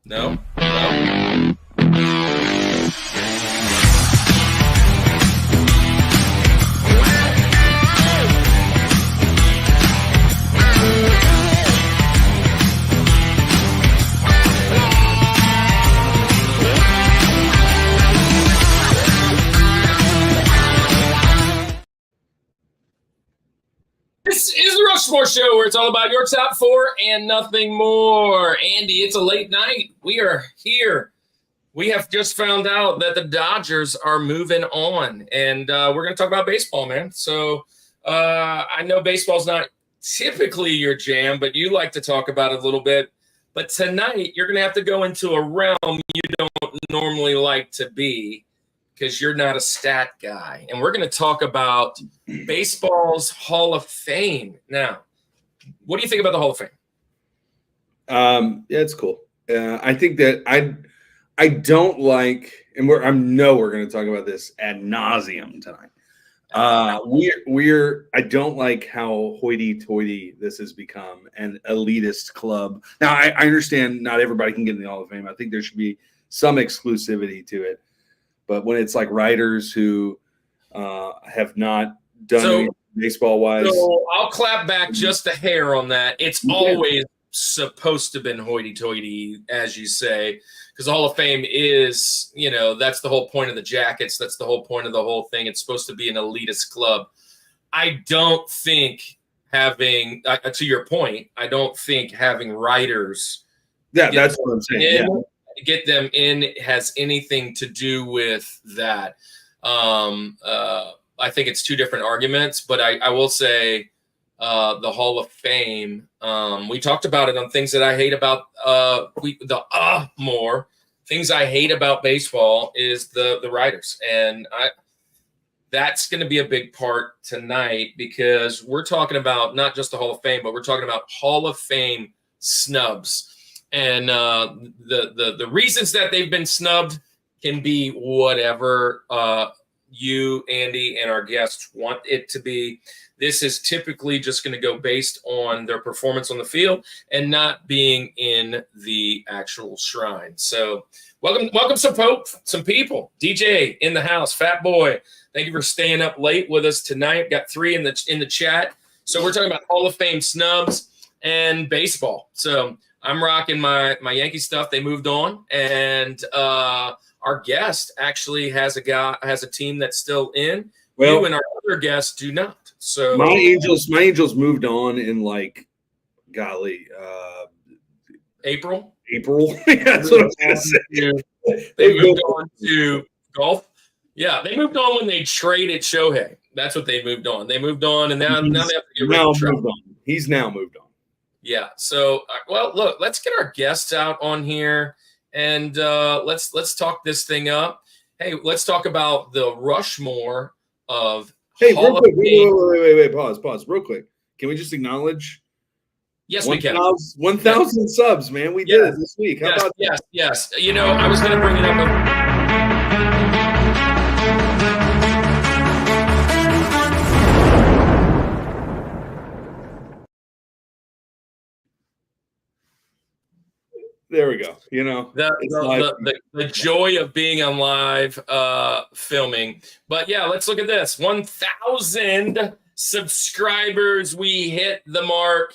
No. No. This is the Rushmore Show, where it's all about your top four and nothing more. Andy, it's a late night. We are here. We have just found out that the Dodgers are moving on, and we're going to talk about baseball, man. So I know baseball's not typically your jam, but you like to talk about it a little bit. But tonight, you're going to have to go into a realm you don't normally like to be, because you're not a stat guy. And we're going to talk about baseball's Hall of Fame. Now, what do you think about the Hall of Fame? Yeah, it's cool. I think that I don't like, and we're going to talk about this ad nauseum tonight. I don't like how hoity-toity this has become, an elitist club. Now, I understand not everybody can get in the Hall of Fame. I think there should be some exclusivity to it. But when it's like writers who have not done anything baseball-wise. So I'll clap back just a hair on that. It's always supposed to have been hoity-toity, as you say, because the Hall of Fame is, that's the whole point of the jackets. That's the whole point of the whole thing. It's supposed to be an elitist club. I don't think having, to your point, I don't think having writers. Yeah, that's what I'm saying. Get them in has anything to do with that. I think it's two different arguments, but I will say the Hall of Fame, we talked about it on things that I hate about more things I hate about baseball is the writers. And that's going to be a big part tonight, because we're talking about not just the Hall of Fame, but we're talking about Hall of Fame snubs. And the reasons that they've been snubbed can be whatever you, Andy, and our guests want it to be. This is typically just going to go based on their performance on the field and not being in the actual shrine. So welcome some people. DJ in the house, Fat Boy. Thank you for staying up late with us tonight. Got 3 in the chat. So we're talking about Hall of Fame snubs and baseball. So I'm rocking my Yankee stuff. They moved on, and our guest actually has a team that's still in. Well, you and our other guests do not. So my Angels moved on in April. That's what I was gonna say. They moved on to golf. Yeah, they moved on when they traded Shohei. That's what they moved on. They moved on, and now they have to get rid of Trout. He's now moved on. Yeah. So, well, look, let's get our guests out on here, and let's talk this thing up. Hey, let's talk about the Rushmore of. Hey, real quick, wait, pause, real quick. Can we just acknowledge? Yes, we can. 1,000 subs, man. We did it this week. How about that? Yes. I was going to bring it up. There we go. The joy of being on live filming. But yeah, let's look at this. 1,000 subscribers. We hit the mark.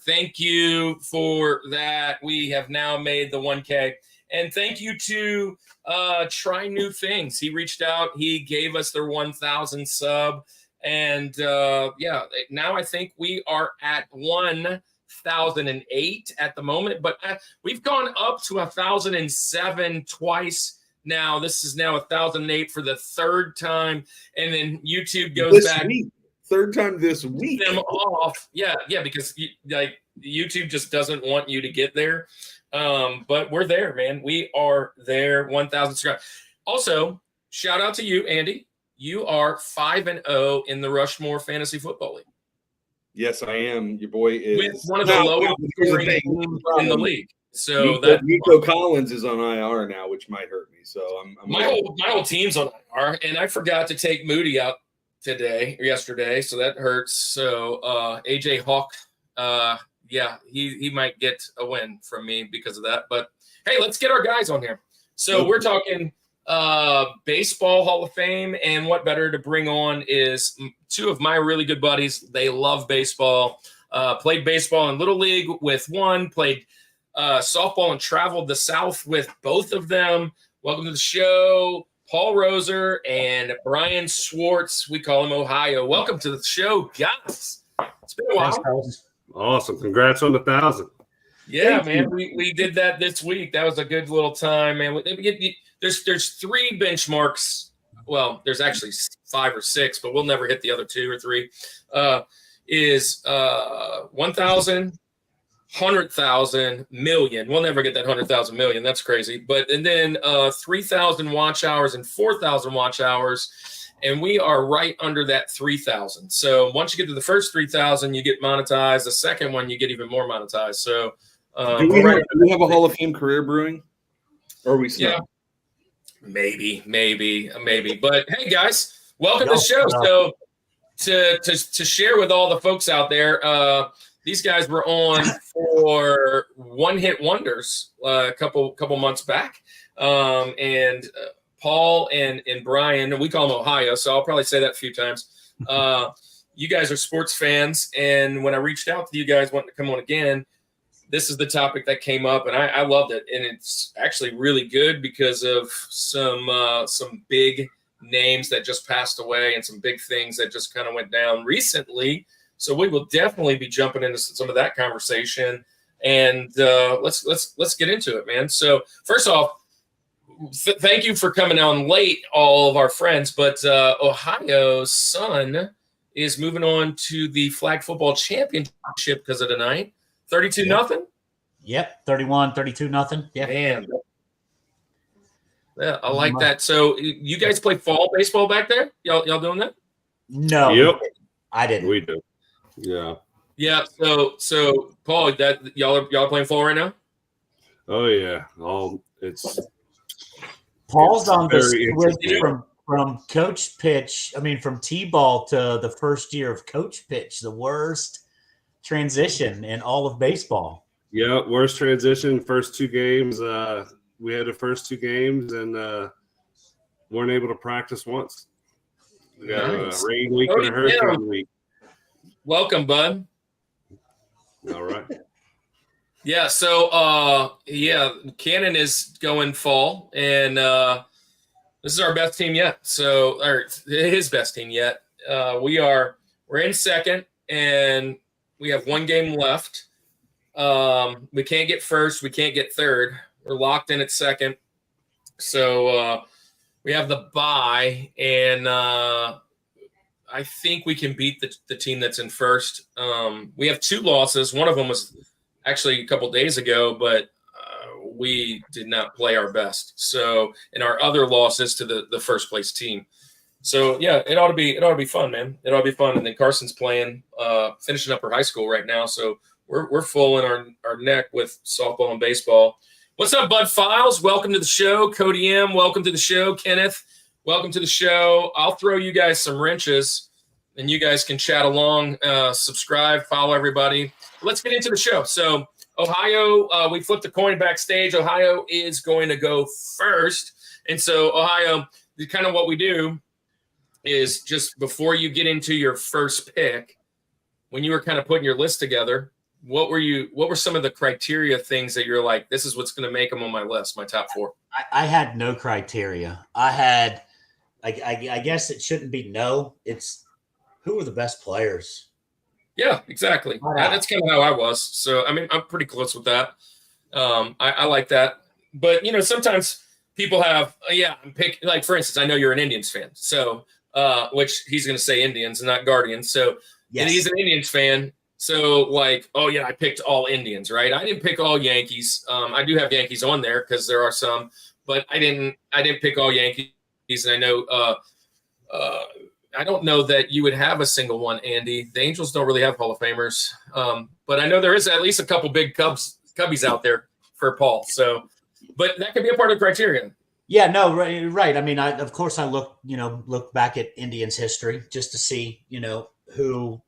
Thank you for that. We have now made the 1K. And thank you to Try New Things. He reached out. He gave us their 1,000 sub. And now I think we are at 1,008 at the moment, but we've gone up to 1,007 twice now. This is now 1,008 for the third time, and then YouTube goes back. Third time this week. Them off, yeah, because YouTube just doesn't want you to get there. But we're there, man. We are there. 1,000 subscribers. Also, shout out to you, Andy. You are 5-0 in the Rushmore Fantasy Football League. Yes, I am. Your boy is with one of the lowest scoring teams in the league. So Nico Collins is on IR now, which might hurt me. So my whole team's on IR, and I forgot to take Moody out yesterday, so that hurts. So AJ Hawk yeah, he might get a win from me because of that. But hey, let's get our guys on here. So we're talking baseball Hall of Fame, and what better to bring on is two of my really good buddies. They love baseball. Played baseball in Little League with one, played softball and traveled the South with both of them. Welcome to the show, Paul Roser and Bryan Swartz. We call him Ohio. Welcome to the show, guys. It's been a while. Thanks, awesome. Congrats on the 1,000. Yeah, man. We did that this week. That was a good little time, man. There's 3 benchmarks. Well, there's actually 5 or 6, but we'll never hit the other 2 or 3. Is 1,000, 100,000, million. We'll never get that 100,000 million. That's crazy. And then 3,000 watch hours and 4,000 watch hours. And we are right under that 3,000. So once you get to the first 3,000, you get monetized. The second one, you get even more monetized. So do we have a Hall of Fame career brewing? Or are we snubbed? Yeah, maybe. But hey, guys, welcome to the show. So to share with all the folks out there, these guys were on for One Hit Wonders a couple months back, and Paul and Bryan, and we call them Ohio, so I'll probably say that a few times. You guys are sports fans, and when I reached out to you guys wanting to come on again, this is the topic that came up, and I loved it, and it's actually really good because of some big names that just passed away and some big things that just kind of went down recently. So we will definitely be jumping into some of that conversation, and let's get into it, man. So first off, thank you for coming on late, all of our friends. But Ohio's son is moving on to the flag football championship because of tonight. 32-0. Yep, 32-0. Yeah, man. Yeah, I like that. So you guys play fall baseball back there? Y'all doing that? No. Yep. I didn't. We do. Yeah. Yeah. So Paul, that y'all are playing fall right now? Oh yeah. Paul's on the very switch from coach pitch. I mean, from T-ball to the first year of coach pitch, the worst transition in all of baseball. Yeah, worst transition. First 2 games. We had the first 2 games and weren't able to practice once. We got a rain week and a hurricane week. Welcome, bud. All right. Yeah, so Cannon is going fall, and this is our best team yet. So, or his best team yet. We're in second, and we have 1 game left. We can't get first, we can't get third. We're locked in at second. So we have the bye, and I think we can beat the team that's in first. We have 2 losses. One of them was actually a couple days ago, but we did not play our best. So, and our other losses to the first place team. So yeah, it ought to be fun, man. It ought to be fun. And then Carson's playing, finishing up her high school right now. So we're full in our neck with softball and baseball. What's up, Bud Files? Welcome to the show. Cody M, welcome to the show. Kenneth, welcome to the show. I'll throw you guys some wrenches, and you guys can chat along, subscribe, follow everybody. Let's get into the show. So Ohio, we flipped the coin backstage. Ohio is going to go first. And so Ohio, kind of what we do is just before you get into your first pick, when you were kind of putting your list together, what were some of the criteria things that you're like, this is what's going to make them on my list, my top 4? I had no criteria. I had, I guess it shouldn't be no. It's who are the best players? Yeah, exactly. That's kind of how I was. So, I mean, I'm pretty close with that. I like that. But, sometimes people have, pick, like, for instance, I know you're an Indians fan. So, which he's going to say Indians and not Guardians. So, yes. He's an Indians fan. So, like, oh, yeah, I picked all Indians, right? I didn't pick all Yankees. I do have Yankees on there because there are some. But I didn't pick all Yankees. And I know I don't know that you would have a single one, Andy. The Angels don't really have Hall of Famers. But I know there is at least a couple big Cubbies out there for Paul. So, but that could be a part of the criteria. Yeah, no, right. I mean, of course I look back at Indians history just to see, who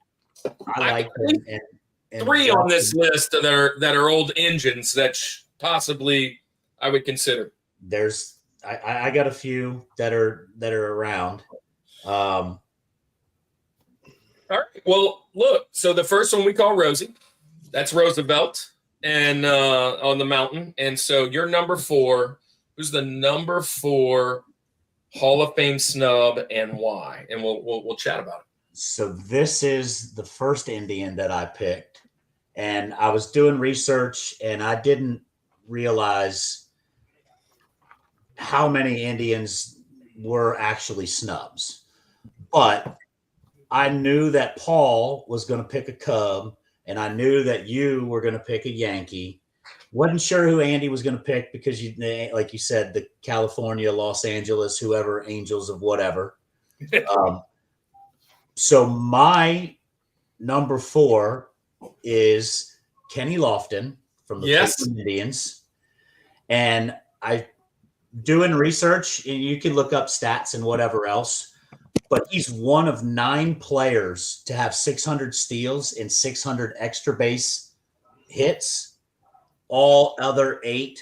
I like. And 3 on this list that are old engines that possibly I would consider. I got a few that are around. All right. Well, look. So the first one we call Rosie. That's Roosevelt, and on the mountain. And so you're number 4. Who's the number 4 Hall of Fame snub and why? And we'll chat about it. So this is the first Indian that I picked, and I was doing research, and I didn't realize how many Indians were actually snubs. But I knew that Paul was going to pick a Cub, and I knew that you were going to pick a Yankee. Wasn't sure who Andy was going to pick because, like you said, the California, Los Angeles, whoever, Angels of whatever. So my number 4 is Kenny Lofton from the Cleveland Indians. And I doing research, and you can look up stats and whatever else, but he's one of 9 players to have 600 steals and 600 extra base hits. All other 8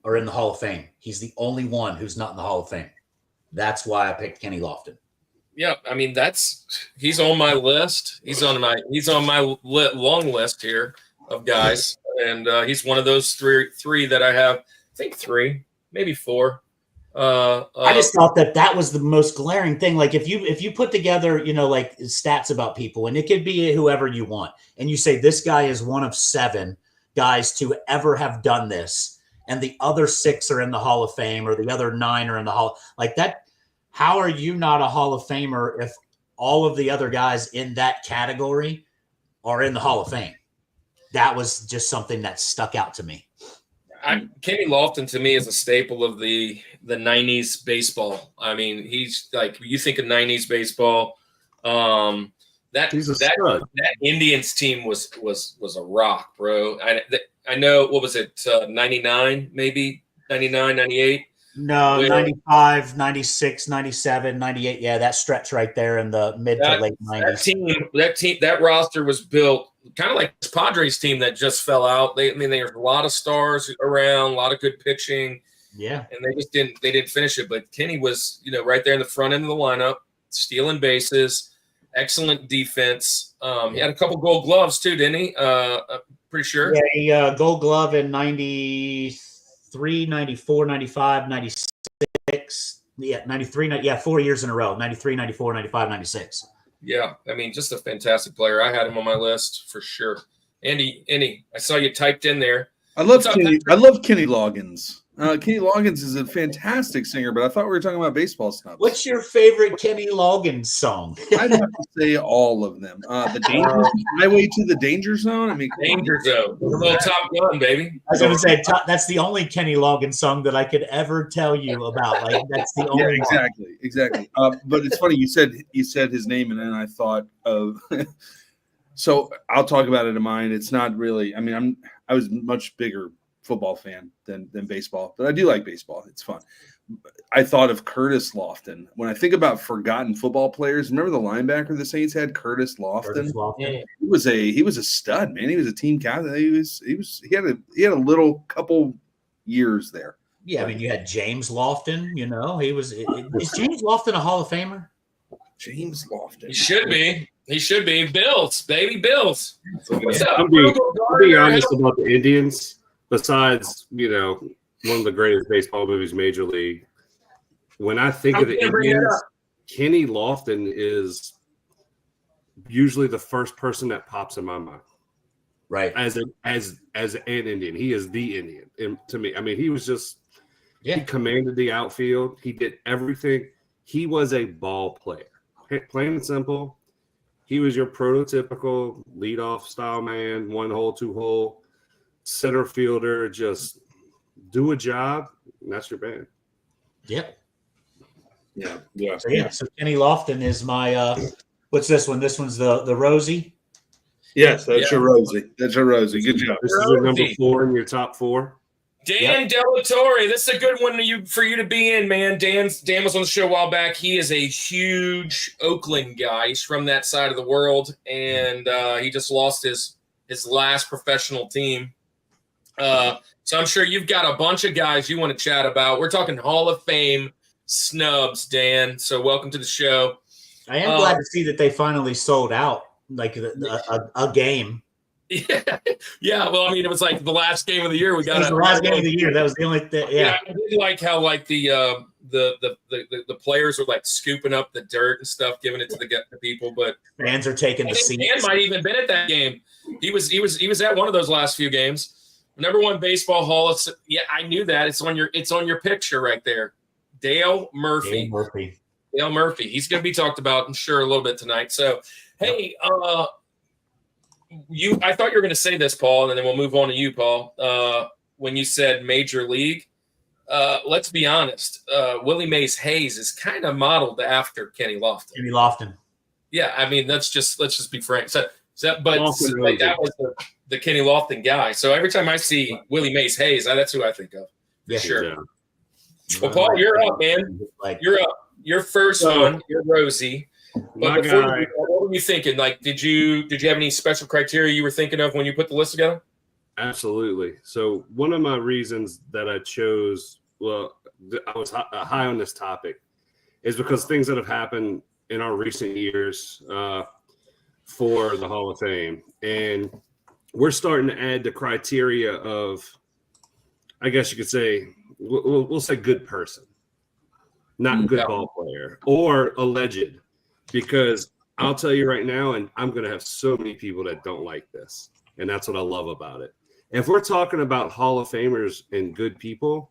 are in the Hall of Fame. He's the only one who's not in the Hall of Fame. That's why I picked Kenny Lofton. Yeah, I mean he's on my list. He's on my long list here of guys, and he's one of those three that I have. I think 3, maybe 4. I just thought that was the most glaring thing. Like if you put together, like stats about people, and it could be whoever you want, and you say this guy is one of 7 guys to ever have done this, and the other 6 are in the Hall of Fame, or the other 9 are in the Hall, like that. How are you not a Hall of Famer if all of the other guys in that category are in the Hall of Fame? That was just something that stuck out to me. Kenny Lofton to me is a staple of the 90s baseball. I mean, he's like, you think of 90s baseball, that Indians team was a rock, bro. I know, what was it, 99 maybe, 99, 98? No, 95, 96, 97, 98. Yeah, that stretch right there in the mid to late 90s. That roster was built kind of like this Padres team that just fell out. There's a lot of stars around, a lot of good pitching. Yeah. And they just didn't finish it. But Kenny was, right there in the front end of the lineup, stealing bases, excellent defense. He had a couple Gold Gloves too, didn't he? Pretty sure. Yeah, he Gold Glove in 93, 94, 95, 96. Yeah, 93. Yeah, 4 years in a row. 93, 94, 95, 96. Yeah, I mean, just a fantastic player. I had him on my list for sure. Andy, I saw you typed in there. I love Kenny Loggins. Kenny Loggins is a fantastic singer, but I thought we were talking about baseball snubs. What's your favorite Kenny Loggins song? I'd have to say all of them. Highway to the Danger Zone. I mean, Danger Zone. A little Top Gun, baby. I was going to say that's the only Kenny Loggins song that I could ever tell you about. Like that's the only. Yeah, exactly. But it's funny you said his name, and then I thought of. So I'll talk about it in mine. It's not really. I mean, I was much bigger football fan than baseball, but I do like baseball. It's fun. I thought of Curtis Lofton. When I think about forgotten football players, remember the linebacker the Saints had, Curtis Lofton? Yeah. He was a stud, man. He was a team captain. He had a little couple years there. Yeah, I mean, you had James Lofton, is James Lofton a Hall of Famer? James Lofton. He should be. Bills, baby, Bills. What's up? I'll be honest about the Indians. Besides, one of the greatest baseball movies, Major League. When I think of the Indians, Kenny Lofton is usually the first person that pops in my mind. Right. As an Indian, he is the Indian. And to me, I mean, he was just he commanded the outfield. He did everything. He was a ball player. Plain and simple. He was your prototypical leadoff style man, 1 hole, 2 hole. Center fielder, just do a job, and that's your band. Yep. Yeah. So Kenny Lofton is my what's this one? This one's the Rosie. Yes, that's your Rosie. That's your Rosie. Good job. This is your number 4 in your top 4. Dan Delatorre. This is a good one for you to be in, man. Dan was on the show a while back. He is a huge Oakland guy. He's from that side of the world, and he just lost his his last professional team. So I'm sure you've got a bunch of guys you want to chat about. We're talking Hall of Fame snubs, Dan. So welcome to the show. I am glad to see that they finally sold out like a game. Yeah. Well, I mean, it was like the last game of the year. The last game of the year. That was the only thing. Yeah. I did like how like the players were like scooping up the dirt and stuff, giving it to the people. But fans are taking the seats. Dan might even been at that game. He was at one of those last few games. #1 baseball hall of. Yeah, I knew that. It's on your picture right there. Dale Murphy. Dale Murphy. He's going to be talked about, I'm sure, a little bit tonight. So, hey, I thought you were going to say this, Paul, and then we'll move on to you, Paul. When you said Major League, let's be honest. Willie Mays Hayes is kind of modeled after Kenny Lofton. Yeah, I mean, let's just be frank. That was the Kenny Lofton guy. So every time I see Willie Mays Hayes, that's who I think of. Yeah, sure. Yeah. Well, Paul, you're up, man. You're up. Your first one. You're Rosie. But what were you thinking? Like, did you have any special criteria you were thinking of when you put the list together? Absolutely. So one of my reasons that I chose, I was high on this topic, is because things that have happened in our recent years for the Hall of Fame, and we're starting to add the criteria of, I guess you could say, we'll say good person, not good ball player, or alleged, because I'll tell you right now, and I'm going to have so many people that don't like this, and that's what I love about it. If we're talking about Hall of Famers and good people,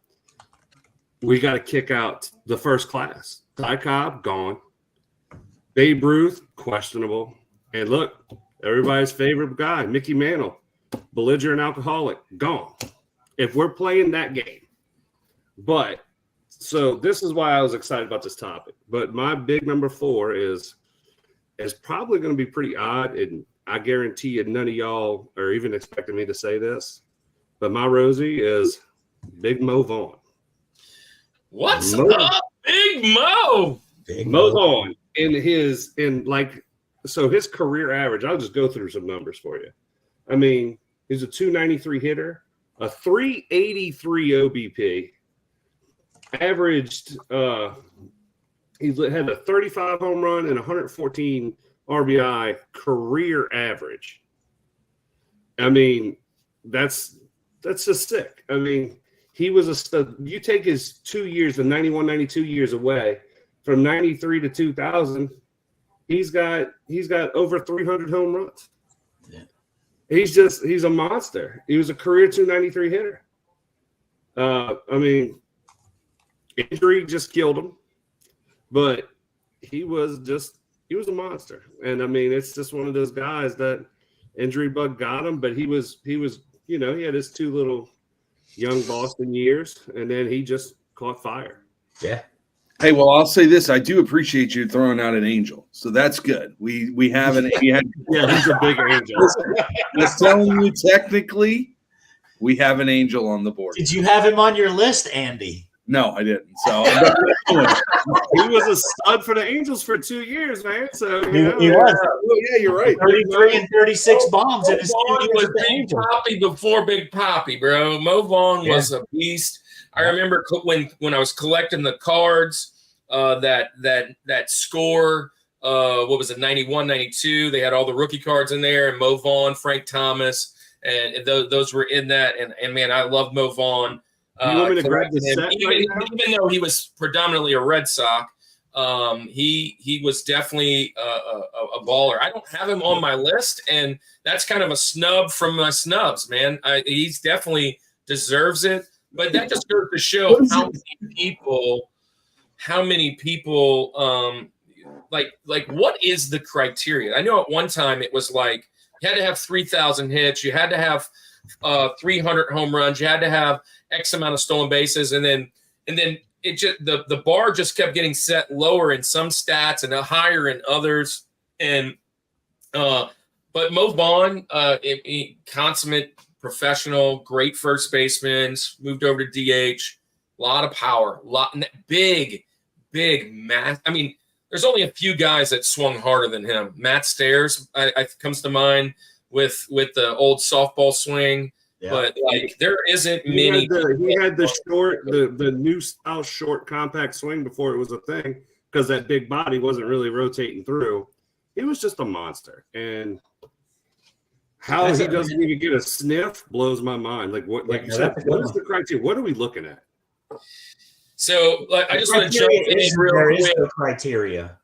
we got to kick out the first class. Ty Cobb, gone. Babe Ruth, questionable. And look, everybody's favorite guy, Mickey Mantle, belligerent alcoholic, gone. If we're playing that game. But so this is why I was excited about this topic. But my big number 4 is probably going to be pretty odd, and I guarantee you none of y'all are even expecting me to say this. But my Rosie is Big Mo Vaughn. What's up, Big Mo? Mo Vaughn so his career average, I'll just go through some numbers for you. I mean, he's a 293 hitter, a 383 OBP, averaged he had a 35 home run and 114 RBI career average. I mean, that's just sick. I mean, he was a stud. You take his 2 years, the 91, 92 years away, from 93 to 2000, he's got over 300 home runs. Yeah. He's a monster. He was a career 293 hitter. I mean, injury just killed him, but he was a monster. And I mean, it's just one of those guys that injury bug got him, but he was, he had his 2 little young Boston years, and then he just caught fire. Yeah. Hey, well, I'll say this: I do appreciate you throwing out an angel, so that's good. We have an he's a big angel. I was telling you, technically, we have an angel on the board. Did you have him on your list, Andy? No, I didn't. So he was a stud for the Angels for 2 years, man. So he was. Oh, yeah, you're right. 33 and 36 bombs in his 2 years was with the Big Angels. Poppy before Big Poppy, bro. Mo Vaughn was a beast. I remember when I was collecting the cards, that score, what was it, 91, 92? They had all the rookie cards in there, and Mo Vaughn, Frank Thomas, and those were in that. And man, I love Mo Vaughn. You want me to grab the set even though he was predominantly a Red Sox, he was definitely a baller. I don't have him on my list, and that's kind of a snub from my snubs, man. He's definitely deserves it, but that just goes to show how many people like what is the criteria? I know at one time it was like you had to have 3,000 hits, you had to have 300 home runs, you had to have X amount of stolen bases, and then it just the bar just kept getting set lower in some stats and higher in others. And but Mo Vaughn, consummate professional, great first baseman, moved over to DH, a lot of power, big mass. I mean, there's only a few guys that swung harder than him. Matt Stairs comes to mind. with the old softball swing. Yeah. But like there isn't many. He had the short, the new style short compact swing before it was a thing because that big body wasn't really rotating through. He was just a monster, and how he doesn't even get a sniff blows my mind. Like what? Like you said, what is the criteria? What are we looking at? So I just want to jump in real quick. No criteria.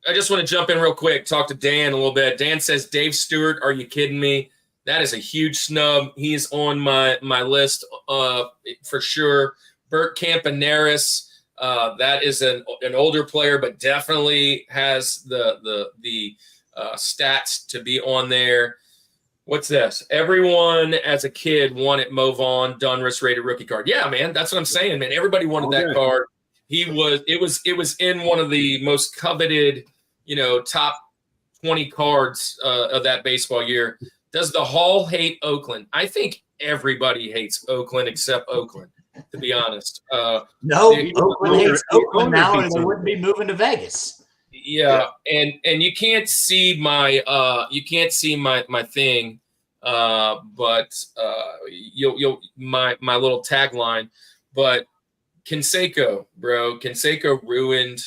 I just want to jump in real quick. Talk to Dan a little bit. Dan says Dave Stewart. Are you kidding me? That is a huge snub. He's on my list for sure. Bert Campaneris. That is an older player, but definitely has the stats to be on there. What's this? Everyone as a kid wanted Mo Vaughn, Donruss rated rookie card. Yeah, man, that's what I'm saying, man. Everybody wanted that card. It was in one of the most coveted, top 20 cards of that baseball year. Does the Hall hate Oakland? I think everybody hates Oakland except Oakland, to be honest. No, Oakland hates Oakland now, and they wouldn't be moving to Vegas. Yeah, and you can't see my thing, but you'll my little tagline. But Canseco, bro, Canseco ruined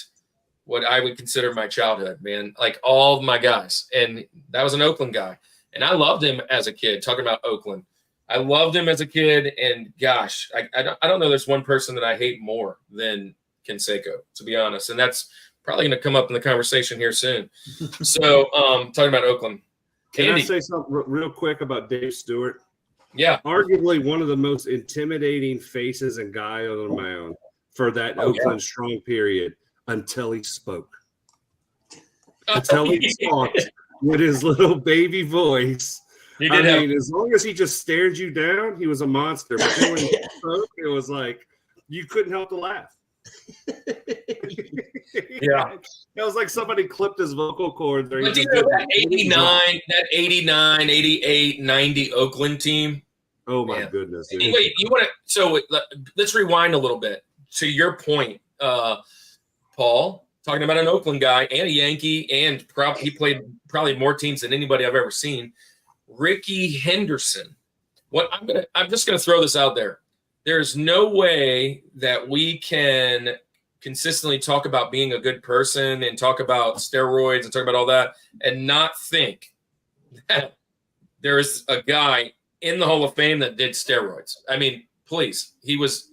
what I would consider my childhood, man. Like all of my guys, and that was an Oakland guy, and I loved him as a kid. Talking about Oakland, I loved him as a kid, and gosh, I don't know. There's one person that I hate more than Canseco, to be honest, and that's probably going to come up in the conversation here soon. So, talking about Oakland. Can I say something real quick about Dave Stewart? Yeah. Arguably one of the most intimidating faces and guy on the mound for that Oakland strong period until he spoke. Until he talked with his little baby voice. As long as he just stared you down, he was a monster. But then when he spoke, it was like you couldn't help to laugh. Yeah, that was like somebody clipped his vocal cords. But that 89, 88, 90 Oakland team. Oh my goodness! Dude. Wait, you want to? So let's rewind a little bit to your point, Paul. Talking about an Oakland guy and a Yankee, and he played probably more teams than anybody I've ever seen. Ricky Henderson. I'm just gonna throw this out there. There's no way that we can consistently talk about being a good person and talk about steroids and talk about all that and not think that there is a guy in the Hall of Fame that did steroids. I mean, please, he was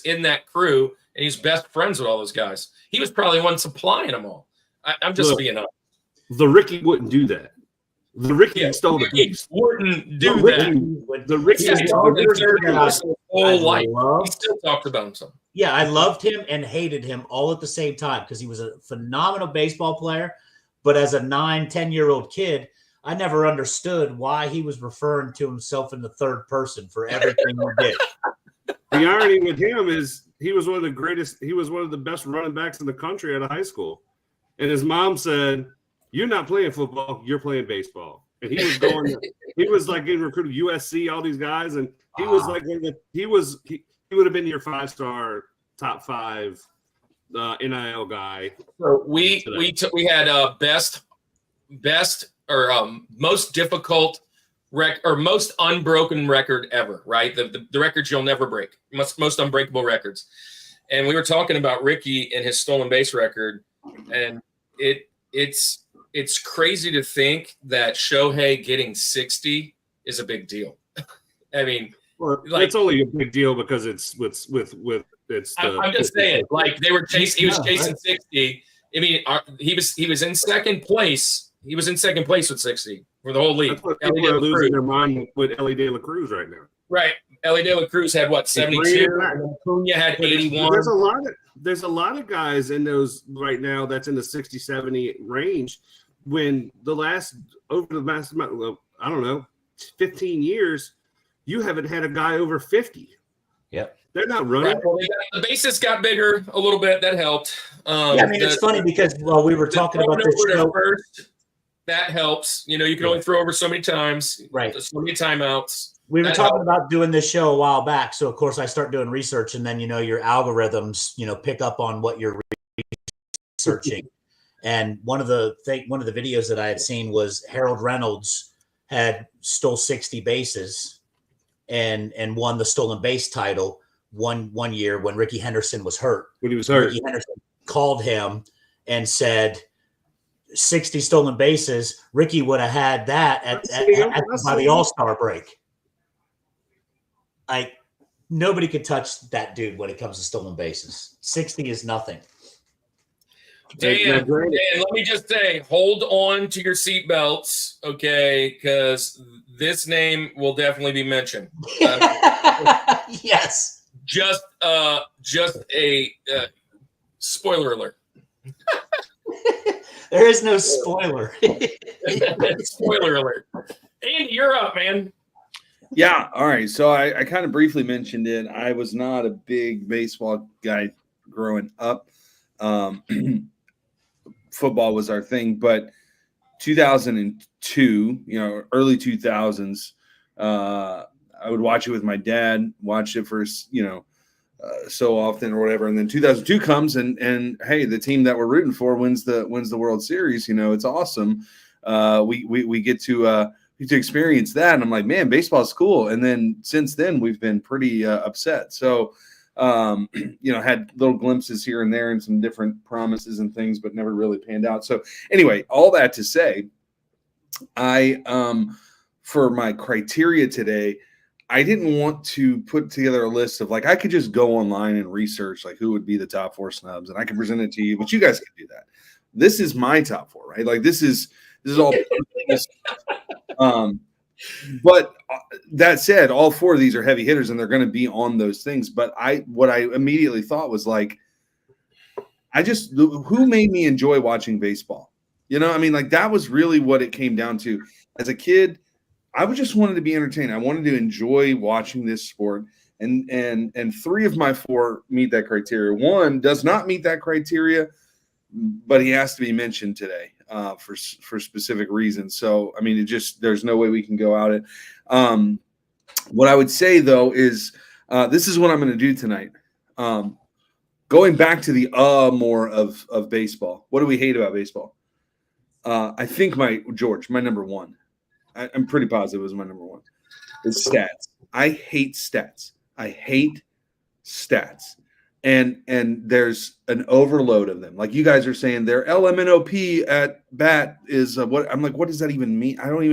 in that crew and he's best friends with all those guys. He was probably one supplying them all. I'm just being honest. The Ricky wouldn't do that. The Ricky stole the beast. Wouldn't do that. The Ricky whole life. He still talked about himself. Yeah, I loved him and hated him all at the same time because he was a phenomenal baseball player. But as a 9-10-year-old kid, I never understood why he was referring to himself in the third person for everything he did. The irony with him is he was one of the greatest. He was one of the best running backs in the country out of high school. And his mom said, "You're not playing football. You're playing baseball." And he was going. He was like getting recruited USC, all these guys, and he was like he would have been your 5-star, top 5 NIL guy. So we had best or most difficult or most unbroken record ever, right? The records you'll never break, most unbreakable records. And we were talking about Ricky and his stolen base record, and it's crazy to think that Shohei getting 60 is a big deal. I mean, well, it's only a big deal because it's it's. I'm just saying, like they were chasing. He was chasing 60. I mean, he was in second place. He was in second place with 60 for the whole league. People are losing their mind with Ellie De La Cruz right now. Right, Ellie De La Cruz had what 72. And Acuna had 81. There's a lot of guys in those right now that's in the 60, 70 range. When over the last, I don't know, 15 years, you haven't had a guy over 50. Yep. They're not running. Right. Well, the bases got bigger a little bit. That helped. I mean, it's funny because while we were talking about this show, first, that helps. You can only throw over so many times. Right. So many timeouts. We were talking about doing this show a while back. So, of course, I start doing research, and then, your algorithms, pick up on what you're researching. And one of the videos that I had seen was Harold Reynolds had stole 60 bases and won the stolen base title one year when Ricky Henderson was hurt. When he was hurt, Ricky Henderson called him and said 60 stolen bases. Ricky would have had that by the All-Star break. Like, nobody could touch that dude when it comes to stolen bases. 60 is nothing. Dan, let me just say, hold on to your seatbelts, okay? Because this name will definitely be mentioned. Yes. Just a spoiler alert. There is no spoiler. Spoiler alert. Andy, you're up, man. Yeah. All right. So I kind of briefly mentioned it. I was not a big baseball guy growing up. Football was our thing, but 2002, early 2000s, I would watch it with my dad, watch it for, so often or whatever. And then 2002 comes and hey, the team that we're rooting for wins the World Series. It's awesome. We get to experience that. And I'm like, man, baseball's cool. And then since then we've been pretty upset. So, had little glimpses here and there and some different promises and things, but never really panned out. So anyway, all that to say, for my criteria today, I didn't want to put together a list of I could just go online and research who would be the top 4 snubs and I can present it to you, but you guys can do that. This is my top 4, right? This is all. But that said, all 4 of these are heavy hitters and they're going to be on those things. But what I immediately thought was who made me enjoy watching baseball? That was really what it came down to. As a kid, I just wanted to be entertained. I wanted to enjoy watching this sport. And 3 of my 4 meet that criteria. 1 does not meet that criteria, but he has to be mentioned today. For specific reasons. So, there's no way we can go out it. What I would say though is this is what I'm going to do tonight. Going back to the more of baseball. What do we hate about baseball? I think my number 1. I'm pretty positive it was my number 1. Is stats. I hate stats. And there's an overload of them. Like you guys are saying, their LMNOP at bat is what I'm like. What does that even mean? I feel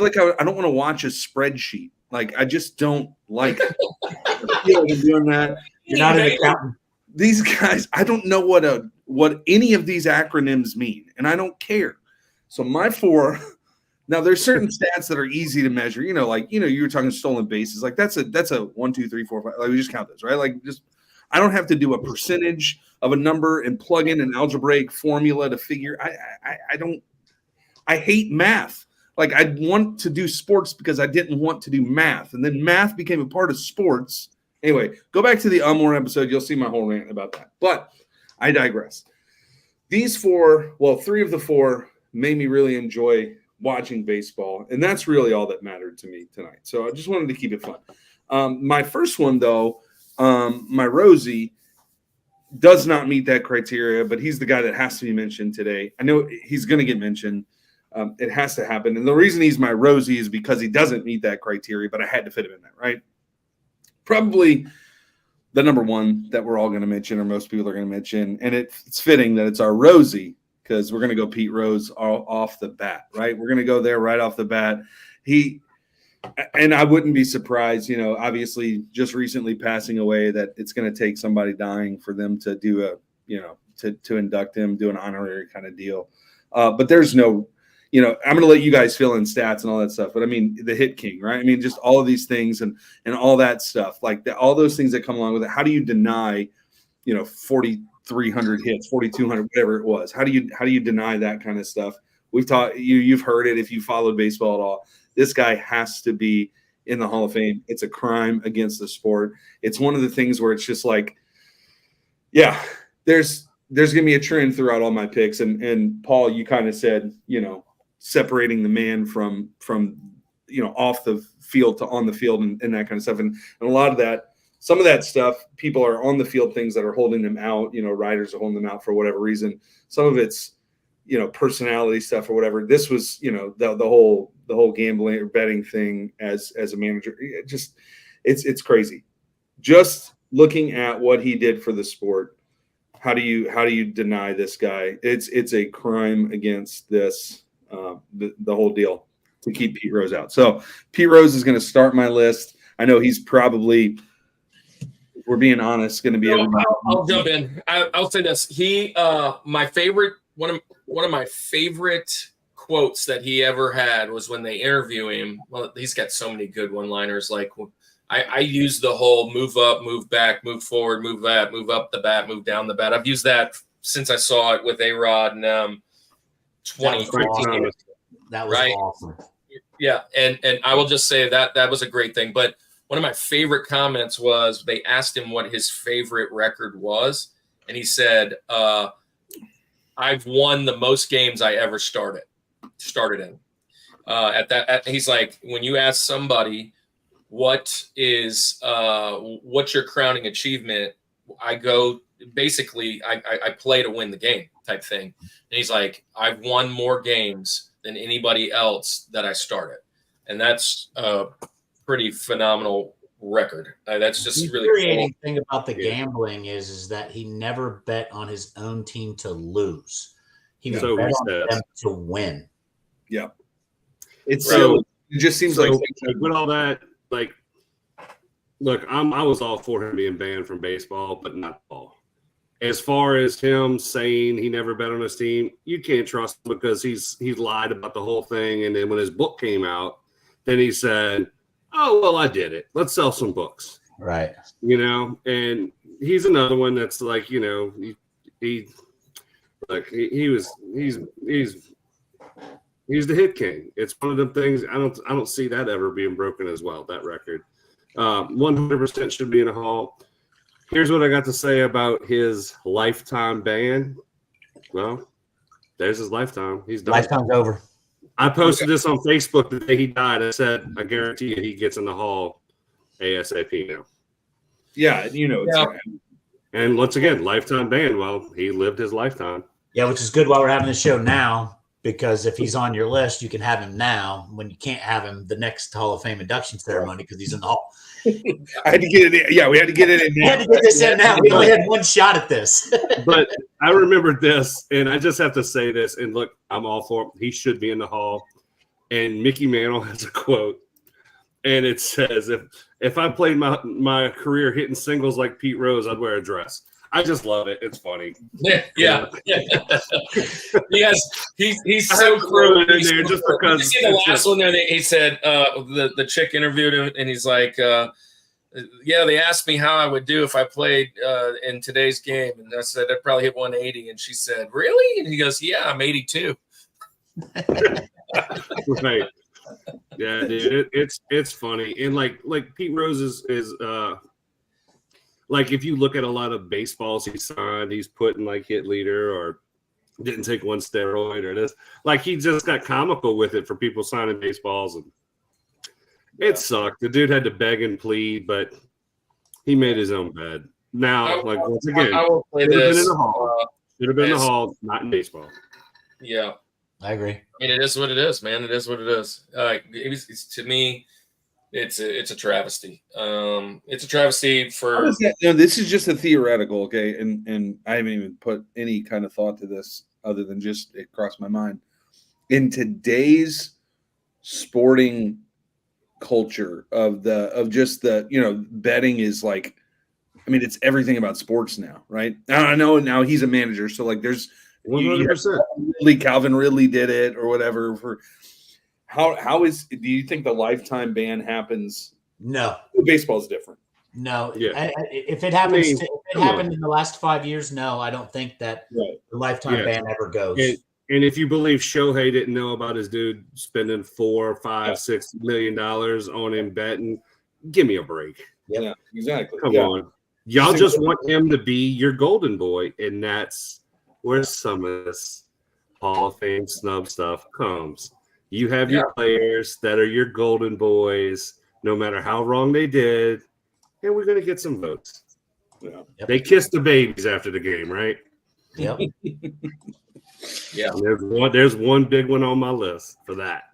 like I don't want to watch a spreadsheet. I just don't like it. I feel like I'm doing that. You're not an accountant. These guys, I don't know what any of these acronyms mean, and I don't care. So my 4. Now there's certain stats that are easy to measure. You were talking stolen bases. That's a 1, 2, 3, 4, 5. We just count those, right? I don't have to do a percentage of a number and plug in an algebraic formula to figure. I hate math. I want to do sports because I didn't want to do math, and then math became a part of sports. Anyway, go back to the more episode. You'll see my whole rant about that. But I digress. These 4, 3 of the 4 made me really enjoy watching baseball, and that's really all that mattered to me tonight. So I just wanted to keep it fun. My first one, though, my Rosie does not meet that criteria, but he's the guy that has to be mentioned today. I know he's going to get mentioned. It has to happen, and the reason he's my Rosie is because he doesn't meet that criteria, but I had to fit him in there, right? Probably the number 1 that we're all going to mention, or most people are going to mention, and it's fitting that it's our Rosie, because we're going to go Pete Rose off the bat, right? We're going to go there right off the bat. And I wouldn't be surprised, obviously just recently passing away, that it's going to take somebody dying for them to do to induct him, do an honorary kind of deal. But there's no, I'm going to let you guys fill in stats and all that stuff. But the hit king, right? Just all of these things and all that stuff, all those things that come along with it. How do you deny, 4,300 hits, 4,200, whatever it was? How do you deny that kind of stuff? We've taught you've heard it if you followed baseball at all. This guy has to be in the Hall of Fame. It's a crime against the sport. It's one of the things where it's just there's going to be a trend throughout all my picks. And Paul, you kind of said, separating the man from off the field to on the field and that kind of stuff. And a lot of that, some of that stuff, people are on the field, things that are holding them out, riders are holding them out for whatever reason. Some of it's, personality stuff or whatever. This was, the whole gambling or betting thing as a manager. It's crazy. Just looking at what he did for the sport. How do you deny this guy? It's a crime against this, the whole deal to keep Pete Rose out. So Pete Rose is going to start my list. I know he's probably, if we're being honest, going to be. I'll jump in. I'll say this. My favorite, one of my favorite quotes that he ever had was when they interview him. Well, he's got so many good one-liners. Like I use the whole move up, move back, move forward, move back, move up the bat, move down the bat. I've used that since I saw it with A-Rod and 2013. That was awesome. Yeah, and I will just say that was a great thing. But one of my favorite comments was they asked him what his favorite record was, and he said, "I've won the most games I ever started in." He's like, when you ask somebody what's your crowning achievement, I go basically I play to win the game type thing, and he's like, I've won more games than anybody else that I started, and that's a pretty phenomenal record. That's just the really infuriating thing about the gambling is that he never bet on his own team to lose. He would bet on them to win. Yeah, it just seems like with all that, like, look, I was all for him being banned from baseball, but not ball. As far as him saying he never bet on his team, you can't trust him because he's lied about the whole thing. And then when his book came out, then he said, "Oh, well, I did it. Let's sell some books." Right. And he's another one that's like, he's the hit king. It's one of the things I don't see that ever being broken as well. That record, 100% should be in a hall. Here's what I got to say about his lifetime ban. Well, there's his lifetime. He's done. Lifetime's over. I posted this on Facebook the day he died. I said, I guarantee you he gets in the hall ASAP now. Yeah, it's right. And once again, lifetime ban. Well, he lived his lifetime. Yeah, which is good while we're having this show now, because if he's on your list, you can have him now when you can't have him the next Hall of Fame induction ceremony because he's in the hall. I had to get it in. Yeah, we had to get it in. We had to get this in now. We only had one shot at this. But I remembered this, and I just have to say this. And look, I'm all for it. He should be in the hall. And Mickey Mantle has a quote, and it says, "If I played my career hitting singles like Pete Rose, I'd wear a dress." I just love it. It's funny. Yeah. He's so cool. In there just because. You see the last one there? He said the chick interviewed him, and he's like, "Yeah, they asked me how I would do if I played in today's game, and I said I'd probably hit 180." And she said, "Really?" And he goes, "Yeah, I'm 82." Right. Yeah, dude. It's funny, and like Pete Rose is like, if you look at a lot of baseballs he signed, he's putting like hit leader or didn't take one steroid or this. Like, he just got comical with it for people signing baseballs. And it sucked. The dude had to beg and plead, but he made his own bed. Now, once again, I will play should have this. been in the hall. Should have been in the hall, not in baseball. Yeah. I agree. I mean, it is what it is, man. It is what it is. To me, it's a travesty. It's a travesty for. This is just a theoretical, okay, and I haven't even put any kind of thought to this other than just it crossed my mind. In today's sporting culture of betting is like, I mean, it's everything about sports now, right? I know now he's a manager, so like there's 100%. Calvin Ridley did it or whatever. For do you think the lifetime ban happens? No, baseball's different. No, yeah. If it happens, if it happened in the last 5 years, no, I don't think that the lifetime ban ever goes. And if you believe Shohei didn't know about his dude spending $4, $5, $6 million on him betting, give me a break. Yeah, exactly. Come on. Y'all just want him to be your golden boy, and that's where some of this Hall of Fame snub stuff comes. You have your players that are your golden boys, no matter how wrong they did, and we're going to get some votes. Yeah. They kissed the babies after the game, right? Yep. Yeah. There's one big one on my list for that.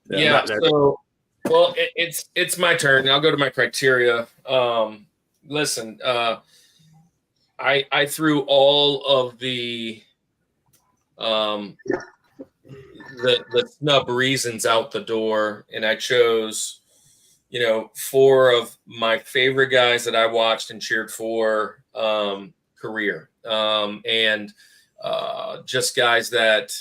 Yeah. So, well, it's my turn. I'll go to my criteria. Listen, I threw all of the snub reasons out the door, and I chose, 4 of my favorite guys that I watched and cheered for career, and just guys that.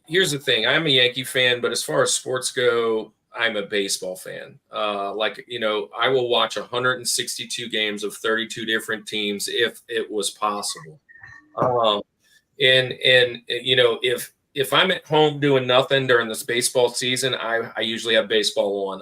Here's the thing: I'm a Yankee fan, but as far as sports go, I'm a baseball fan. I will watch 162 games of 32 different teams if it was possible. If I'm at home doing nothing during this baseball season, I usually have baseball on.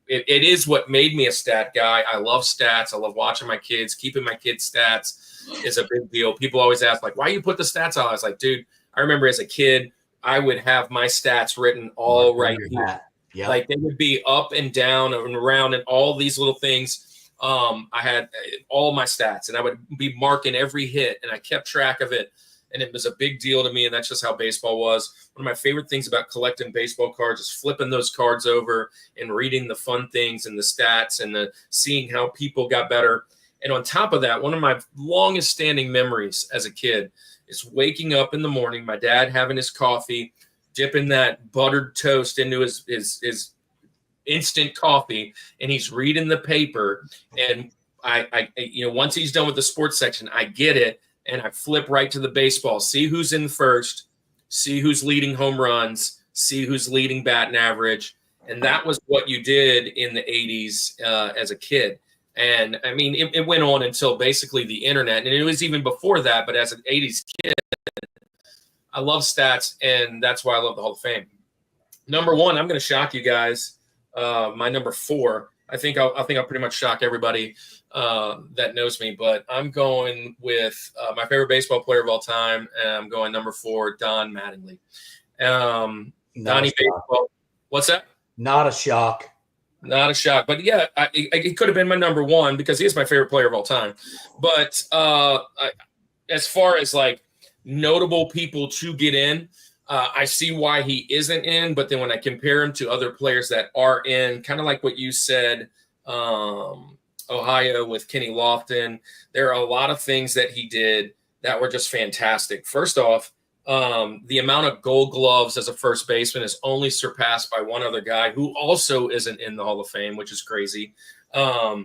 It is what made me a stat guy. I love stats. I love watching my kids. Keeping my kids' stats is a big deal. People always ask, like, why you put the stats on? I was like, dude, I remember as a kid, I would have my stats written all right here. Yep. Like they would be up and down and around and all these little things. I had all my stats and I would be marking every hit and I kept track of it. And it was a big deal to me. And that's just how baseball was. One of my favorite things about collecting baseball cards is flipping those cards over and reading the fun things and the stats and seeing how people got better. And on top of that, one of my longest standing memories as a kid is waking up in the morning, my dad having his coffee, dipping that buttered toast into his instant coffee, and he's reading the paper. And I once he's done with the sports section, I get it, and I flip right to the baseball, see who's in first, see who's leading home runs, see who's leading batting average. And that was what you did in the 80s as a kid. And I mean, it went on until basically the internet, and it was even before that. But as an 80s kid, I love stats, and that's why I love the Hall of Fame. Number 1, I'm going to shock you guys. My number 4, I think I'll pretty much shock everybody that knows me, but I'm going with my favorite baseball player of all time, and I'm going number 4, Don Mattingly. Donnie Baseball. What's that? Not a shock. Not a shock, but yeah, it could have been my number 1 because he is my favorite player of all time. But as far as like notable people to get in, I see why he isn't in. But then when I compare him to other players that are in, kind of like what you said, Ohio with Kenny Lofton, there are a lot of things that he did that were just fantastic. First off, the amount of Gold Gloves as a first baseman is only surpassed by one other guy who also isn't in the Hall of Fame, which is crazy. As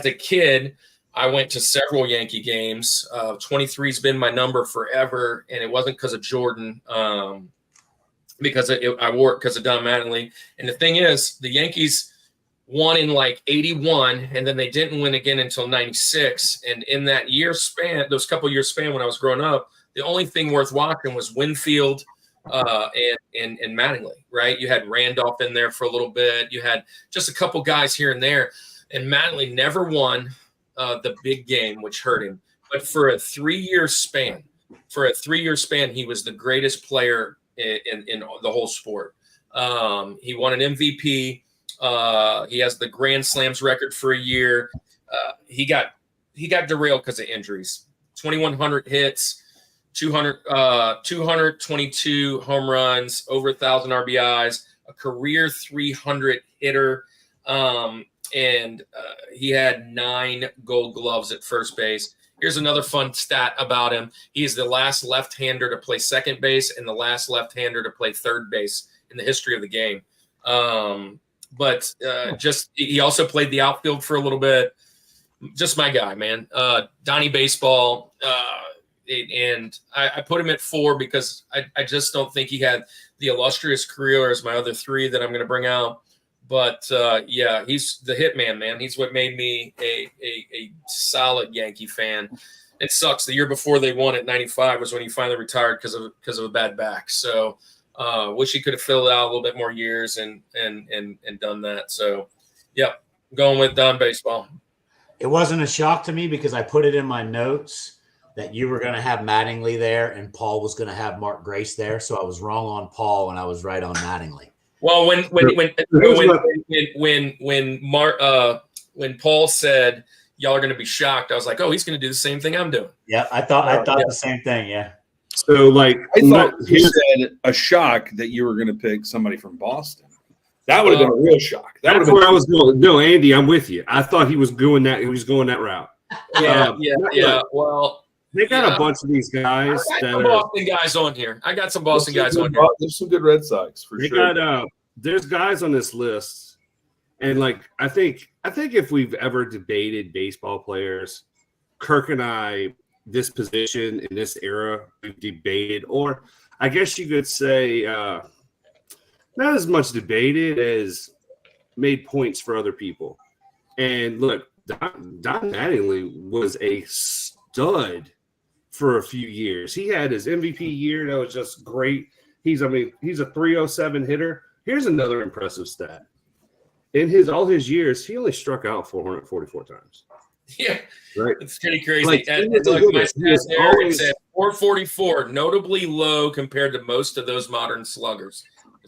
a kid, I went to several Yankee games. 23's been my number forever, and it wasn't because of Jordan, because I wore it because of Don Mattingly. And the thing is, the Yankees won in like 81, and then they didn't win again until 96. And in that year span, those couple years span when I was growing up, the only thing worth watching was Winfield and Mattingly, right? You had Randolph in there for a little bit. You had just a couple guys here and there. And Mattingly never won the big game, which hurt him. But for a 3-year span, he was the greatest player in the whole sport. He won an MVP. He has the Grand Slams record for a year. He got derailed because of injuries. 2,100 hits, 222 home runs, over 1,000 RBIs, a career 300 hitter, and he had 9 Gold Gloves at first base. Here's another fun stat about him. He is the last left-hander to play second base and the last left-hander to play third base in the history of the game. He also played the outfield for a little bit. Just my guy, man. Donnie Baseball. And I put him at 4 because I just don't think he had the illustrious career as my other 3 that I'm going to bring out. But he's the hitman, man. He's what made me a solid Yankee fan. It sucks. The year before they won at 95 was when he finally retired because of a bad back. So wish he could have filled out a little bit more years and done that. So, going with Don Baseball. It wasn't a shock to me because I put it in my notes that you were going to have Mattingly there and Paul was going to have Mark Grace there. So I was wrong on Paul and I was right on Mattingly. Well, when Paul said, y'all are going to be shocked. I was like, oh, he's going to do the same thing I'm doing. Yeah, I thought the same thing. Yeah. So, like, I thought you said a shock that you were going to pick somebody from Boston. That would have been a real shock. That's where I was going. No, Andy, I'm with you. I thought he was going that route. Yeah. Well, they got a bunch of these guys. I got some Boston guys on here. I got some Boston guys on here. There's some good Red Sox for sure. There's guys on this list, and like I think if we've ever debated baseball players, Kirk and I, this position in this era, we've debated, or I guess you could say not as much debated as made points for other people. And look, Don Mattingly was a stud for a few years. He had his MVP year that was just great. He's a 307 hitter. Here's another impressive stat. In all his years, he only struck out 444 times. Yeah, right. It's pretty crazy. Like, and look, my stats there, it said 444, notably low compared to most of those modern sluggers.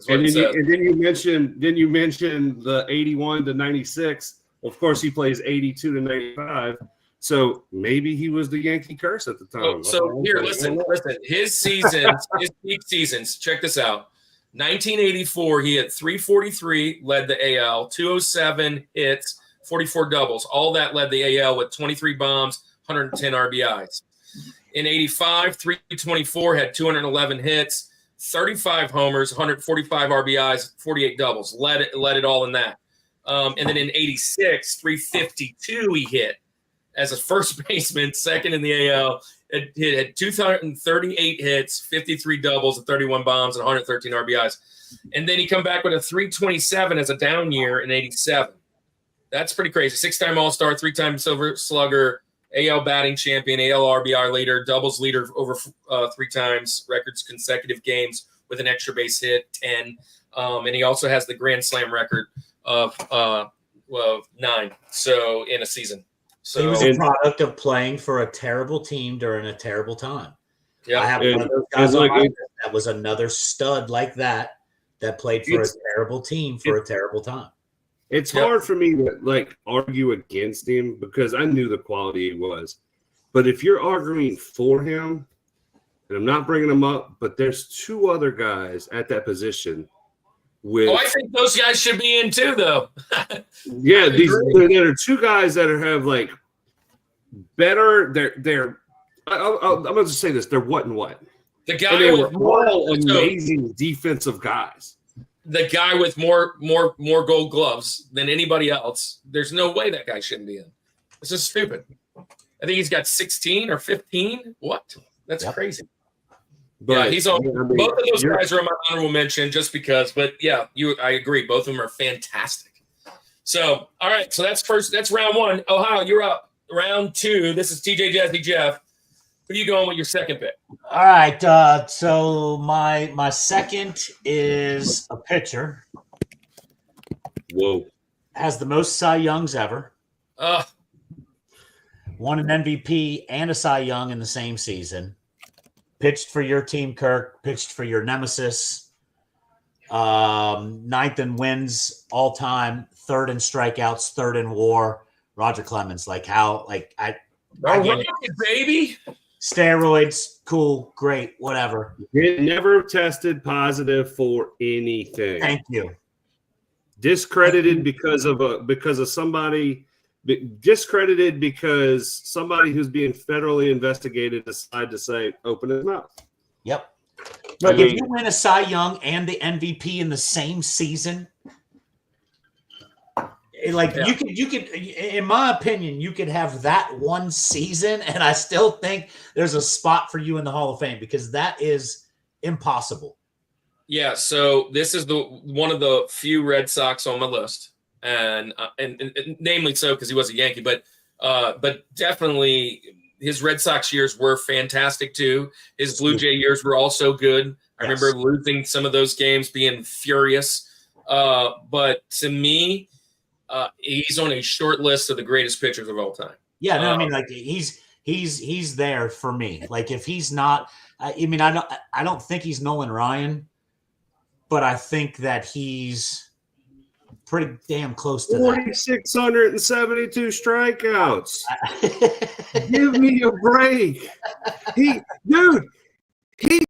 And then you mentioned the 81 to 96. Of course, he plays 82 to 95. So maybe he was the Yankee curse at the time. So here, listen. His seasons, his peak seasons. Check this out. 1984, he hit 343, led the AL. 207 hits, 44 doubles. All that led the AL with 23 bombs, 110 RBIs. In 85, 324 had 211 hits, 35 homers, 145 RBIs, 48 doubles. Led it all in that. And then in 86, 352 he hit as a first baseman, second in the AL. It had 238 hits, 53 doubles, and 31 bombs, and 113 RBIs. And then he come back with a 327 as a down year in 87. That's pretty crazy. 6-time All-Star, 3-time Silver Slugger, AL batting champion, AL RBI leader, doubles leader over 3 times, records consecutive games with an extra base hit, 10. And he also has the Grand Slam record of 9 in a season. So he was a product of playing for a terrible team during a terrible time. Yeah, I have one of those guys on my list that was another stud like that played for a terrible team for a terrible time. It's hard for me to argue against him because I knew the quality he was. But if you're arguing for him, and I'm not bringing him up, but there's 2 other guys at that position. I think those guys should be in too, though. Yeah, there are 2 guys that have better. I'm going to just say this: they're what and what. The guy with all amazing defensive guys. The guy with more Gold Gloves than anybody else. There's no way that guy shouldn't be in. It's just stupid. I think he's got 16 or 15. What? That's crazy. But he's on. Both of those guys are on my honorable mention just because. But yeah, I agree. Both of them are fantastic. So all right. So that's round 1. Ohio, you're up. Round 2. This is TJ Jazzy Jeff. Who are you going with your second pick? All right. So my second is a pitcher. Whoa. Has the most Cy Youngs ever. Won an MVP and a Cy Young in the same season. Pitched for your team, Kirk. Pitched for your nemesis. 9th in wins all time. 3rd in strikeouts. 3rd in WAR. Roger Clemens. I get it. Baby. Steroids, cool, great, whatever. It never tested positive for anything. Thank you. Discredited because somebody. Discredited because somebody who's being federally investigated decided to say, open his mouth. Yep. Look, if you win a Cy Young and the MVP in the same season, you could, in my opinion, you could have that one season, and I still think there's a spot for you in the Hall of Fame because that is impossible. Yeah. So this is one of the few Red Sox on my list. And namely so because he was a Yankee, but definitely his Red Sox years were fantastic too. His Blue Jay years were also good. I remember losing some of those games, being furious. But to me, he's on a short list of the greatest pitchers of all time. Yeah, no, I mean, he's there for me. If he's not, I don't think he's Nolan Ryan, but I think that he's pretty damn close to 4,672 strikeouts. Give me a break. He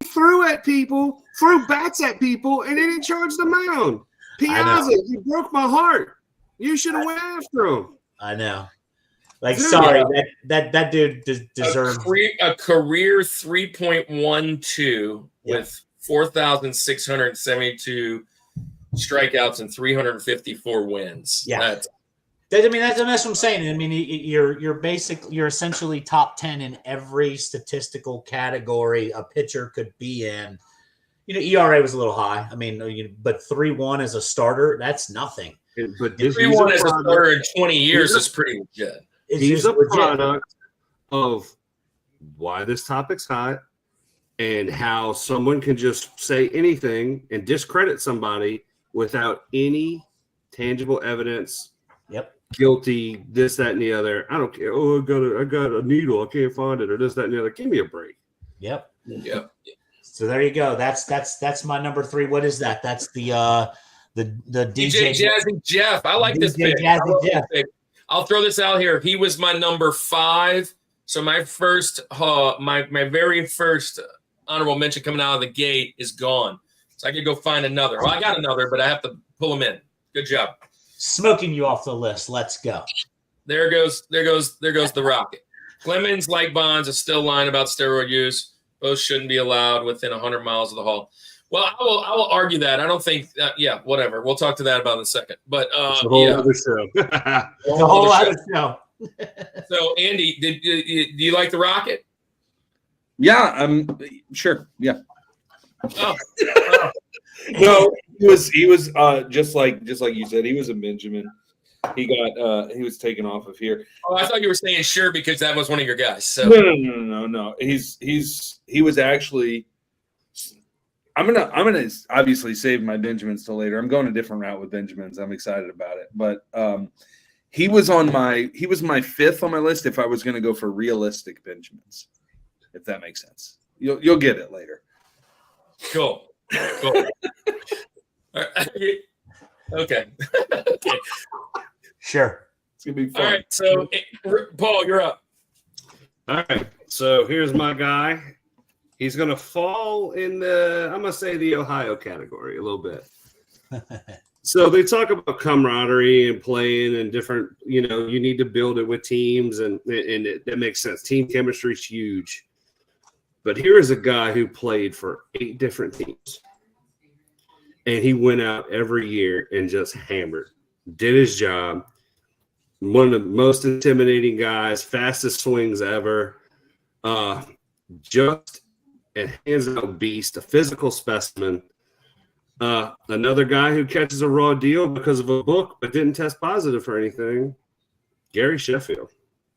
threw at people, threw bats at people, and then he charged the mound. Piazza, you broke my heart. You should have went after him. I know. Like, dude, sorry, that dude deserves a career 3.12 with 4,672 strikeouts and 354 wins. Yeah, that's what I'm saying. I mean, you're essentially top 10 in every statistical category a pitcher could be in. You know, ERA was a little high. I mean, but 3.1 as a starter, that's nothing. But 3.1 as a starter in 20 years is pretty legit. He's a product of why this topic's hot and how someone can just say anything and discredit somebody without any tangible evidence. Yep. Guilty, this, that, and the other. I don't care. Oh, I got a needle. I can't find it, or this, that, and the other. Give me a break. Yep. Yep. So there you go. That's my number 3. What is that? That's the DJ Jazzy Jeff. I like this pick. I'll throw this out here. He was my number 5. So my first, my very first honorable mention coming out of the gate is gone. So I could go find another. Well, I got another, but I have to pull him in. Good job. Smoking you off the list. Let's go. There goes the rocket. Clemens, like Bonds, is still lying about steroid use. Both shouldn't be allowed within 100 miles of the hall. Well, I will argue that. I don't think whatever. We'll talk to that about in a second. But it's a whole other show. It's a whole other show. So, Andy, do you like the Rocket? Yeah, sure. Yeah. Oh. No, he was just like you said, he was a Benjamin. He was taken off of here. Oh, I thought you were saying sure because that was one of your guys. So no. He was actually. I'm gonna obviously save my Benjamins till later. I'm going a different route with Benjamins. I'm excited about it, but he was my 5th on my list if I was going to go for realistic Benjamins, if that makes sense. You'll get it later. Cool. Okay. Okay. Sure. It's gonna be fun. All right. So, Paul, you're up. All right. So here's my guy. He's going to fall in I'm going to say the Ohio category a little bit. So they talk about camaraderie and playing and different, you need to build it with teams and that makes sense. Team chemistry is huge. But here is a guy who played for 8 different teams. And he went out every year and just hammered, did his job. One of the most intimidating guys, fastest swings ever. Just and hands out beast, a physical specimen. Another guy who catches a raw deal because of a book but didn't test positive for anything. Gary Sheffield.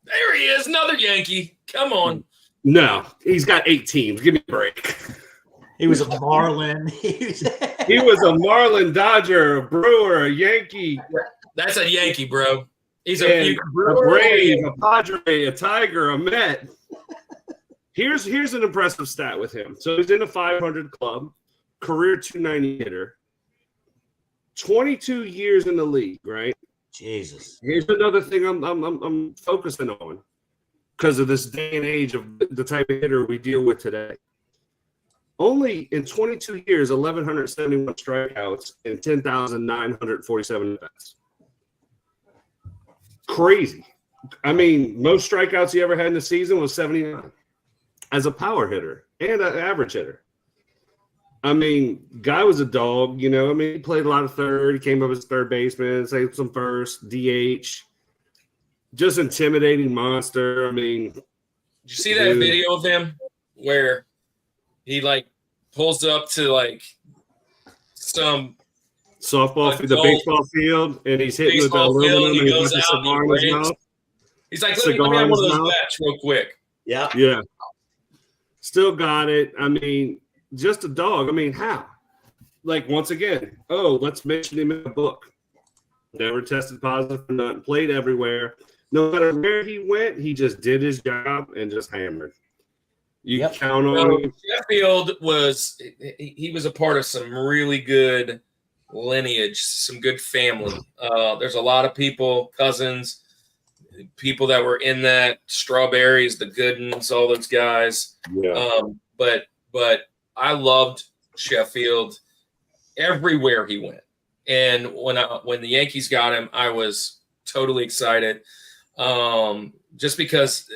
There he is, another Yankee. Come on. No, he's got 8 teams. Give me a break. He was a Marlin. He was a Marlin, Dodger, a Brewer, a Yankee. That's a Yankee, bro. He's a Brave, a Padre, a Tiger, a Met. Here's an impressive stat with him. So he's in a 500 club, career 290 hitter, 22 years in the league, right? Jesus. Here's another thing I'm focusing on because of this day and age of the type of hitter we deal with today. Only in 22 years, 1,171 strikeouts and 10,947 at-bats. Crazy. I mean, most strikeouts he ever had in the season was 79 as a power hitter and an average hitter. I mean, guy was a dog, he played a lot of third. He came up as third baseman, saved some first, DH. Just intimidating monster. I mean, did you see that video of him where he pulls up to some softball the baseball field and he's hitting with the aluminum and he goes out a cigar in his mouth? He's like, let me have one of those bats real quick. Yeah. Yeah. Still got it. I mean, just a dog. I mean, how? Once again, let's mention him in a book. Never tested positive for nothing. Played everywhere. No matter where he went, he just did his job and just hammered. You count on him. Sheffield he was a part of some really good lineage, some good family. There's a lot of people, cousins, people that were in that, Strawberries, the Goodens, all those guys. Yeah. But I loved Sheffield everywhere he went. And when the Yankees got him, I was totally excited. Just because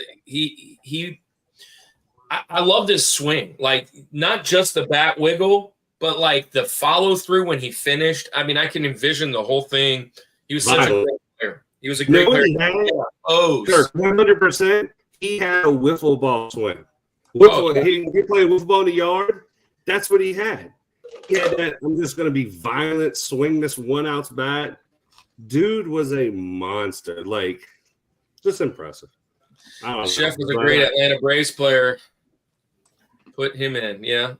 I loved his swing, like not just the bat wiggle, but like the follow through when he finished. I mean, I can envision the whole thing. He was such a great player. He was a great player. Oh, sure, 100%. He had a wiffle ball swing. He played wiffle ball in the yard. That's what he had. He had that. I'm just going to be violent, swing this 1-ounce bat. Dude was a monster. Like, just impressive. Chef was a great Atlanta Braves player. Put him in. Yeah.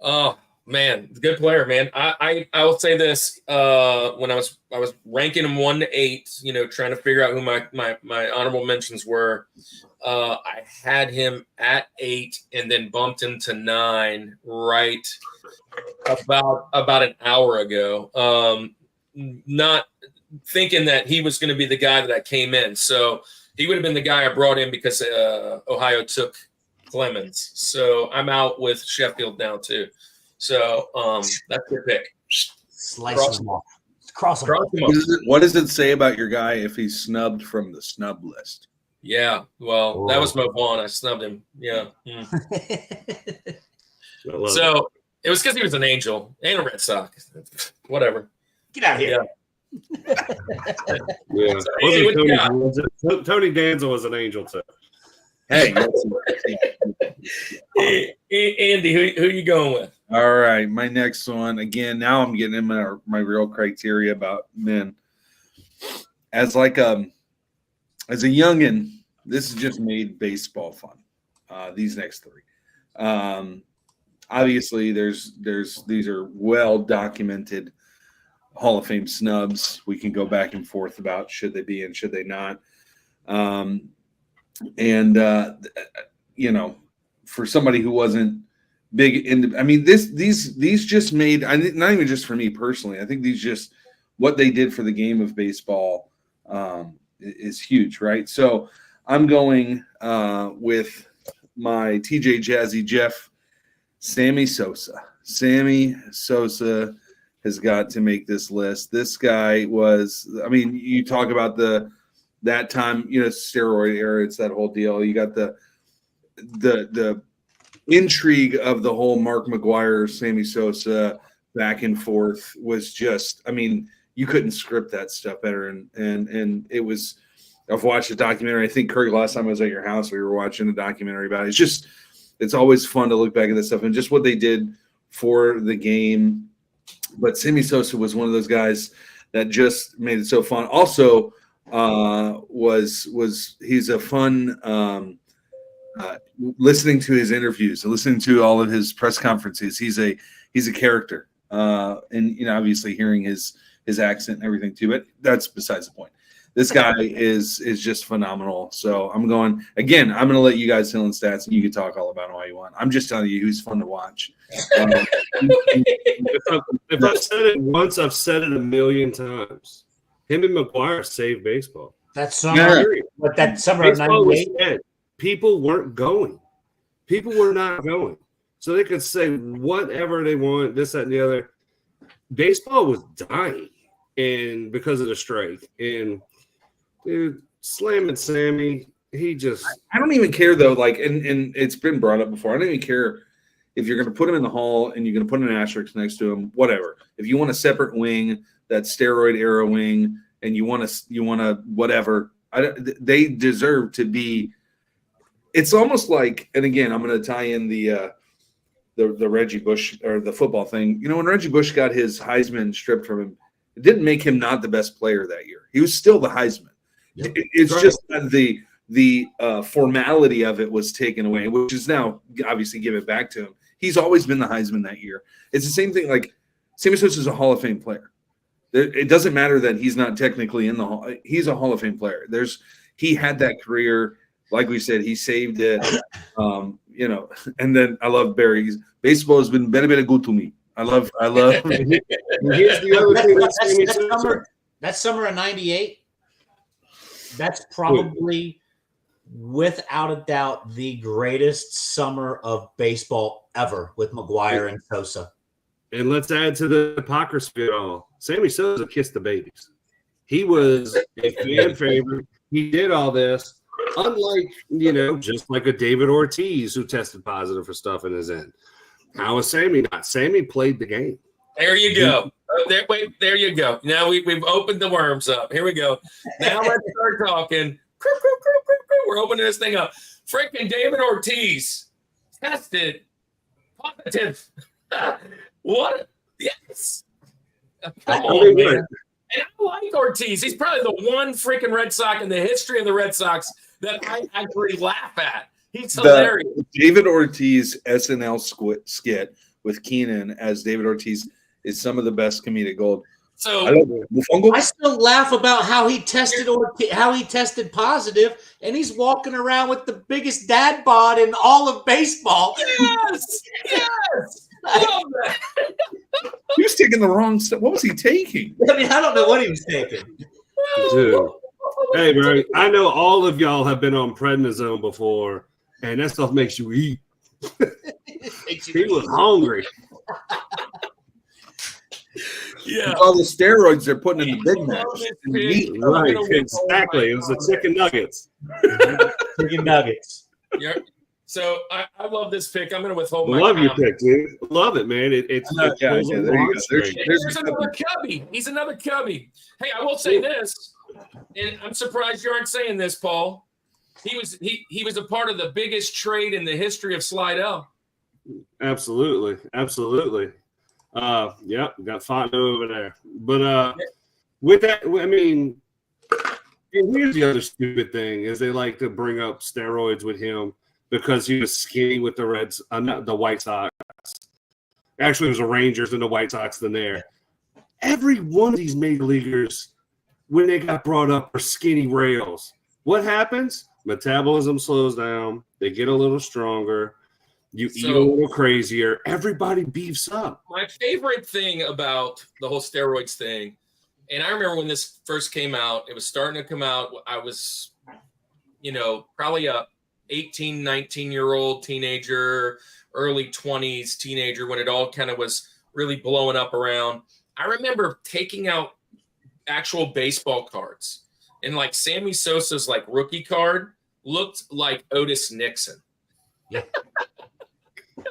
Oh man, good player, man. I will say this. When I was ranking him 1 to 8, trying to figure out who my honorable mentions were. I had him at 8 and then bumped him to 9 right about an hour ago. Not thinking that he was going to be the guy that came in. So he would have been the guy I brought in because Ohio took Clemens. So I'm out with Sheffield now too. So that's your pick. Slice him off. Cross him off. What does it say about your guy if he's snubbed from the snub list? Yeah, well, that was Mo Vaughn. I snubbed him. Yeah. So it was because he was an Angel and a Red Sox. Whatever. Get out of here. Yeah. Tony Danza was an Angel too. Hey, Andy, who you going with? All right, my next one. Again, now I'm getting in my real criteria about men. As a youngin', this has just made baseball fun. These next 3. Obviously, these are well documented Hall of Fame snubs. We can go back and forth about should they be and should they not. For somebody who wasn't big into, I mean, these just made, not even just for me personally, I think these just, what they did for the game of baseball is huge, right? So I'm going with my TJ Jazzy Jeff, Sammy Sosa. Sammy Sosa has got to make this list. This guy was, I mean, you talk about that time, steroid era, it's that whole deal. You got the intrigue of the whole Mark McGwire, Sammy Sosa back and forth was just, I mean, you couldn't script that stuff better. And it was, I've watched a documentary. I think, Kirk, last time I was at your house, we were watching a documentary about it. It's always fun to look back at this stuff and just what they did for the game. But Sammy Sosa was one of those guys that just made it so fun. Also, he's a fun listening to his interviews and listening to all of his press conferences. He's a character, and obviously hearing his accent and everything too. But that's besides the point. This guy is just phenomenal. So I'm going again. I'm going to let you guys fill in stats, and you can talk all about him all you want. I'm just telling you who's fun to watch. If I've said it once, I've said it a million times. Him and McGwire saved baseball. That summer, but that summer of '98, people weren't going. People were not going. So they could say whatever they want, this, that, and the other. Baseball was dying, and because of the strike. And dude, slamming Sammy, he just. I don't even care though. Like, and it's been brought up before. I don't even care if you're going to put him in the hall and you're going to put an asterisk next to him. Whatever. If you want a separate wing, that steroid era wing, and you want to whatever. They deserve to be. It's almost like, and again, I'm going to tie in the Reggie Bush or the football thing. When Reggie Bush got his Heisman stripped from him, it didn't make him not the best player that year. He was still the Heisman. Yep. It's just that the formality of it was taken away, which is now obviously given back to him. He's always been the Heisman that year. It's the same thing. Like Sammy Sosa is a Hall of Fame player. It doesn't matter that he's not technically in the Hall. He's a Hall of Fame player. He had that career. Like we said, he saved it. And then I love Barry. Baseball has been very, very good to me. I love. Here's the other thing That summer of '98. That's probably, without a doubt, the greatest summer of baseball ever with McGuire and Sosa. And let's add to the hypocrisy of all. Sammy Sosa kissed the babies. He was a fan favorite. He did all this. Unlike, just like a David Ortiz who tested positive for stuff in his end. How was Sammy not? Sammy played the game. There you go. There you go. Now we've opened the worms up. Here we go. Now let's start talking. We're opening this thing up. Freaking David Ortiz tested positive. What? Yes. Come on, man. And I like Ortiz. He's probably the one freaking Red Sox in the history of the Red Sox that I actually laugh at. He's hilarious. David Ortiz SNL skit with Keenan as David Ortiz is some of the best comedic gold. So I still laugh about how he tested positive, and he's walking around with the biggest dad bod in all of baseball. Yes. Love that. He was taking the wrong stuff. What was he taking? I mean, I don't know what he was taking. Dude. Hey, bro, I know all of y'all have been on prednisone before, and that stuff makes you eat. He was hungry. Yeah. All the steroids they're putting in the Big Macs. Right, exactly. It was the chicken nuggets. Chicken nuggets. Yeah. So I love this pick. I'm going to withhold my Love comment. your pick, dude. Love it, man. There's another Cubby. He's another Cubby. Hey, I will say this, and I'm surprised you aren't saying this, Paul. He was a part of the biggest trade in the history of Slidell. Absolutely. Yep, got Fontenot over there. But with that, I mean, here's the other stupid thing is they like to bring up steroids with him because he was skinny with the White Sox. Actually, it was the Rangers and the White Sox than there. Every one of these major leaguers, when they got brought up, are skinny rails. What happens? Metabolism slows down. They get a little stronger. You eat a little crazier. Everybody beefs up. My favorite thing about the whole steroids thing, and I remember when this first came out, it was starting to come out. I was, probably a 18, 19-year-old teenager, early 20s teenager when it all kind of was really blowing up around. I remember taking out actual baseball cards, and like Sammy Sosa's like rookie card looked like Otis Nixon. Yeah.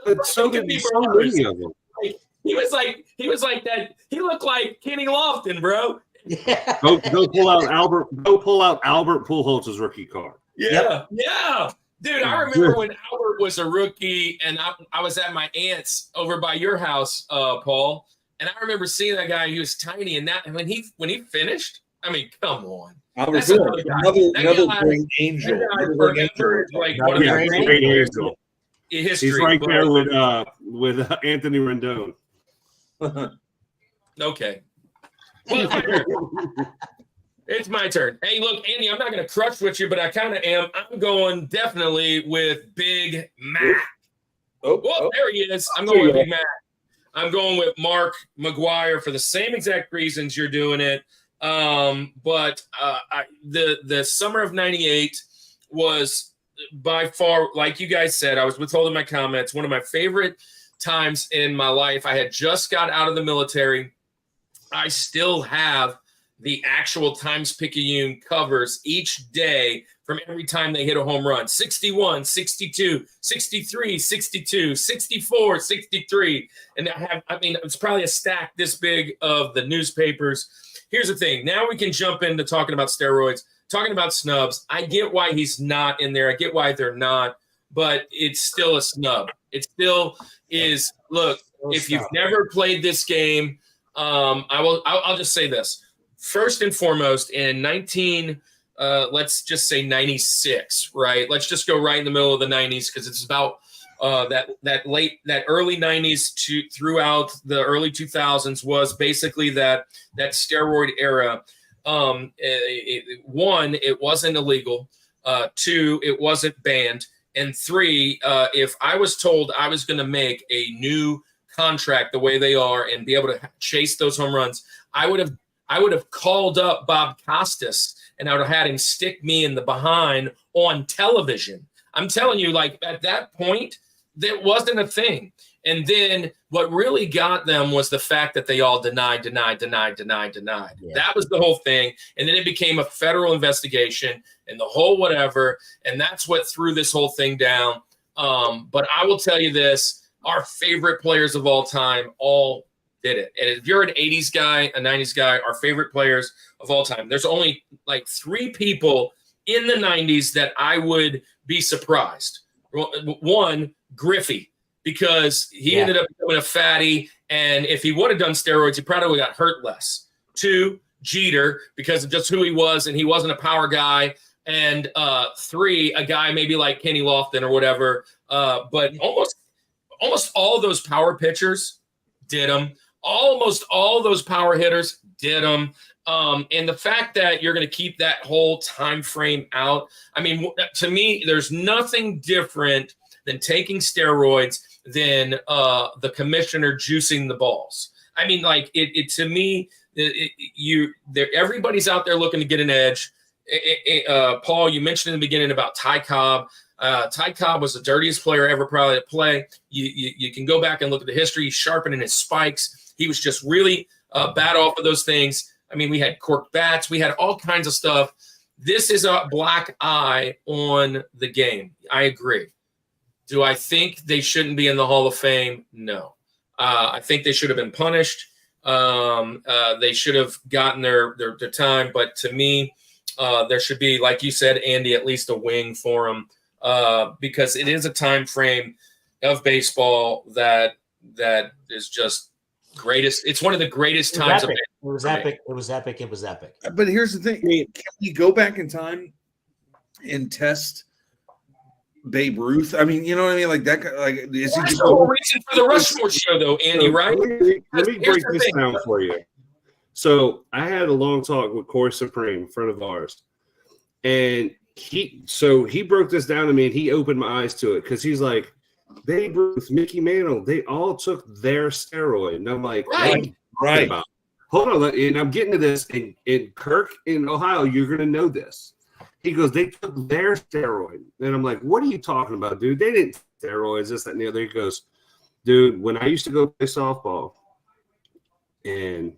But so did so many of them. He was like that. He looked like Kenny Lofton, bro. Yeah. Go pull out Albert Pujols' rookie card. Yeah. Dude, I remember when Albert was a rookie, and I was at my aunt's over by your house, Paul, and I remember seeing that guy. He was tiny, and when he finished, I mean, come on. Albert another great angel. Like one of the great angel. History. He's right there with Anthony Rendon. Okay. Well, it's my turn. Hey, look, Andy, I'm not going to crush with you, but I kind of am. I'm going definitely with Big Mac. There he is. I'm going with Big Mac. I'm going with Mark McGuire for the same exact reasons you're doing it. But the summer of '98 was by far, like you guys said, I was withholding my comments, one of my favorite times in my life. I had just got out of the military. I still have the actual Times-Picayune covers each day from every time they hit a home run. 61, 62, 63, 62, 64, 63. And it's probably a stack this big of the newspapers. Here's the thing. Now we can jump into talking about steroids. Talking about snubs, I get why he's not in there. I get why they're not, but it's still a snub. It still is. Look, if you've never played this game, I'll just say this. First and foremost, in let's just say 96, right? Let's just go right in the middle of the 90s because it's about that early 90s to throughout the early 2000s was basically that steroid era. One, it wasn't illegal. Two, it wasn't banned. And three, if I was told I was going to make a new contract the way they are and be able to chase those home runs, I would have called up Bob Costas and I would have had him stick me in the behind on television. I'm telling you, like at that point, that wasn't a thing. And then what really got them was the fact that they all denied. Yeah. That was the whole thing. And then it became a federal investigation and the whole whatever. And that's what threw this whole thing down. But I will tell you this, our favorite players of all time all did it. And if you're an 80s guy, a 90s guy, our favorite players of all time, there's only like 3 people in the 90s that I would be surprised. One, Griffey, because he ended up becoming a fatty. And if he would have done steroids, he probably got hurt less. 2, Jeter, because of just who he was, and he wasn't a power guy. And 3, a guy maybe like Kenny Lofton or whatever. But almost all those power pitchers did them. Almost all those power hitters did them. And the fact that you're going to keep that whole time frame out, I mean, to me, there's nothing different than taking steroids than the commissioner juicing the balls. I mean, like it to me, everybody's out there looking to get an edge. Paul, you mentioned in the beginning about Ty Cobb. Ty Cobb was the dirtiest player ever probably to play. You can go back and look at the history. He's sharpening his spikes. He was just really bad off of those things. I mean, we had cork bats. We had all kinds of stuff. This is a black eye on the game. I agree. Do I think they shouldn't be in the Hall of Fame? No. I think they should have been punished. They should have gotten their time. But to me, there should be, like you said, Andy, at least a wing for them because it is a time frame of baseball that is just greatest. It's one of the greatest times of baseball. It was epic. But here's the thing. Can we go back in time and test Babe Ruth? I mean, you know what I mean? Like that. Like, is he That's the whole reason for the Rushmore Show, though, Andy? Right? Let me break this down for you. So I had a long talk with Corey Supreme, a friend of ours, and he broke this down to me, and he opened my eyes to it because he's like, Babe Ruth, Mickey Mantle, they all took their steroid, and I'm like, right. Hold on, and I'm getting to this. In Kirk in Ohio, you're gonna know this. He goes, they took their steroid. And I'm like, what are you talking about, dude? They didn't steroids, this, that, and the other. He goes, dude, when I used to go play softball and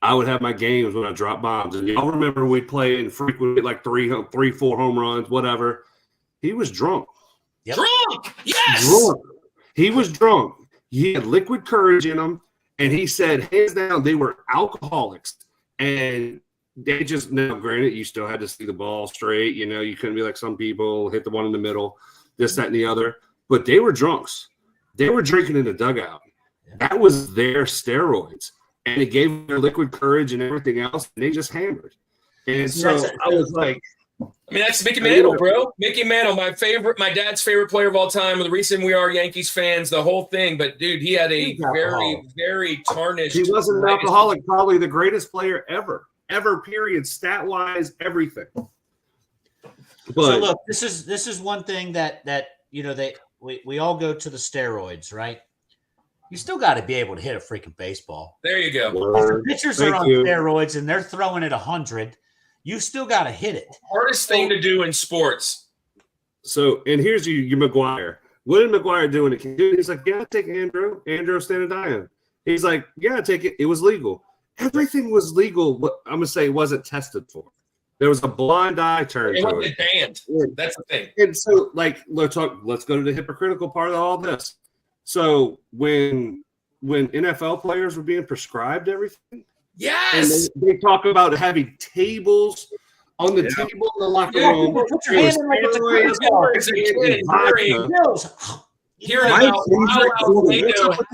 I would have my games when I dropped bombs. And y'all remember we'd play and frequently like 3, 4 home runs, whatever. He was drunk. Yep. Drunk! Yes! Drunk. He was drunk. He had liquid courage in him. And he said, hands down, they were alcoholics. And they just, now granted, you still had to see the ball straight. You know, you couldn't be like some people, hit the one in the middle, this, that, and the other. But they were drunks. They were drinking in the dugout. That was their steroids. And it gave them their liquid courage and everything else. And they just hammered. And so I was like, I mean, that's Mickey Mantle, bro. Mickey Mantle, my dad's favorite player of all time. The reason we are Yankees fans, the whole thing. But, dude, he had a very, very tarnished. He wasn't an alcoholic, probably the greatest player ever, period, stat-wise, everything. But so, look, this is one thing that you know, we all go to the steroids, right? You still got to be able to hit a freaking baseball. There you go. If the pitchers are on steroids and they're throwing it 100, you still got to hit it. Hardest thing to do in sports. So, and here's your McGuire. What did McGuire do in the game? He's like, yeah, take Andrew Stanadian. He's like, yeah, take it. It was legal. Everything was legal, but I'm going to say it wasn't tested for. There was a blind eye turn It to wasn't it. banned. That's the thing. And so, like, let's go to the hypocritical part of all this. So when NFL players were being prescribed everything, yes, and they talk about having tables on the table in the locker room. Put your hand in like it's a hearing about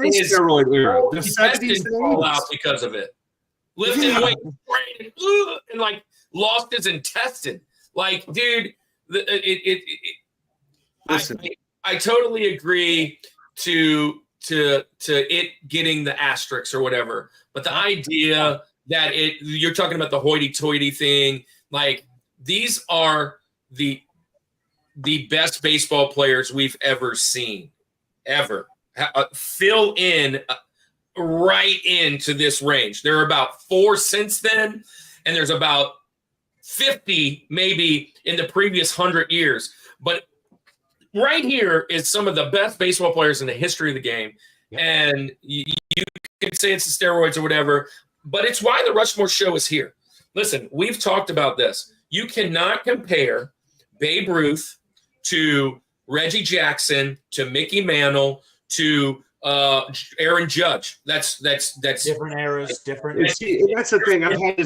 steroid era, the tested fall out because of it. Lifting weight and like lost his intestine. Like, dude, I totally agree to it getting the asterisks or whatever, but the idea that you're talking about the hoity-toity thing, like these are the best baseball players we've ever seen, ever. fill in right into this range. There are about 4 since then, and there's about 50 maybe in the previous 100 years. But right here is some of the best baseball players in the history of the game. Yeah. And you can say it's the steroids or whatever, but it's why the Rushmore Show is here. Listen, we've talked about this. You cannot compare Babe Ruth to Reggie Jackson to Mickey Mantle to Aaron Judge. That's different eras, different. That's the thing. I've had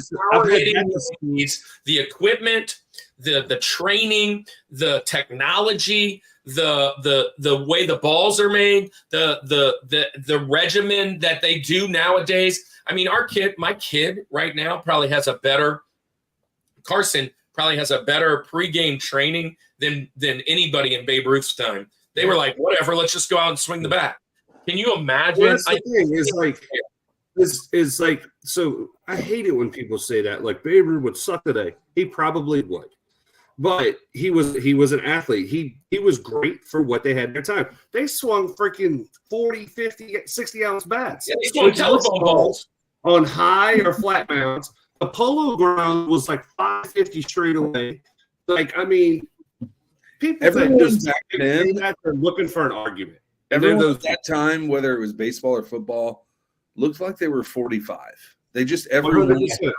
the equipment, the training, the technology, the way the balls are made, the regimen that they do nowadays. I mean, my kid right now probably has a better Carson probably has a better pregame training than anybody in Babe Ruth's time. They were like, whatever, let's just go out and swing the bat. Can you imagine? Well, that's the thing is like, so I hate it when people say that. Like, Babe Ruth would suck today. He probably would. But he was an athlete. He was great for what they had at their time. They swung freaking 40, 50, 60-ounce bats. Yeah, they swung telephone balls on high or flat mounts. The polo ground was like 550 straight away. Like, I mean, people that just back then they're looking for an argument. Everyone at that time, whether it was baseball or football, looked like they were 45. They just everyone. You can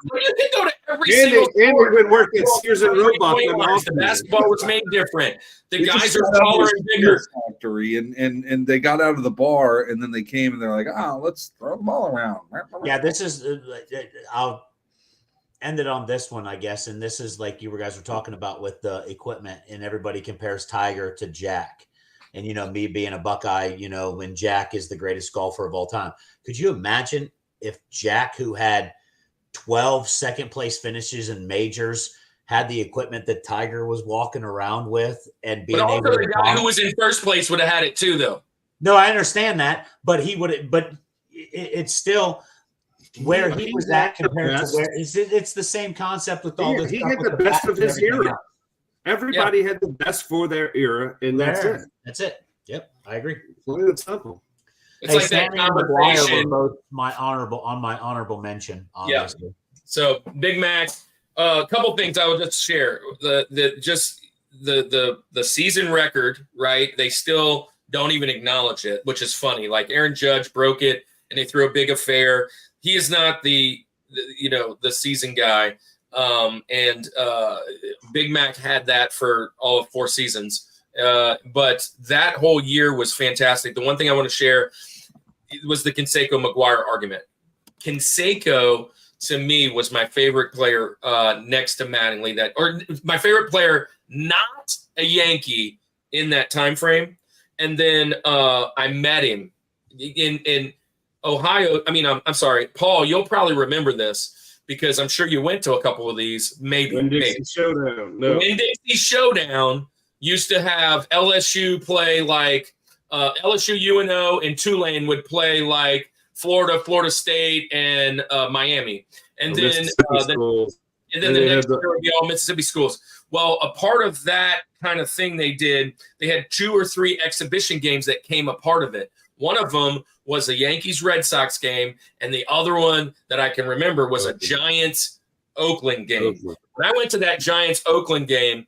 go to every single sport. And they would work at Sears and Roebuck. The basketball was made different. The guys are taller and bigger. Factory and they got out of the bar and then they came and they're like, let's throw the ball around. Yeah, this is. I'll end it on this one, I guess, and this is like you guys were talking about with the equipment, and everybody compares Tiger to Jack. And, me being a Buckeye, when Jack is the greatest golfer of all time. Could you imagine if Jack, who had 12 second-place finishes in majors, had the equipment that Tiger was walking around with and being able to – But also the guy who was in first place would have had it too, though. No, I understand that, but he would – but it's still where he was at compared to where – it's the same concept with all this. He had the best of his era. Everybody had the best for their era, and that's it. That's it. Yep, I agree. Plain and simple. It's like that conversation. My honorable mention. Obviously. Yeah. So Big Mac. A couple things I would just share. The season record, right? They still don't even acknowledge it, which is funny. Like Aaron Judge broke it, and they threw a big affair. He is not the season guy. And Big Mac had that for all of 4 seasons. But that whole year was fantastic. The one thing I want to share was the Canseco-McGuire argument. Canseco, to me, was my favorite player next to Mattingly, or my favorite player, not a Yankee in that time frame. And then I met him in Ohio. I mean, I'm sorry, Paul, you'll probably remember this, because I'm sure you went to a couple of these. Maybe. Winn-Dixie Showdown. No. Winn-Dixie Showdown used to have LSU play like LSU, UNO, and Tulane would play like Florida State, and Miami. And then the next year would be all Mississippi schools. Well, a part of that kind of thing they had 2 or 3 exhibition games that came a part of it. One of them was a Yankees-Red Sox game, and the other one that I can remember was a Giants-Oakland game. When I went to that Giants-Oakland game,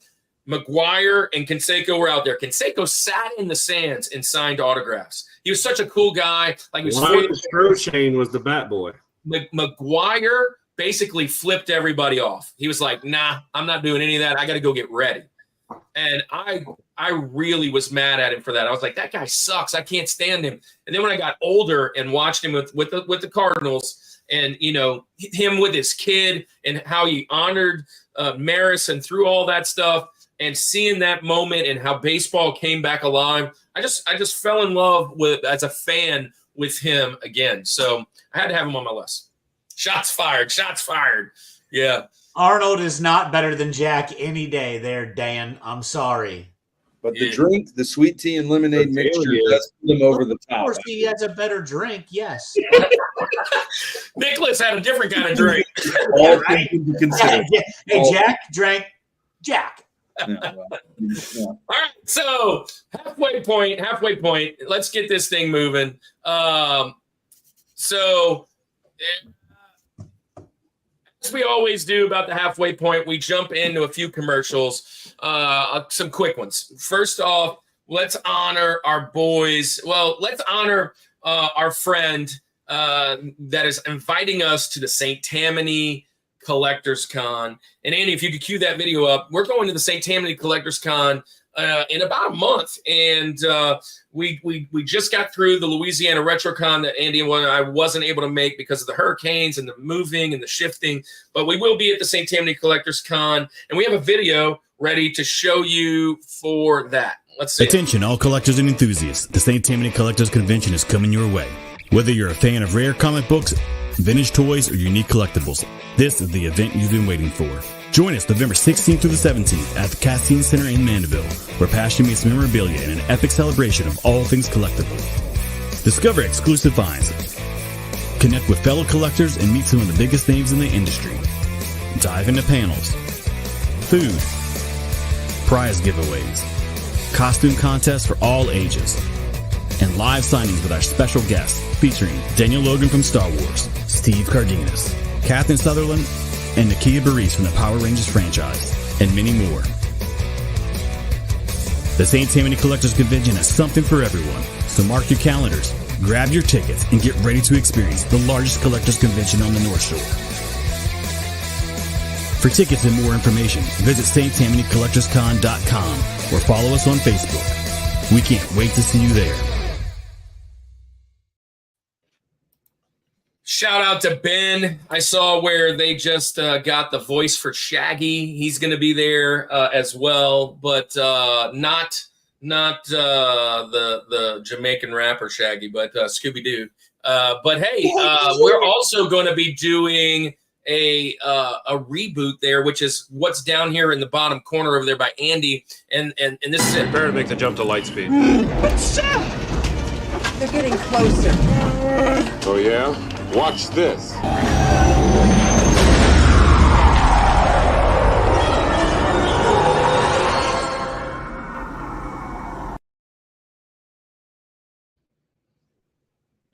McGuire and Canseco were out there. Canseco sat in the stands and signed autographs. He was such a cool guy. Like, he was Strochain was the bat boy. McGuire basically flipped everybody off. He was like, nah, I'm not doing any of that. I got to go get ready. And I really was mad at him for that. I was like, that guy sucks. I can't stand him. And then when I got older and watched him with the Cardinals, and him with his kid and how he honored Maris and through all that stuff, and seeing that moment and how baseball came back alive, I just fell in love with, as a fan, with him again. So I had to have him on my list. Shots fired. Yeah. Arnold is not better than Jack any day there, Dan. I'm sorry. But the drink, the sweet tea and lemonade mixture, does put him over the top. Of course, he has a better drink, yes. Nicholas had a different kind of drink. All things to consider. Hey, Jack drank Jack. Well, yeah. All right, so halfway point. Let's get this thing moving. So as we always do about the halfway point, we jump into a few commercials, some quick ones. First off, let's honor our boys. Well, let's honor our friend that is inviting us to the St. Tammany Collectors Con. And Andy, if you could cue that video up, we're going to the St. Tammany Collectors Con in about a month. And we just got through the Louisiana RetroCon that Andy and I wasn't able to make because of the hurricanes and the moving and the shifting. But we will be at the St. Tammany Collectors Con, and we have a video ready to show you for that. Let's see. Attention, all collectors and enthusiasts. The St. Tammany Collectors Convention is coming your way. Whether you're a fan of rare comic books, vintage toys, or unique collectibles, this is the event you've been waiting for. Join us November 16th through the 17th at the Castine Center in Mandeville, where passion meets memorabilia in an epic celebration of all things collectible. Discover exclusive finds, connect with fellow collectors, and meet some of the biggest names in the industry. Dive into panels, food, prize giveaways, costume contests for all ages, and live signings with our special guests featuring Daniel Logan from Star Wars, Steve Cardenas, Catherine Sutherland, and Nakia Burrise from the Power Rangers franchise, and many more. The St. Tammany Collectors Convention has something for everyone, so mark your calendars, grab your tickets, and get ready to experience the largest collectors convention on the North Shore. For tickets and more information, visit StTammanyCollectorsCon.com or follow us on Facebook. We can't wait to see you there. Shout out to Ben. I saw where they just got the voice for Shaggy. He's going to be there as well, but not the Jamaican rapper Shaggy, but Scooby-Doo. But hey, we're also going to be doing a reboot there, which is what's down here in the bottom corner over there by Andy, and this is it. Better to make the jump to light speed. They're getting closer. Oh, yeah? Watch this.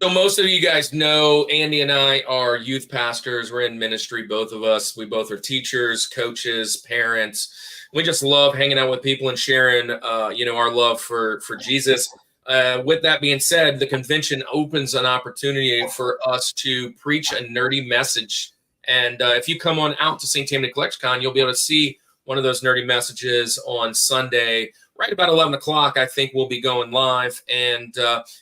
So most of you guys know Andy and I are youth pastors. We're in ministry, both of us. We both are teachers, coaches, parents. We just love hanging out with people and sharing, our love for Jesus. With that being said, the convention opens an opportunity for us to preach a nerdy message. And if you come on out to St. Tammany Collectors Con, you'll be able to see one of those nerdy messages on Sunday, right about 11 o'clock. I think we'll be going live. And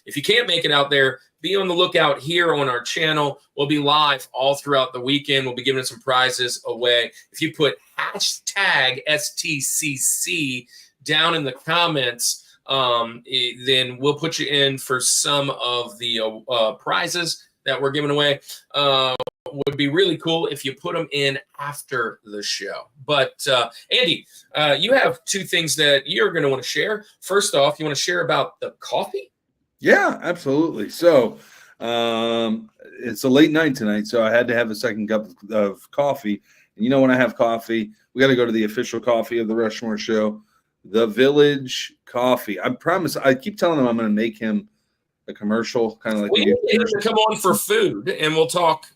if you can't make it out there, be on the lookout here on our channel. We'll be live all throughout the weekend. We'll be giving some prizes away. If you put hashtag STCC down in the comments, then we'll put you in for some of the prizes that we're giving away. Would be really cool if you put them in after the show. But Andy, you have two things that you're going to want to share. First off, you want to share about the coffee? Yeah, absolutely. So it's a late night tonight, so I had to have a second cup of coffee. And when I have coffee, we got to go to the official coffee of the Rushmore Show, The Village Coffee. I promise. I keep telling him I'm going to make him a commercial, kind of like we need him to come on for food, and we'll talk.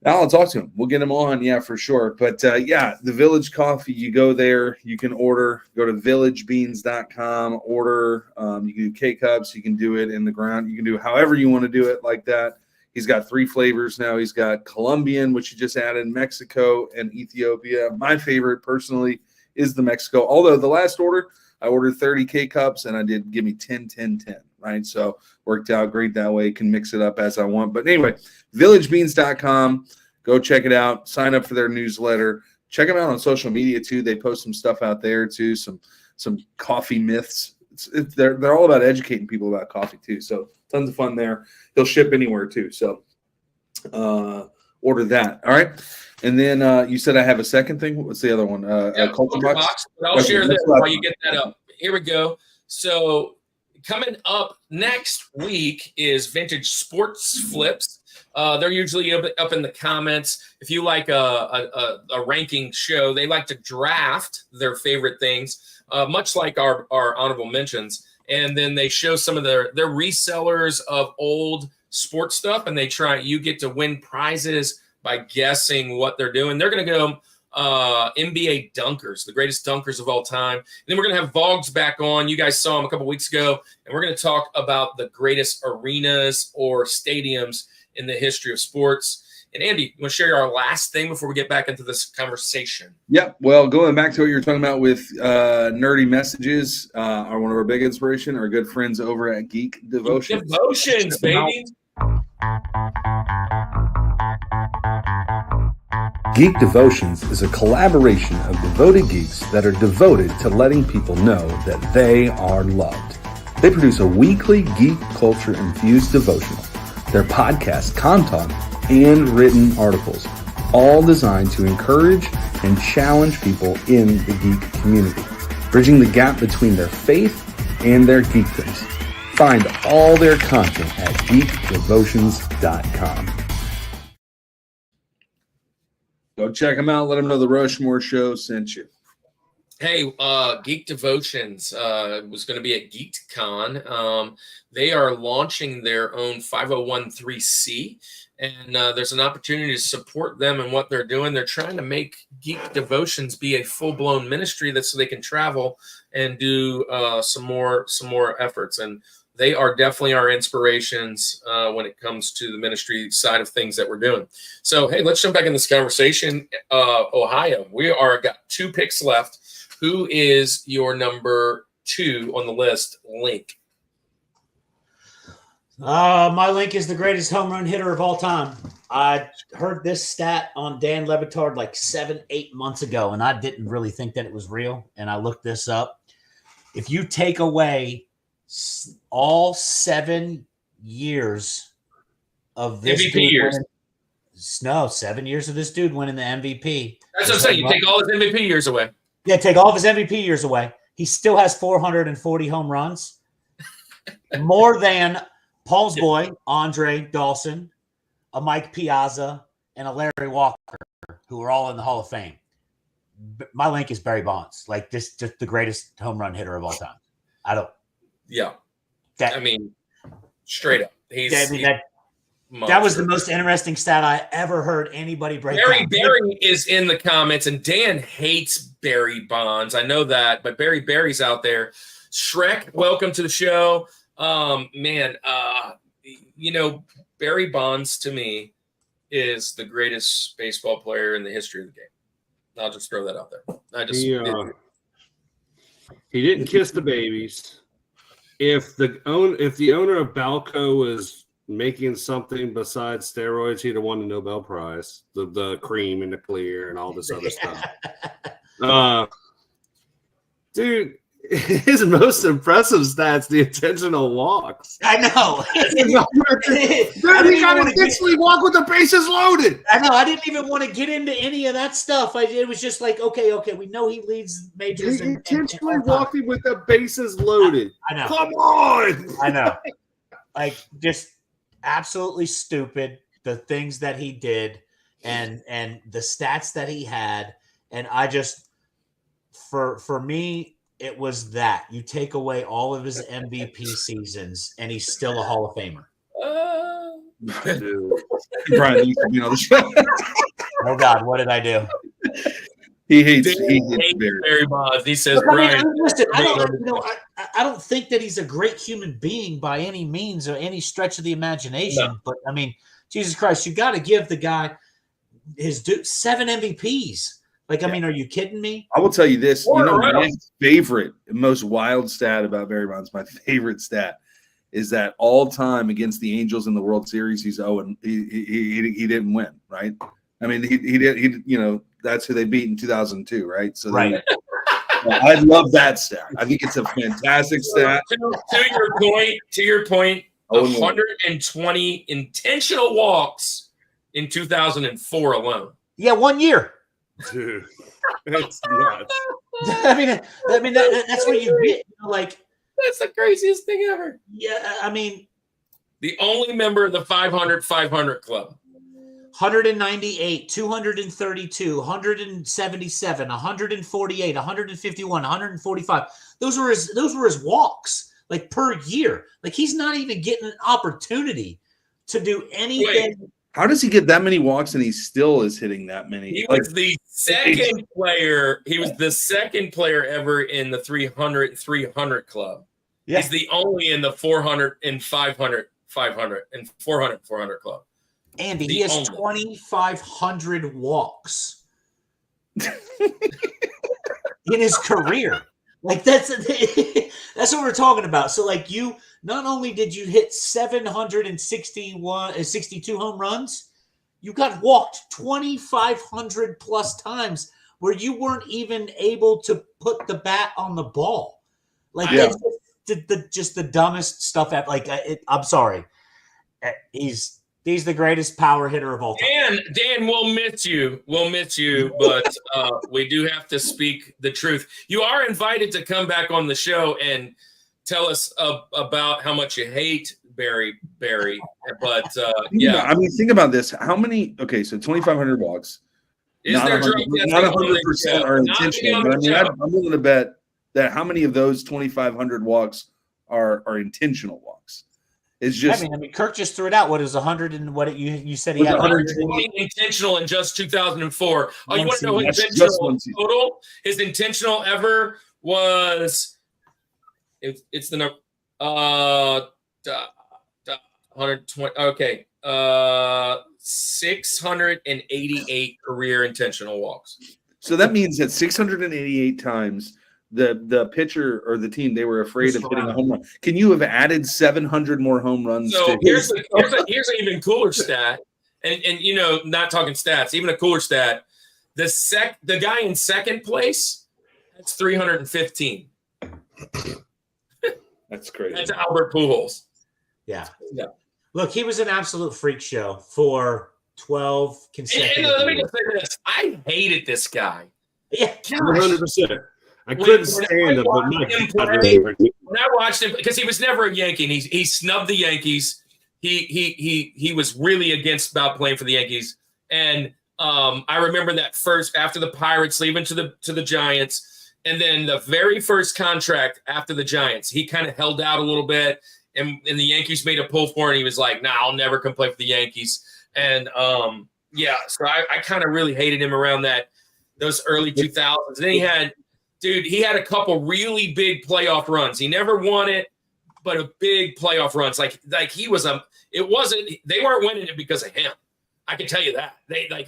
I'll talk to him. We'll get him on, yeah, for sure. But the Village Coffee, you go there, you can order, go to villagebeans.com, order. You can do K-Cups, you can do it in the ground. You can do however you want to do it like that. He's got 3 flavors now. He's got Colombian, which he just added, Mexico, and Ethiopia. My favorite, personally, is the Mexico. Although the last order, I ordered 30 K-Cups, and I did give me 10, 10, 10, right? So worked out great that way. Can mix it up as I want. But anyway, villagebeans.com. Go check it out. Sign up for their newsletter. Check them out on social media, too. They post some stuff out there, too, some coffee myths. They're all about educating people about coffee, too. So tons of fun there. He'll ship anywhere, too. So order that. All right. And then you said I have a second thing. What's the other one? Culture Box. But I'll share this while you get that up. Here we go. So coming up next week is Vintage Sports Flips. They're usually up in the comments. If you like a ranking show, they like to draft their favorite things, much like our honorable mentions. And then they show some of their resellers of old sports stuff, and you get to win prizes by guessing what they're doing. They're going to go NBA dunkers, the greatest dunkers of all time. And then we're going to have Vogs back on. You guys saw him a couple weeks ago, and we're going to talk about the greatest arenas or stadiums in the history of sports. And Andy, you want to share our last thing before we get back into this conversation? Yep. Well, going back to what you were talking about with nerdy messages, are one of our big inspiration, our good friends over at Geek Devotions. Devotions, baby. Geek Devotions is a collaboration of devoted geeks that are devoted to letting people know that they are loved. They produce a weekly geek culture infused devotional, their podcast content, and written articles, all designed to encourage and challenge people in the geek community, bridging the gap between their faith and their geekdoms. Find all their content at geekdevotions.com. Go check them out. Let them know the Rushmore Show sent you. Hey, Geek Devotions was going to be at GeekCon. They are launching their own 5013C, and there's an opportunity to support them and what they're doing. They're trying to make Geek Devotions be a full-blown ministry so they can travel and do some more efforts. And they are definitely our inspirations when it comes to the ministry side of things that we're doing. So, hey, let's jump back in this conversation. Ohio, got 2 picks left. Who is your number 2 on the list, Link? My Link is the greatest home run hitter of all time. I heard this stat on Dan Le Batard like 7-8 months ago, and I didn't really think that it was real. And I looked this up. If you take away all 7 years of this MVP years. 7 years of this dude winning the MVP. That's what I'm saying. You take all his MVP years away. Yeah, take all of his MVP years away. He still has 440 home runs, more than Paul's boy, Andre Dawson, a Mike Piazza, and a Larry Walker, who are all in the Hall of Fame. My Link is Barry Bonds. Like, this, just the greatest home run hitter of all time. Yeah. Straight up. That was the most interesting stat I ever heard anybody break down. Barry is in the comments, and Dan hates Barry Bonds. I know that, but Barry's out there. Shrek, welcome to the show. Barry Bonds to me is the greatest baseball player in the history of the game. I'll just throw that out there. He didn't kiss the babies. If the owner of Balco was making something besides steroids, he'd have won the Nobel Prize. The cream and the clear and all this other stuff. Dude, his most impressive stats, the intentional walks. I know. Dude, he got intentionally walk with the bases loaded. I know. I didn't even want to get into any of that stuff. It was just like, okay, we know he leads majors. He intentionally walking with the bases loaded. I know. Come on. I know. Like, just absolutely stupid, the things that he did and the stats that he had. And I just, for me, it was that you take away all of his MVP seasons and he's still a Hall of Famer. Bryan, you can be on the show. Oh God, what did I do? He hates Barry Bonds. He says, Bryan. Listen, I don't think that he's a great human being by any means or any stretch of the imagination. No. But I mean, Jesus Christ, you got to give the guy his 7 MVPs. Like, I mean, are you kidding me? I will tell you this. My favorite, most wild stat about Barry Bonds, my favorite stat is that all time against the Angels in the World Series, he's 0 he didn't win, right? I mean, he that's who they beat in 2002, right? So right. I love that stat. I think it's a fantastic stat. To your point, 120 intentional walks in 2004 alone. Yeah, 1 year. Dude, it's nuts. I mean that's what you get. Like, that's the craziest thing ever. Yeah, I mean, The only member of the 500 club. 198, 232, 177, 148, 151, 145. Those were his walks, like, per year. Like, he's not even getting an opportunity to do anything. Wait. How does he get that many walks and he still is hitting that many? He was the second player. He was the second player ever in the 300 club. Yeah. He's the only in the 400 and 500 and 400 club. Andy, he has 2,500 walks in his career. Like, that's what we're talking about. So, like, you not only did you hit 62 home runs, you got walked 2,500 plus times where you weren't even able to put the bat on the ball. Like, that's just the dumbest stuff. I'm sorry. He's the greatest power hitter of all time. Dan, we'll miss you. But we do have to speak the truth. You are invited to come back on the show and tell us about how much you hate Barry. But yeah, I mean, think about this. How many? Okay, so 2,500 walks. Is there drug testing? Not 100% are intentional. But I mean, I'm willing to bet that how many of those 2,500 walks are intentional walks. It's just. I mean, Kirk just threw it out. What is 100 and what you said he had 120 intentional in just 2004. Oh, you want to know his intentional total? His intentional ever was. It's the number. 120. Okay. 688 career intentional walks. So that means that 688 times the pitcher or the team, they were afraid of hitting a home run. Can you have added 700 more home runs? So here's an even cooler stat, and you know, not talking stats, even a cooler stat. The guy in second place, that's 315. That's crazy. That's Albert Pujols. Yeah. Look, he was an absolute freak show for 12 consecutive and let me just say this. I hated this guy. Yeah, 100%. I couldn't stand him, but when I watched him, because he was never a Yankee, and he snubbed the Yankees. He was really against about playing for the Yankees, and I remember that first after the Pirates leaving to the Giants, and then the very first contract after the Giants, he kind of held out a little bit, and the Yankees made a pull for him, and he was like, "Nah, I'll never come play for the Yankees." And so I kind of really hated him around those early 2000s. And then he had a couple really big playoff runs. He never won it, but a big playoff runs. Like he was they weren't winning it because of him. I can tell you that.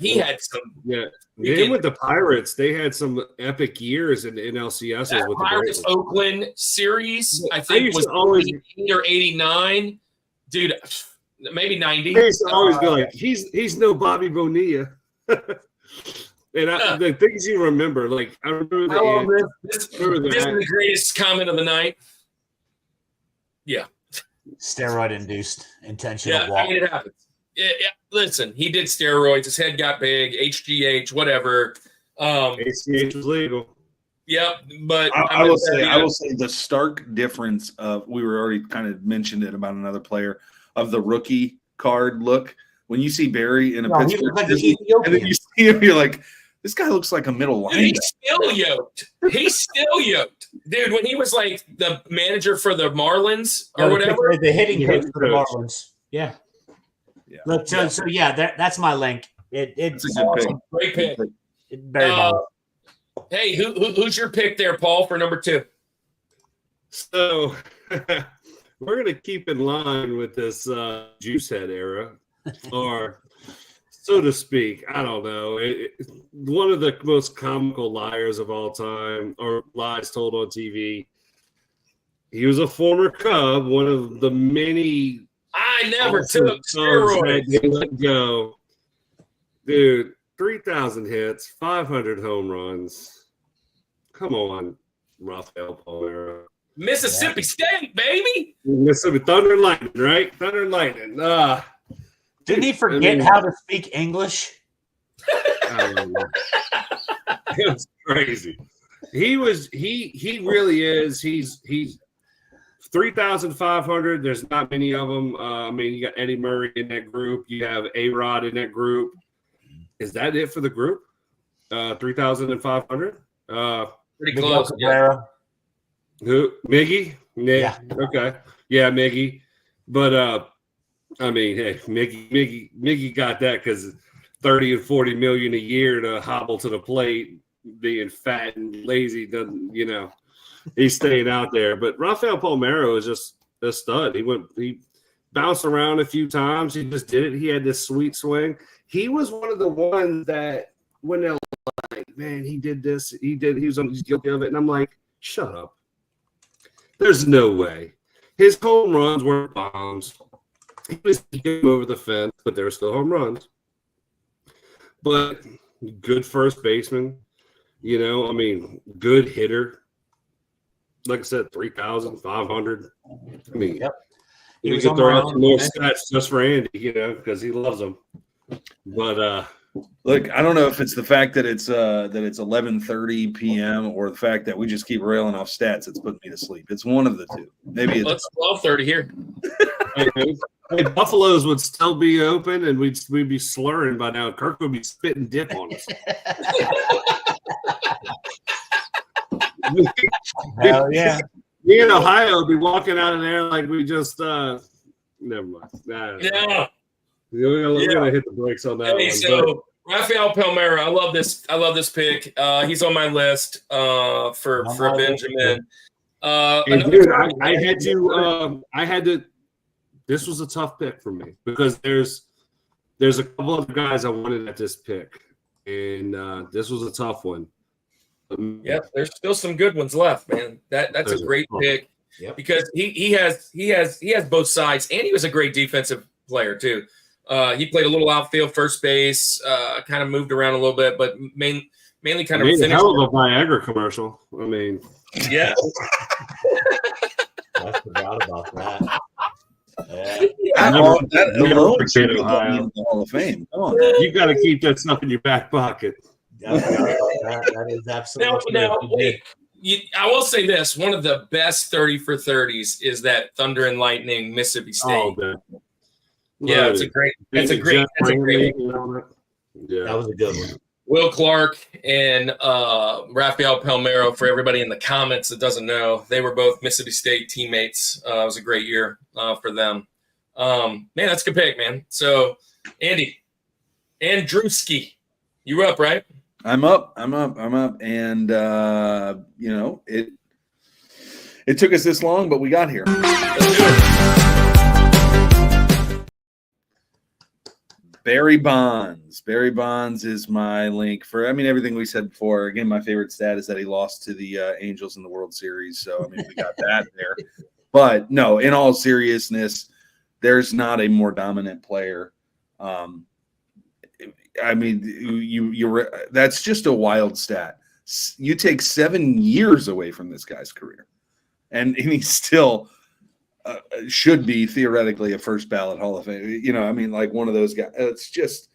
He had some. Yeah. With the Pirates, they had some epic years in NLCS. That with Pirates the Oakland series, I think was always 88 or 89. Dude, maybe 90. I used to always be like, he's no Bobby Bonilla. And the things you remember, like I remember this is the greatest comment of the night. Yeah. Steroid-induced intentional walk. I mean, it happens. Yeah. Listen, he did steroids. His head got big. HGH, whatever. HGH was legal. Yeah, but I will say the stark difference of, we were already kind of mentioned it about another player, of the rookie card look. When you see Barry in a Pittsburgh, and then you see him, you're like, this guy looks like a middle linebacker. He's still yoked. Dude, when he was like the manager for the Marlins or whatever. The hitting coach for the Marlins. Yeah. Look, so that's my link. It's a good pick. Great pick. Very hey, who's your pick there, Paul, for number 2? So we're going to keep in line with this juice head era, or so to speak. I don't know. One of the most comical liars of all time, or lies told on TV. He was a former Cub, one of the many. I never took steroids. They let go. Dude, 3,000 hits, 500 home runs. Come on, Rafael Palmeiro. Mississippi State, baby. Mississippi Thunder and Lightning, right? Thunder and Lightning. Didn't he forget how to speak English? It was crazy. He really is. He's 3,500. There's not many of them. I mean, you got Eddie Murray in that group. You have A-Rod in that group. Is that it for the group? 3,500. Pretty Miguel close. Cabrera. Who? Miggy? Yeah. Okay. Yeah, Miggy. But I mean, hey, Miggy got that because 30 and 40 million a year to hobble to the plate, being fat and lazy doesn't, he's staying out there. But Rafael Palmeiro is just a stud. He bounced around a few times. He just did it. He had this sweet swing. He was one of the ones that when they're like, man, he did this, he was guilty of it. And I'm like, shut up. There's no way. His home runs were bombs. He was getting over the fence, but they were still home runs. But good first baseman, good hitter. Like I said, 3,500. I mean, Yep. You could throw out some more stats just for Andy, because he loves them. But look, I don't know if it's the fact that it's 11:30 p.m. or the fact that we just keep railing off stats that's putting me to sleep. It's one of the two. Maybe it's 12:30 here. Hey, Buffaloes would still be open, and we'd be slurring by now. Kirk would be spitting dip on us. Hell yeah. Me in Ohio would be walking out of there like we just never mind. Yeah. We're gonna hit the brakes on that Hey, one. so Rafael Palmeiro, I love this pick. He's on my list for Benjamin. Dude, I had to. This was a tough pick for me because there's a couple other guys I wanted at this pick, and this was a tough one. Yep, there's still some good ones left, man. That's a great pick because he has both sides, and he was a great defensive player too. He played a little outfield, first base, kind of moved around a little bit, but mainly kind of made a finished. hell of a Viagra commercial. I mean, yeah. I forgot about that. Yeah. That alone should be Ohio. in the Hall of Fame. Come on, man. You got to keep that stuff in your back pocket. That is absolutely Now, true. wait. I will say this: one of the best 30 for 30s is that Thunder and Lightning Mississippi State. Oh, man. Yeah, it's a great. Yeah. That was a good one. Will Clark and Rafael Palmeiro, for everybody in the comments that doesn't know, they were both Mississippi State teammates. It was a great year for them. Man, that's a good pick, man. So, Andy, Andrewski, you up, right? I'm up. And, it took us this long, but we got here. Let's do it. Barry Bonds. Barry Bonds is my link for, everything we said before. Again, my favorite stat is that he lost to the Angels in the World Series. So, we got that there. But, no, in all seriousness, there's not a more dominant player. That's just a wild stat. You take 7 years away from this guy's career, and he still should be theoretically a first ballot Hall of Fame. Like one of those guys. It's just,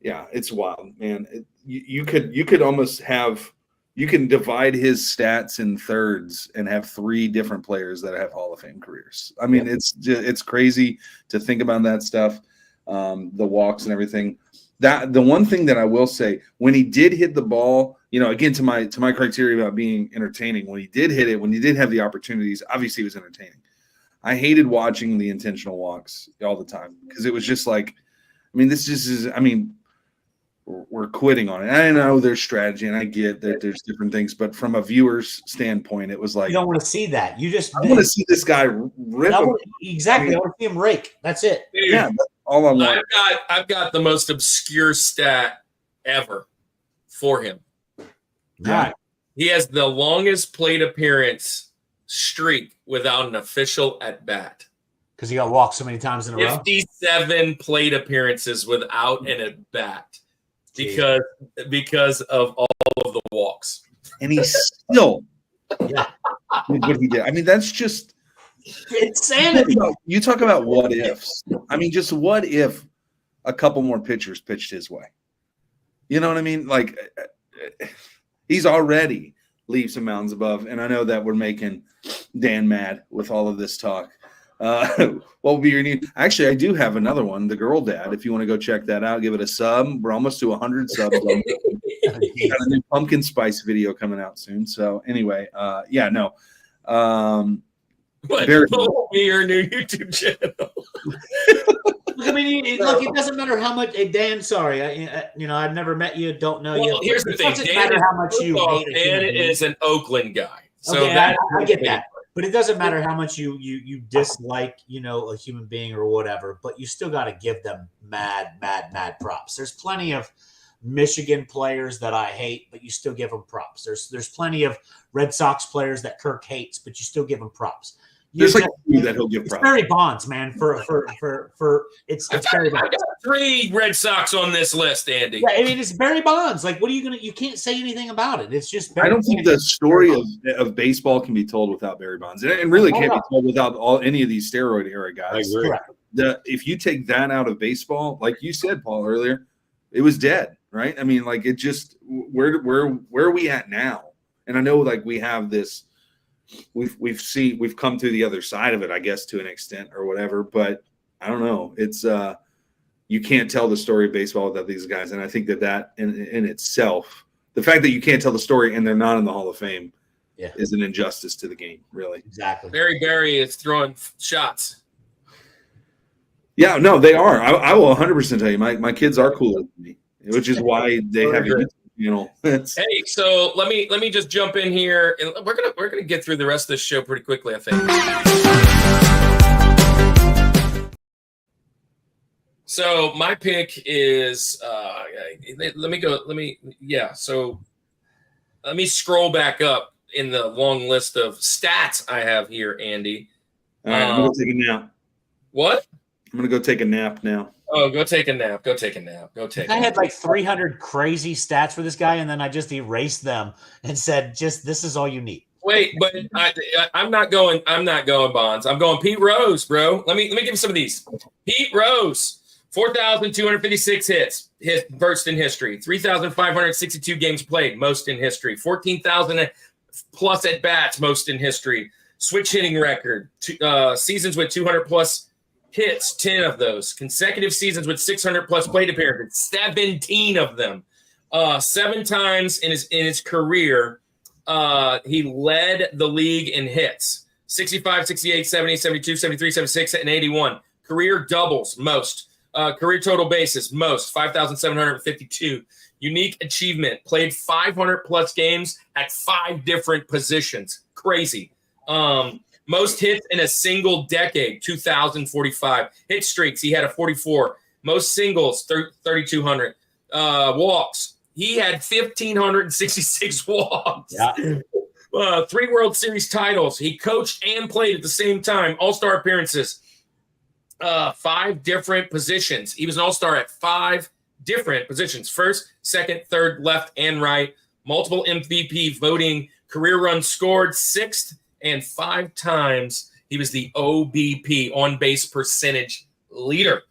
it's wild, man. You could almost have, you can divide his stats in thirds and have 3 different players that have Hall of Fame careers. It's crazy to think about that stuff, the walks and everything. That the one thing that I will say, when he did hit the ball, again, to my criteria about being entertaining, when he did hit it, when he did have the opportunities, obviously he was entertaining. I hated watching the intentional walks all the time because it was just like, this just is, we're quitting on it. I know there's strategy and I get that there's different things, but from a viewer's standpoint, it was like, you don't want to see that. I want to see this guy rip him. Exactly. I want to see him rake. That's it. Dude, Yeah, that's all I want. I've got the most obscure stat ever for him. Yeah. He has the longest plate appearance streak without an official at bat. Because he got walked so many times in a row. 57 plate appearances without an at bat because of all of the walks. And he still did what he did. That's just insanity. You talk about what ifs. Just what if a couple more pitchers pitched his way? You know what I mean? Like, he's already leaps and mountains above. And I know that we're making Dan mad with all of this talk. What will be your new? Actually, I do have another one, The Girl Dad. If you want to go check that out, give it a sub. We're almost to 100 subs. Got a new pumpkin spice video coming out soon. So anyway, no. What will be your new YouTube channel? I mean, look, it doesn't matter how much. Dan, sorry, I've never met you, don't know you. Here's the thing: it doesn't matter how much you hate. Dan is an Oakland guy, so okay, I get that. But it doesn't matter how much you dislike, a human being or whatever. But you still got to give them mad props. There's plenty of Michigan players that I hate, but you still give them props. There's plenty of Red Sox players that Kirk hates, but you still give them props. There's like two that he'll give props. Barry Bonds, man. It's Barry Bonds. I got 3 Red Sox on this list, Andy. Yeah, I mean, it's Barry Bonds. Like, what are you gonna? You can't say anything about it. It's just. I don't think the story of baseball can be told without Barry Bonds, and really can't be told without any of these steroid era guys. If you take that out of baseball, like you said, Paul, earlier, it was dead, right? I mean, like, it just where are we at now? And I know, like, we have this. We've come to the other side of it, I guess, to an extent or whatever, but I don't know. It's you can't tell the story of baseball without these guys, and I think that in itself, the fact that you can't tell the story and they're not in the Hall of Fame, is an injustice to the game, really. Exactly. Barry is throwing shots. Yeah, no, they are. I will 100% tell you, my kids are cooler than me, which is why they have Hey, so let me just jump in here, and we're gonna get through the rest of this show pretty quickly, I think. So my pick is let me scroll back up in the long list of stats I have here, Andy. All right, I'm gonna take a nap. What? I'm gonna go take a nap now. Oh, go take a nap. I had like 300 crazy stats for this guy, and then I just erased them and said, this is all you need. Wait, but I'm not going Bonds. I'm going Pete Rose, bro. Let me give you some of these. Pete Rose, 4,256 hits, first in history. 3,562 games played, most in history. 14,000 plus at bats, most in history. Switch hitting record, seasons with 200 plus hits, 10 of those. Consecutive seasons with 600 plus plate appearances, 17 of them. 7 times in his career, he led the league in hits. 65, 68, 70, 72, 73, 76, and 81. Career doubles, most. Career total bases, most. 5,752. Unique achievement, played 500 plus games at 5 different positions. Crazy. Most hits in a single decade, 2,045. Hit streaks, he had a 44. Most singles, 3,200. Walks, he had 1,566 walks. Yeah. 3 World Series titles. He coached and played at the same time. All-star appearances, 5 different positions. He was an all-star at 5 different positions. First, second, third, left, and right. Multiple MVP voting. Career runs scored, 6th. And 5 times he was the OBP, on base percentage leader.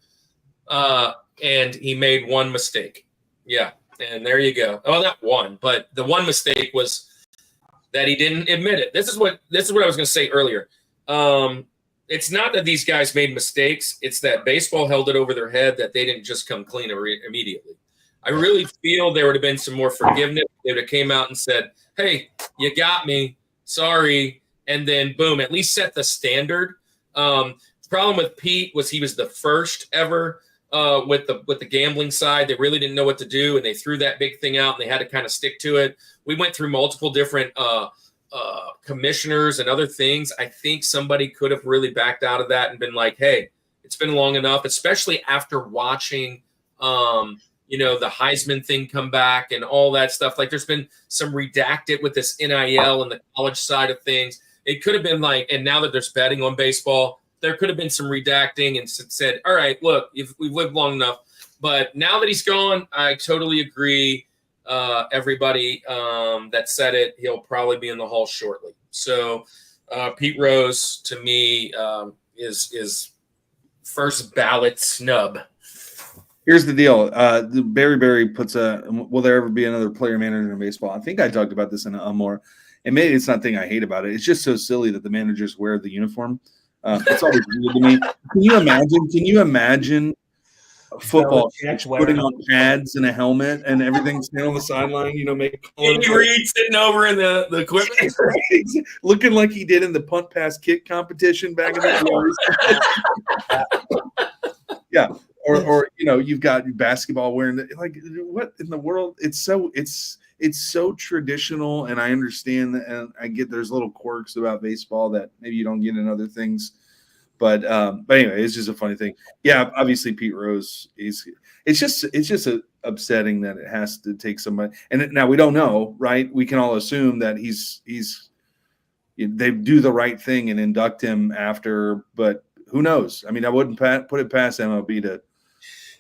And he made 1 mistake. Yeah. And there you go. Oh, not 1, but the 1 mistake was that he didn't admit it. This is what I was going to say earlier. It's not that these guys made mistakes. It's that baseball held it over their head that they didn't just come clean immediately. I really feel there would have been some more forgiveness. They would have came out and said, hey, you got me. Sorry. And then, boom, at least set the standard. The problem with Pete was he was the first ever with the gambling side. They really didn't know what to do, and they threw that big thing out, and they had to kind of stick to it. We went through multiple different commissioners and other things. I think somebody could have really backed out of that and been like, hey, it's been long enough, especially after watching the Heisman thing come back and all that stuff. Like, there's been some redacted with this NIL and the college side of things. It could have been like, and now that there's betting on baseball, there could have been some redacting and said, all right, look, we've lived long enough. But now that he's gone, I totally agree. Everybody that said it, he'll probably be in the Hall shortly. So Pete Rose, to me, is first ballot snub. Here's the deal. Barry puts will there ever be another player manager in baseball? I think I talked about this in a more, and maybe it's not a thing I hate about it. It's just so silly that the managers wear the uniform. It's always weird to me. Can you imagine a football coach putting on pads and a helmet and everything, standing on the sideline, making Andy Reid sitting over in the equipment, looking like he did in the punt pass kick competition back in the day. Yeah. Or you've got basketball wearing like what in the world? It's so traditional, and I understand that, and I get there's little quirks about baseball that maybe you don't get in other things, but anyway, it's just a funny thing. Yeah, obviously Pete Rose it's just upsetting that it has to take somebody, and now we don't know, right? We can all assume that they do the right thing and induct him after, but who knows? I mean, I wouldn't put it past MLB to.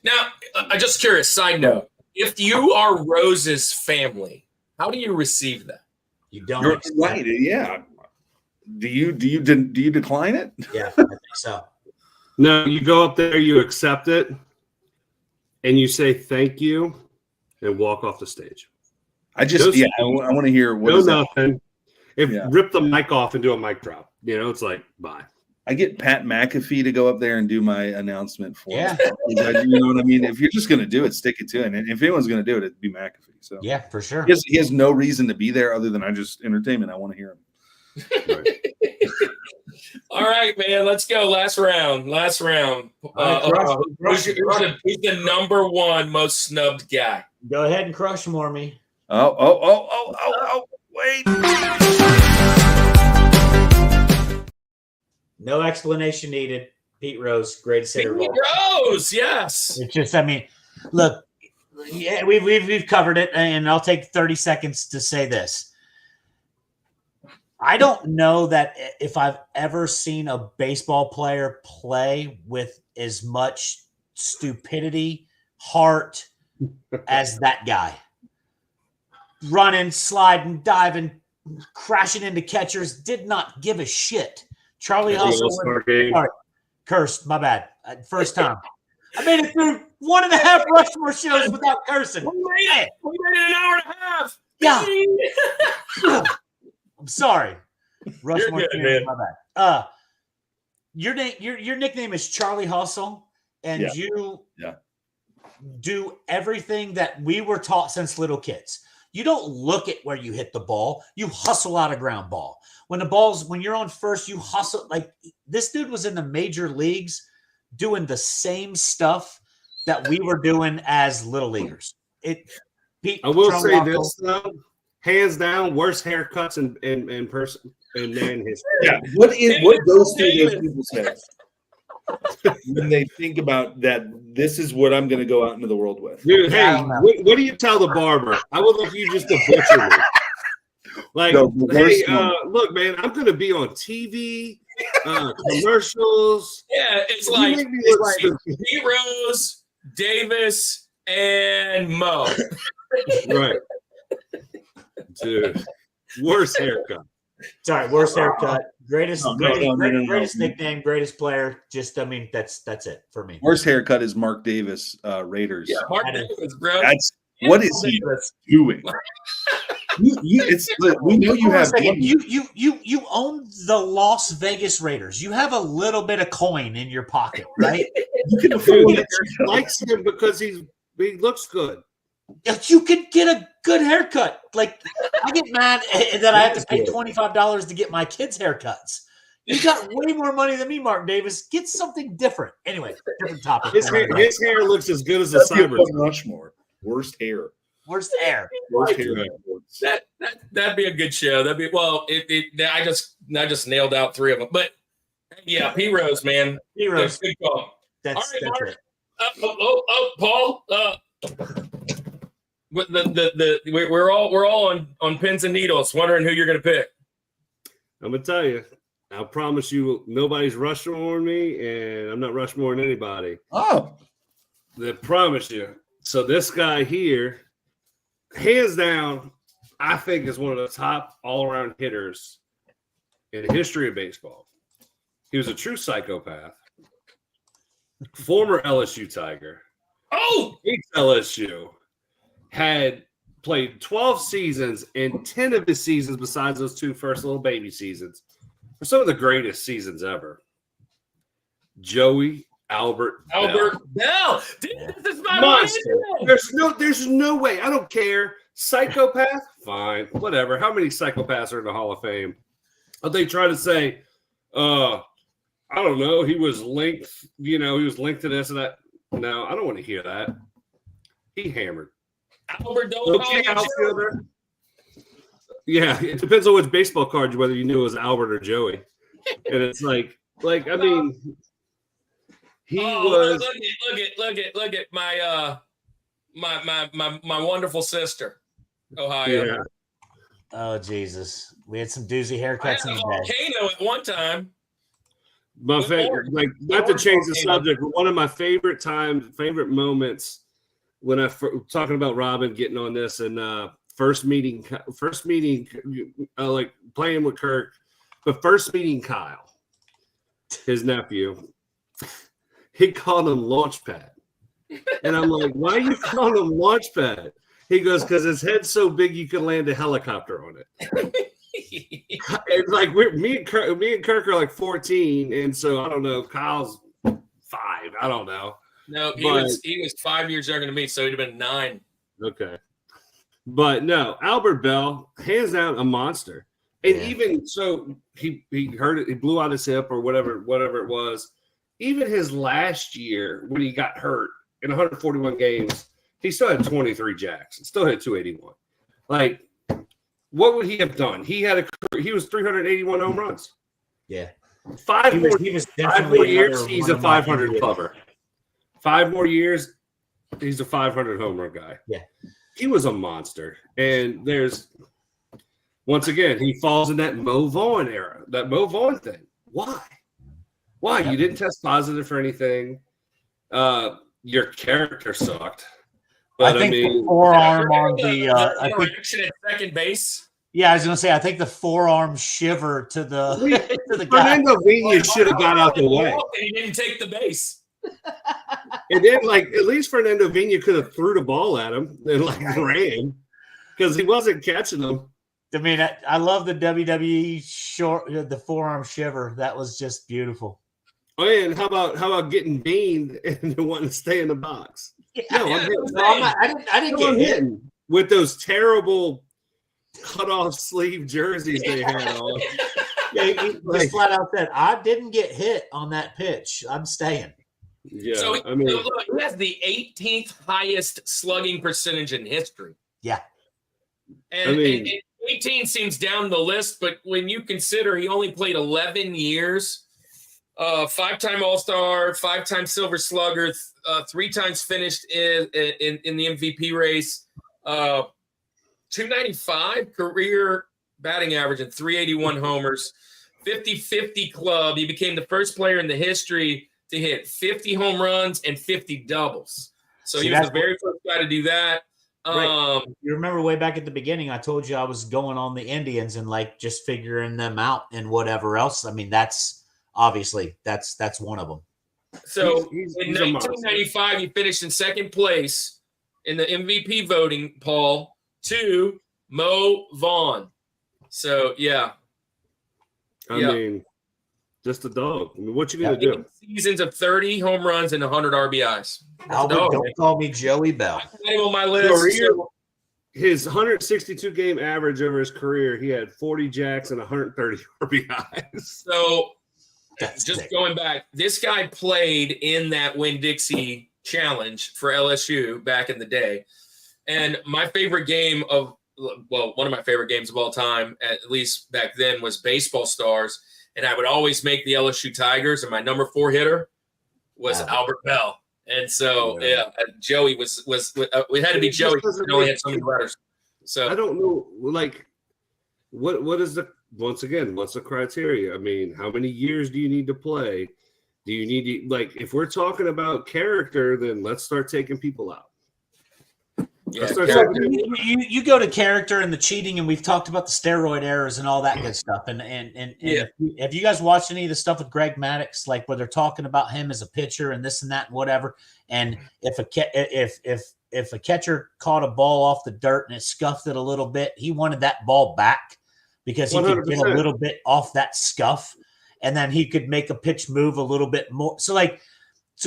Now, I'm just curious, side note, if you are Rose's family, how do you receive that? You don't. You're right. Yeah. Do you decline it? Yeah, I think so. No, you go up there, you accept it, and you say thank you, and walk off the stage. I want to hear what is nothing. Rip the mic off and do a mic drop. It's like bye. I get Pat McAfee to go up there and do my announcement for me. You know what I mean? If you're just going to do it, stick it to it. And if anyone's going to do it, it'd be McAfee. So yeah, for sure. He has no reason to be there other than entertainment. I want to hear him. Right. All right, man. Let's go. Last round. Who's the number one most snubbed guy? Go ahead and crush more me. Oh, wait. No explanation needed. Pete Rose, greatest hitter. Pete Rose, yes. It's just, look, yeah, we've covered it, and I'll take 30 seconds to say this. I don't know that if I've ever seen a baseball player play with as much stupidity, heart as that guy. Running, sliding, diving, crashing into catchers, did not give a shit. Charlie Hustle. Sorry, cursed. My bad. First time. I made it through 1.5 Rushmore shows without cursing. We made it an hour and a half. Yeah. I'm sorry. Rushmore. You're good, man. My bad. Your nickname is Charlie Hustle, and you do everything that we were taught since little kids. You don't look at where you hit the ball. You hustle out a ground ball. When you're on first, you hustle. Like this dude was in the major leagues doing the same stuff that we were doing as little leaguers. I will say this though, hands down, worst haircuts in person in man history. Yeah. What goes through those people's heads when they think about that? This is what I'm going to go out into the world with. Dude, hey, what do you tell the barber? I would like you just to butcher me. Like, hey, look, man, I'm going to be on TV, commercials. Yeah, it's like Pete Rose, Davis, and Mo. Right. Dude, worst haircut. Sorry, worst haircut. Greatest nickname, greatest player. Just, that's it for me. Worst haircut is Mark Davis, Raiders. Yeah, Mark Davis, bro. What is he doing? We know you have. You own the Las Vegas Raiders. You have a little bit of coin in your pocket, right? You can afford it. Likes him because he looks good. You could get a good haircut. Like I get mad that I have to pay $25 to get my kids' haircuts. You got way more money than me, Mark Davis. Get something different. Anyway, different topic. His hair looks as good as a cyber. Rushmore. Worst hair. Worst hair. That'd be a good show. I just nailed out 3 of them. But yeah, P Rose, man. P Rose. Good call. That's Mark. it. Paul. We're all on pins and needles, wondering who you're going to pick. I'm gonna tell you. I promise you, nobody's Rushmore me, and I'm not Rushmore anybody. Oh, I promise you. So this guy here, hands down, I think is one of the top all-around hitters in the history of baseball. He was a true psychopath, former LSU Tiger, Oh, Hates LSU. Had played 12 seasons, and 10 of his seasons, besides those 2 first little baby seasons, were some of the greatest seasons ever. Joey Albert Bell. Dude, this is my monster. man. There's no way. I don't care. Psychopath, fine, whatever. How many psychopaths are in the Hall of Fame? But they try to say, I don't know. He was linked. He was linked to this and that. No, I don't want to hear that. He hammered. Albert Okay, outfielder. Yeah, it depends on which baseball card, whether you knew it was Albert or Joey. And it's like I mean, he was. Look at my wonderful sister, Ohio. Yeah. Oh Jesus, we had some doozy I haircuts had in a the day. volcano at one time. My favorite, not to change the subject, but one of my favorite moments when talking about Robin getting on this and first meeting, like playing with Kirk, but first meeting Kyle, his nephew, he called him Launchpad, and I'm like, why are you calling him Launchpad? He goes, because his head's so big you can land a helicopter on it. It's like me and Kirk are like 14, and so I don't know. Kyle's 5. I don't know. No, he was 5 years younger than me, so he'd have been 9. Okay, but no, Albert Bell, hands down, a monster. And even so, he hurt it. He blew out his hip or whatever it was. Even his last year when he got hurt in 141 games, he still had 23 jacks and still had 281. Like, what would he have done? He was 381 home runs. Yeah. 5 more years, he's a 500 clubber. 5 more years, he's a 500 home run guy. Yeah. He was a monster. And once again, he falls in that Mo Vaughn era, that Mo Vaughn thing. Why? You didn't test positive for anything. Your character sucked. But I think the forearm on the interaction at second base. Yeah, I was gonna say I think the forearm shiver to the guy. Fernando Vigna should have got out the way. And he didn't take the base. And then, at least Fernando Vigna could have threw the ball at him and ran because he wasn't catching them. I mean, I love the WWE the forearm shiver. That was just beautiful. Oh, yeah, and how about getting beamed and wanting to stay in the box? No, I didn't get hit with those terrible cut-off sleeve jerseys they had on. He just flat out said, "I didn't get hit on that pitch. I'm staying." Yeah, so look, he has the 18th highest slugging percentage in history. Yeah, and 18 seems down the list, but when you consider he only played 11 years. 5-time All-Star, 5-time Silver Slugger, 3 times finished in the MVP race, 295 career batting average and 381 homers, 50-50 club. He became the first player in the history to hit 50 home runs and 50 doubles. So he was the very first guy to do that. Right. You remember way back at the beginning, I told you I was going on the Indians and just figuring them out and whatever else. I mean, that's obviously that's one of them. So in 1995, he finished in second place in the MVP voting, Paul, to Mo Vaughn. So I mean, just a dog. I mean, what you gonna do? Seasons of 30 home runs and 100 RBIs. Albert, don't call me Joey Bell. I on my list. His 162 game average over his career, he had 40 jacks and 130 RBIs. So. Going back, this guy played in that Winn-Dixie Challenge for LSU back in the day. And my favorite game one of my favorite games of all time, at least back then, was Baseball Stars. And I would always make the LSU Tigers, and my number 4 hitter was Albert Bell. And so, Joey was it had to be Joey because he only had so many letters. So I don't know, what is once again, what's the criteria? I mean, how many years do you need to play? Do you need to, if we're talking about character, then let's start taking people out. Yeah, So you go to character and the cheating, and we've talked about the steroid errors and all that good stuff. And Yeah. have you guys watched any of the stuff with Greg Maddux, like where they're talking about him as a pitcher and this and that and whatever? And if a catcher caught a ball off the dirt and it scuffed it a little bit, he wanted that ball back because he could get a 100%. little bit off that scuff, and then he could make a pitch move a little bit more. So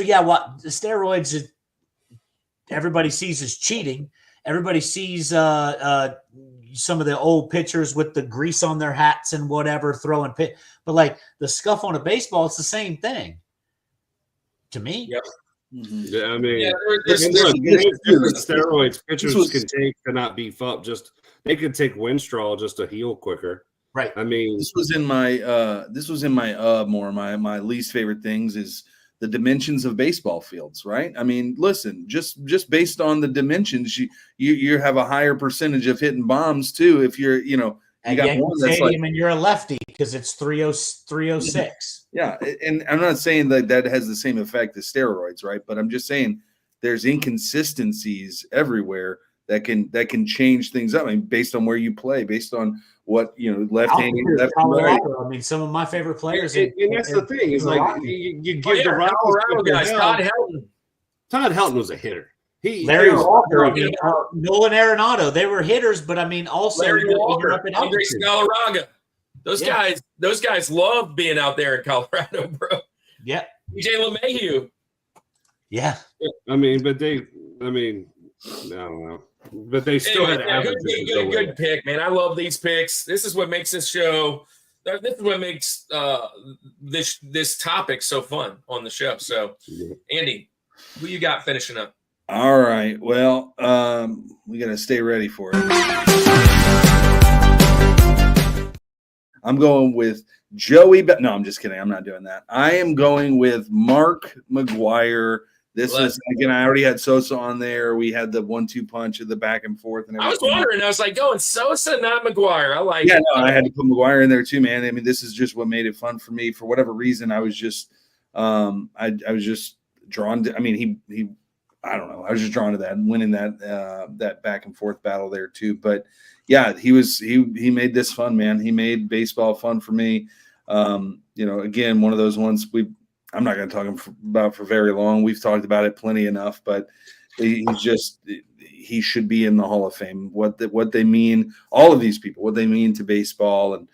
yeah, what the steroids is, everybody sees as cheating. Everybody sees some of the old pitchers with the grease on their hats and whatever throwing pit, but like the scuff on a baseball, it's the same thing to me. Yep. Mm-hmm. Yeah, I mean, there's steroids pitchers can take to not beef up. Just they could take Winstraw just to heal quicker. Right. I mean, this was in my my least favorite things is the dimensions of baseball fields, right? I mean, listen, just based on the dimensions, you have a higher percentage of hitting bombs too. If you're, you got one that's like, and you're a lefty because it's 306. Yeah, and I'm not saying that has the same effect as steroids, right? But I'm just saying there's inconsistencies everywhere that can change things up. I mean, based on where you play, based on what left-handed, left and right. I mean, some of my favorite players. And that's the thing is like you give the Colorado guys. Todd Helton was a hitter. Larry Walker, Nolan Arenado, they were hitters, but I mean, also Larry Walker, Andre Scalaraga. Those guys love being out there in Colorado, bro. Yeah. DJ LeMahieu. Yeah. I mean, I don't know. But they still had good pick, man. I love these picks. This is what makes this show. This is what makes this topic so fun on the show. So, Andy, who you got finishing up? All right. Well, we got to stay ready for it. I'm going with Joey. No, I'm just kidding. I'm not doing that. I am going with Mark McGwire. This is again. I already had Sosa on there. We had the 1-2 punch of the back and forth, and everything. I was wondering. I was like, going Sosa, not McGwire. I like. Yeah, no, I had to put McGwire in there too, man. I mean, this is just what made it fun for me. For whatever reason, I was just, I was just drawn to. I mean, he, I don't know. I was just drawn to that and winning that back and forth battle there too. But yeah, he made this fun, man. He made baseball fun for me. Again, one of those ones I'm not going to talk about for very long. We've talked about it plenty enough, but he should be in the Hall of Fame. What they mean, all of these people, what they mean to baseball and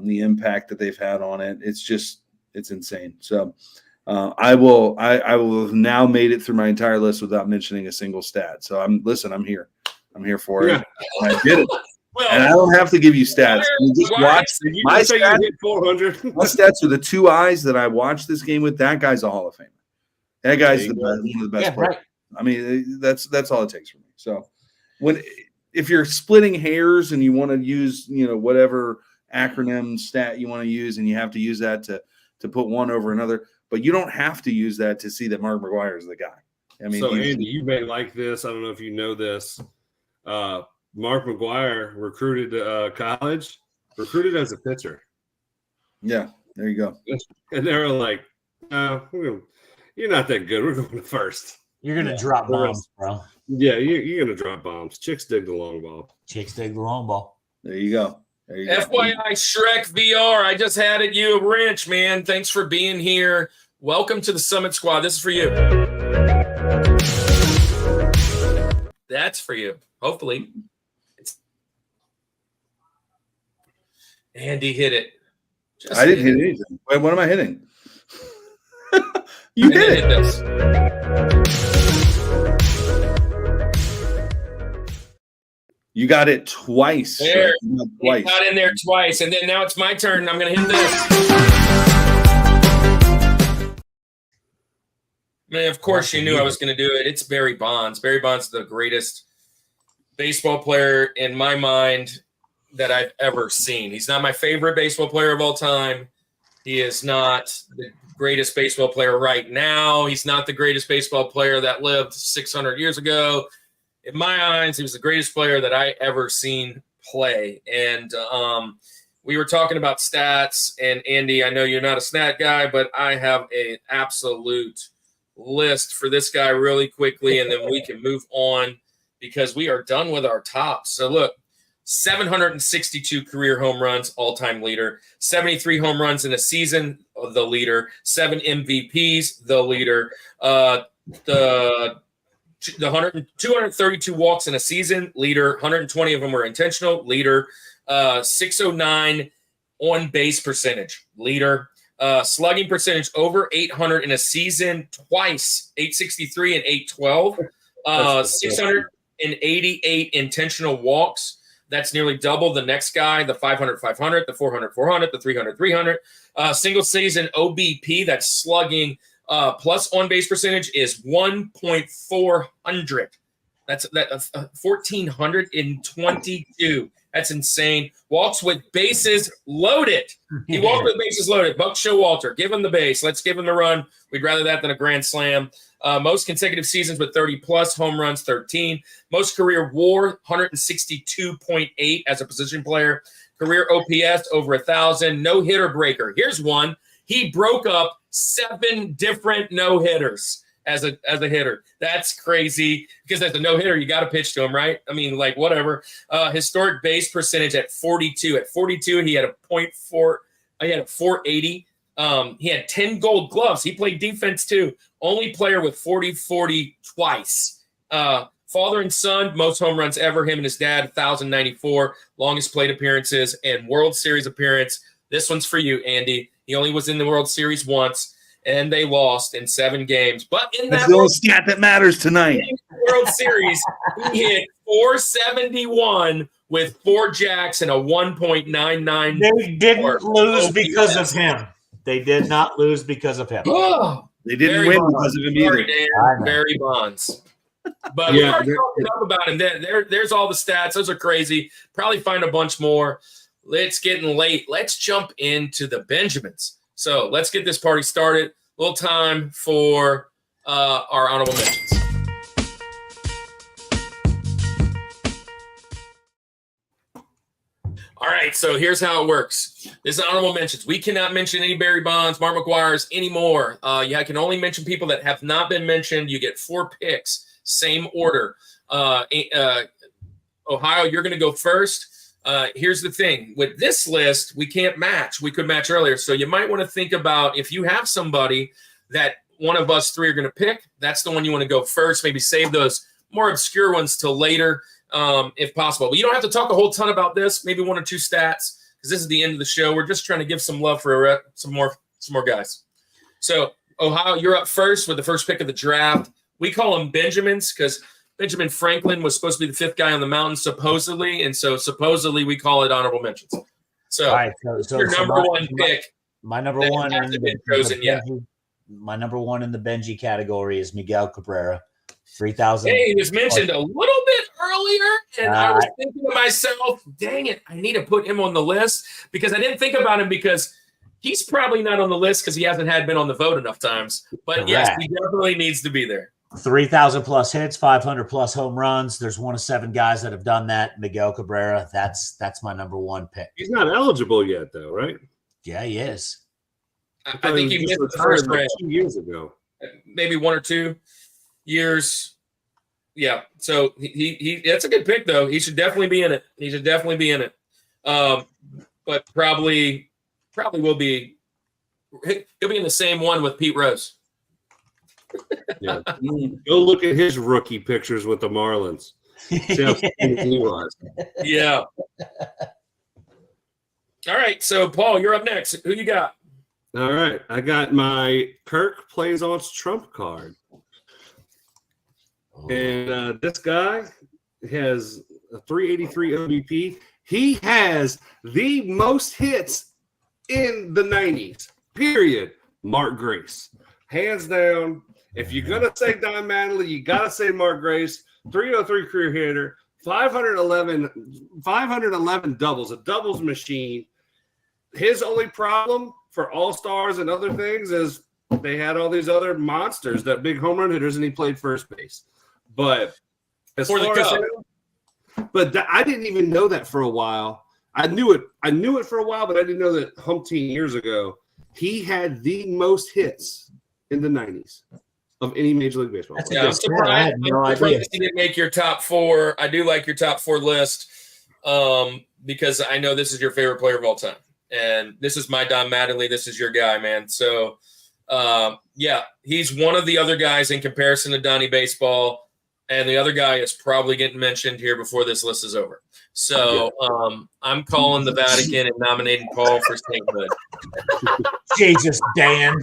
the impact that they've had on it. It's insane. So I will have now made it through my entire list without mentioning a single stat. So I'm here. I'm here for it. And I did it. Well, and I don't have to give you stats. You just watch my stats. You hit 400. My stats are the two eyes that I watched this game with. That guy's a Hall of Famer. That guy's one of the best players. Right. I mean, that's all it takes for me. So if you're splitting hairs and you want to use whatever acronym stat you want to use, and you have to use that to put one over another, but you don't have to use that to see that Mark McGwire is the guy. I mean, so Andy, you may like this. I don't know if you know this. Mark McGwire recruited as a pitcher. Yeah, there you go. And they were like, you're not that good. We're going to first. You're going to drop bombs, bro. Yeah, you're going to drop bombs. Chicks dig the long ball. There you go. FYI, Shrek VR. I just had it. You a wrench, man. Thanks for being here. Welcome to the Summit Squad. This is for you. That's for you. Hopefully. Andy hit it. I didn't hit anything. Wait, what am I hitting? You hit it. This. You got it twice. There. Twice. Got in there twice. And then now it's my turn. I'm going to hit this. Man, of course you knew I was going to do it. It's Barry Bonds. Barry Bonds is the greatest baseball player in my mind that I've ever seen. He's not my favorite baseball player of all time. He is not the greatest baseball player right now. He's not the greatest baseball player that lived 600 years ago. In my eyes, he was the greatest player that I ever seen play. And we were talking about stats. And Andy, I know you're not a stat guy, but I have an absolute list for this guy really quickly, and then we can move on because we are done with our tops. So look, 762 career home runs, all-time leader. 73 home runs in a season, the leader. 7 MVPs, the leader. The 232 walks in a season, leader. 120 of them were intentional, leader. 609 on-base percentage, leader. Slugging percentage over 800 in a season twice, 863 and 812. 688 intentional walks. That's nearly double the next guy, the 500, 500, the 400, 400, the 300, 300. Single season OBP, that's slugging plus on-base percentage, is 1.400. That's 1,422. That's insane. Walks with bases loaded. He walked with bases loaded. Buck Showalter, give him the base. Let's give him the run. We'd rather that than a grand slam. Most consecutive seasons with 30-plus home runs, 13. Most career WAR, 162.8 as a position player. Career OPS, over 1,000. No-hitter breaker. Here's one. He broke up 7 different no-hitters as a hitter. That's crazy, because as a no-hitter, you got to pitch to him, right? I mean, like, whatever. Historic base percentage at 42. At 42, he had a .4. He had a 480. He had 10 gold gloves. He played defense too. Only player with 40-40 twice. Father and son, most home runs ever. Him and his dad, 1,094. Longest plate appearances and World Series appearance. This one's for you, Andy. He only was in the World Series once, and they lost in 7 games. But in that little stat that matters tonight, World Series, he hit 471 with 4 jacks and a 1.99. They didn't lose because of him. They did not lose because of him. Oh, they didn't Barry win Bonds. because of him either. Barry Bonds. But Yeah, we already talked enough about him. There's all the stats. Those are crazy. Probably find a bunch more. It's getting late. Let's jump into the Benjamins. So let's get this party started. A little time for our honorable mentions. All right, so here's how it works. This is honorable mentions. We cannot mention any Barry Bonds, Mark McGuire's anymore. I can only mention people that have not been mentioned. You get 4 picks, same order. Ohio, you're going to go first. Here's the thing. With this list, we can't match. We could match earlier. So you might want to think about, if you have somebody that one of us 3 are going to pick, that's the one you want to go first. Maybe save those more obscure ones till later. If possible. But you don't have to talk a whole ton about this. Maybe 1 or 2 stats, because this is the end of the show. We're just trying to give some love for some more guys. So, Ohio, you're up first with the first pick of the draft. We call them Benjamins because Benjamin Franklin was supposed to be the 5th guy on the mountain, supposedly, and so supposedly we call it honorable mentions. So, right, so your number one pick. My number one in my number one in the Benji category is Miguel Cabrera. 3,000. Hey, he was mentioned a little bit earlier, and I was thinking to myself, dang it, I need to put him on the list, because I didn't think about him because he's probably not on the list because he hasn't been on the vote enough times. But yes, he definitely needs to be there. 3,000 plus hits, 500 plus home runs. There's 1 of 7 guys that have done that. Miguel Cabrera, that's my number 1 pick. He's not eligible yet, though, right? Yeah, he is. I think he missed the first round 2 years ago. Maybe 1 or 2 years. Yeah, so he that's a good pick, though. He should definitely be in it. But probably will be. He'll be in the same one with Pete Rose. Yeah. Go look at his rookie pictures with the Marlins. See how he was. Yeah. All right, so Paul, you're up next. Who you got? All right, I got my Kirk plays on trump card. And this guy has a 383 OBP. He has the most hits in the 90s, period. Mark Grace. Hands down. If you're going to say Don Mattingly, you got to say Mark Grace. 303 career hitter, 511 doubles, a doubles machine. His only problem for all-stars and other things is they had all these other monsters, that big home run hitters, and he played first base. But as far as I didn't even know that for a while. I knew it for a while, but I didn't know that umpteen years ago he had the most hits in the 90s. of any Major League Baseball That's player. a Yeah, good stat. I had no I'm idea. surprised he didn't make your top 4. I do like your top 4 list because I know this is your favorite player of all time. And this is my Don Mattingly. This is your guy, man. So, yeah, he's one of the other guys in comparison to Donnie Baseball. And the other guy is probably getting mentioned here before this list is over. So I'm calling the Vatican and nominating Paul for sainthood. Jesus, Dan.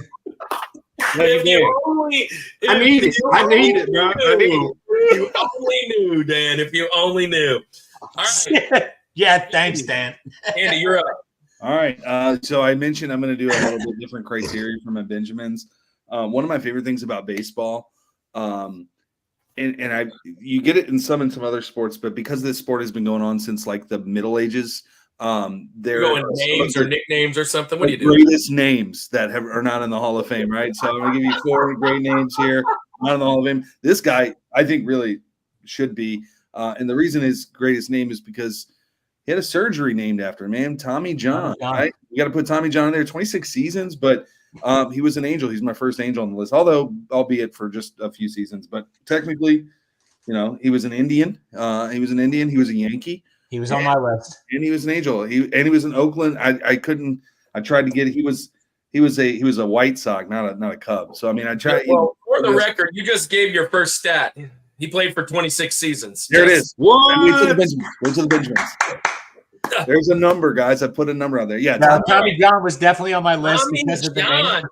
If you only, I need it. I need it, bro. I need it. If you only knew, Dan. If you only knew. All right, Yeah, thanks, Dan. Andy, you're up. All right. So I mentioned I'm going to do a little bit different criteria for my Benjamins. One of my favorite things about baseball, and you get it in some other sports, but because this sport has been going on since like the Middle Ages, there Going are names or nicknames or something. What do you do? Greatest names that are not in the Hall of Fame, right? So I'm going to give you 4 great names here, not in the Hall of Fame. This guy, I think, really should be, and the reason his greatest name is because he had a surgery named after him, man. Tommy John, right? You got to put Tommy John in there. 26 seasons, but he was an angel. He's my first angel on the list, although albeit for just a few seasons. But technically, he was an Indian. He was a Yankee. He was on my list, and he was an angel. He was in Oakland. I tried to get it. He was a White Sox, not a Cub. So I mean, I tried. Well, for the record, you just gave your first stat. He played for 26 seasons. There it is. What? Went to the Benjamins. There's a number, guys. I put a number out there. Yeah, Tommy John was definitely on my list because of the name.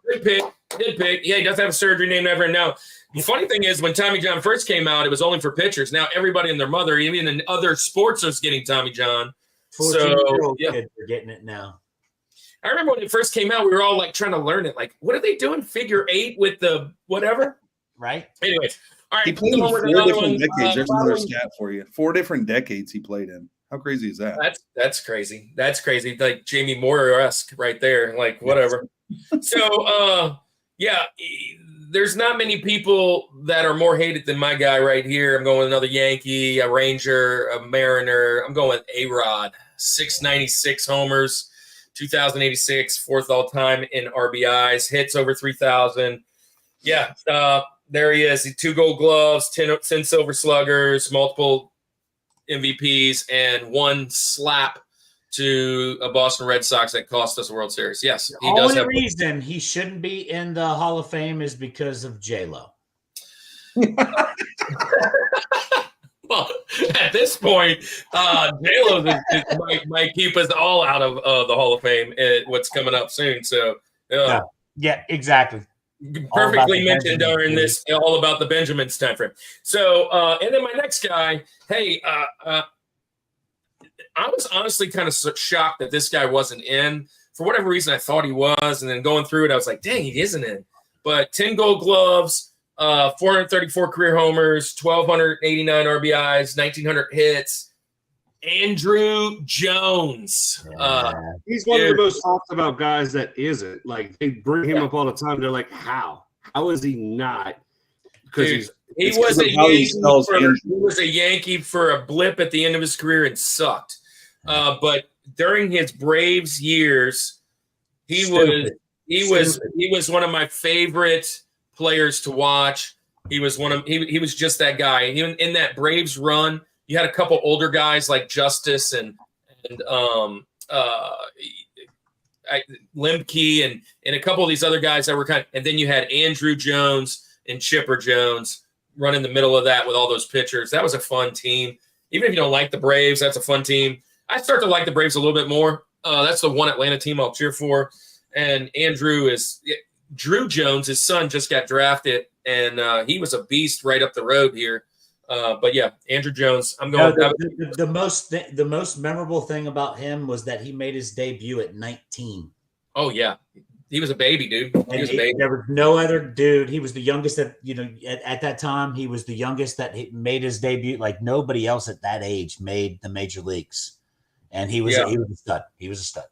Good pick. Yeah, he does have a surgery named after him. Now, the funny thing is, when Tommy John first came out, it was only for pitchers. Now, everybody and their mother, even in other sports, is getting Tommy John. 14-year-old kids are getting it now. I remember when it first came out, we were all like trying to learn it. Like, what are they doing? Figure 8 with the whatever? Right. Anyways, all right. He played in 4 different decades. There's another stat for you. 4 different decades he played in. How crazy is that? That's crazy. That's crazy. Like Jamie Moore-esque right there. Like whatever. So yeah, there's not many people that are more hated than my guy right here. I'm going with another Yankee, a Ranger, a Mariner. I'm going with A-Rod. 696 homers, 2,086, 4th all time in RBIs, hits over 3,000. Yeah, there he is. 2 Gold Gloves, 10 Silver Sluggers, multiple MVPs, and 1 slap to a Boston Red Sox that cost us a World Series. Yes, he does. The only reason he shouldn't be in the Hall of Fame is because of J-Lo. Well, at this point, J-Lo might keep us all out of the Hall of Fame. What's coming up soon? So yeah, exactly. Perfectly mentioned during this, all about the Benjamins time frame. So, and then my next guy, hey, I was honestly kind of shocked that this guy wasn't in. For whatever reason, I thought he was, and then going through it, I was like, dang, he isn't in. But 10 Gold Gloves, 434 career homers, 1,289 RBIs, 1,900 hits. Andrew Jones. He's one of the most talked about guys that isn't. Like, they bring him up all the time. They're like, how? How is he not? Because he was a Yankee for a blip at the end of his career and sucked. But during his Braves years, he was one of my favorite players to watch. He was was just that guy. Even in that Braves run, you had a couple older guys like Justice and Lemke and a couple of these other guys that were and then you had Andrew Jones and Chipper Jones run in the middle of that with all those pitchers. That was a fun team. Even if you don't like the Braves, that's a fun team. I start to like the Braves a little bit more. That's the one Atlanta team I'll cheer for. And Drew Jones, his son, just got drafted, and he was a beast right up the road here. But yeah, Andrew Jones. I'm going. The most memorable thing about him was that he made his debut at 19. Oh yeah, he was a baby, dude. He was a baby. There was no other dude. He was the youngest that at that time. He was the youngest that made his debut. Like nobody else at that age made the major leagues, and he was a stud. He was a stud.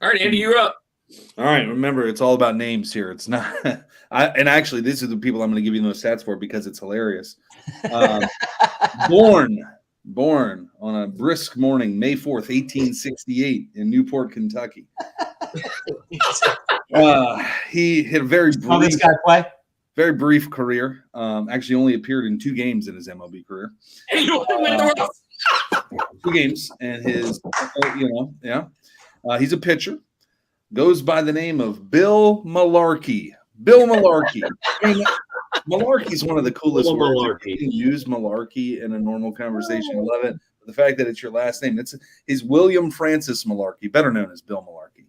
All right, Andy, you're up. All right, remember, it's all about names here. It's not and actually, these are the people I'm going to give you those stats for because it's hilarious. Born on a brisk morning, May 4th, 1868 in Newport, Kentucky. He hit a very brief very brief career. Actually, only appeared in 2 games in his MLB career. 2 games, and his, he's a pitcher. Goes by the name of Bill Malarkey. Bill Malarkey. I mean, Malarkey is one of the coolest words. You can use Malarkey in a normal conversation. I love it. The fact that it's your last name. He's William Francis Malarkey, better known as Bill Malarkey.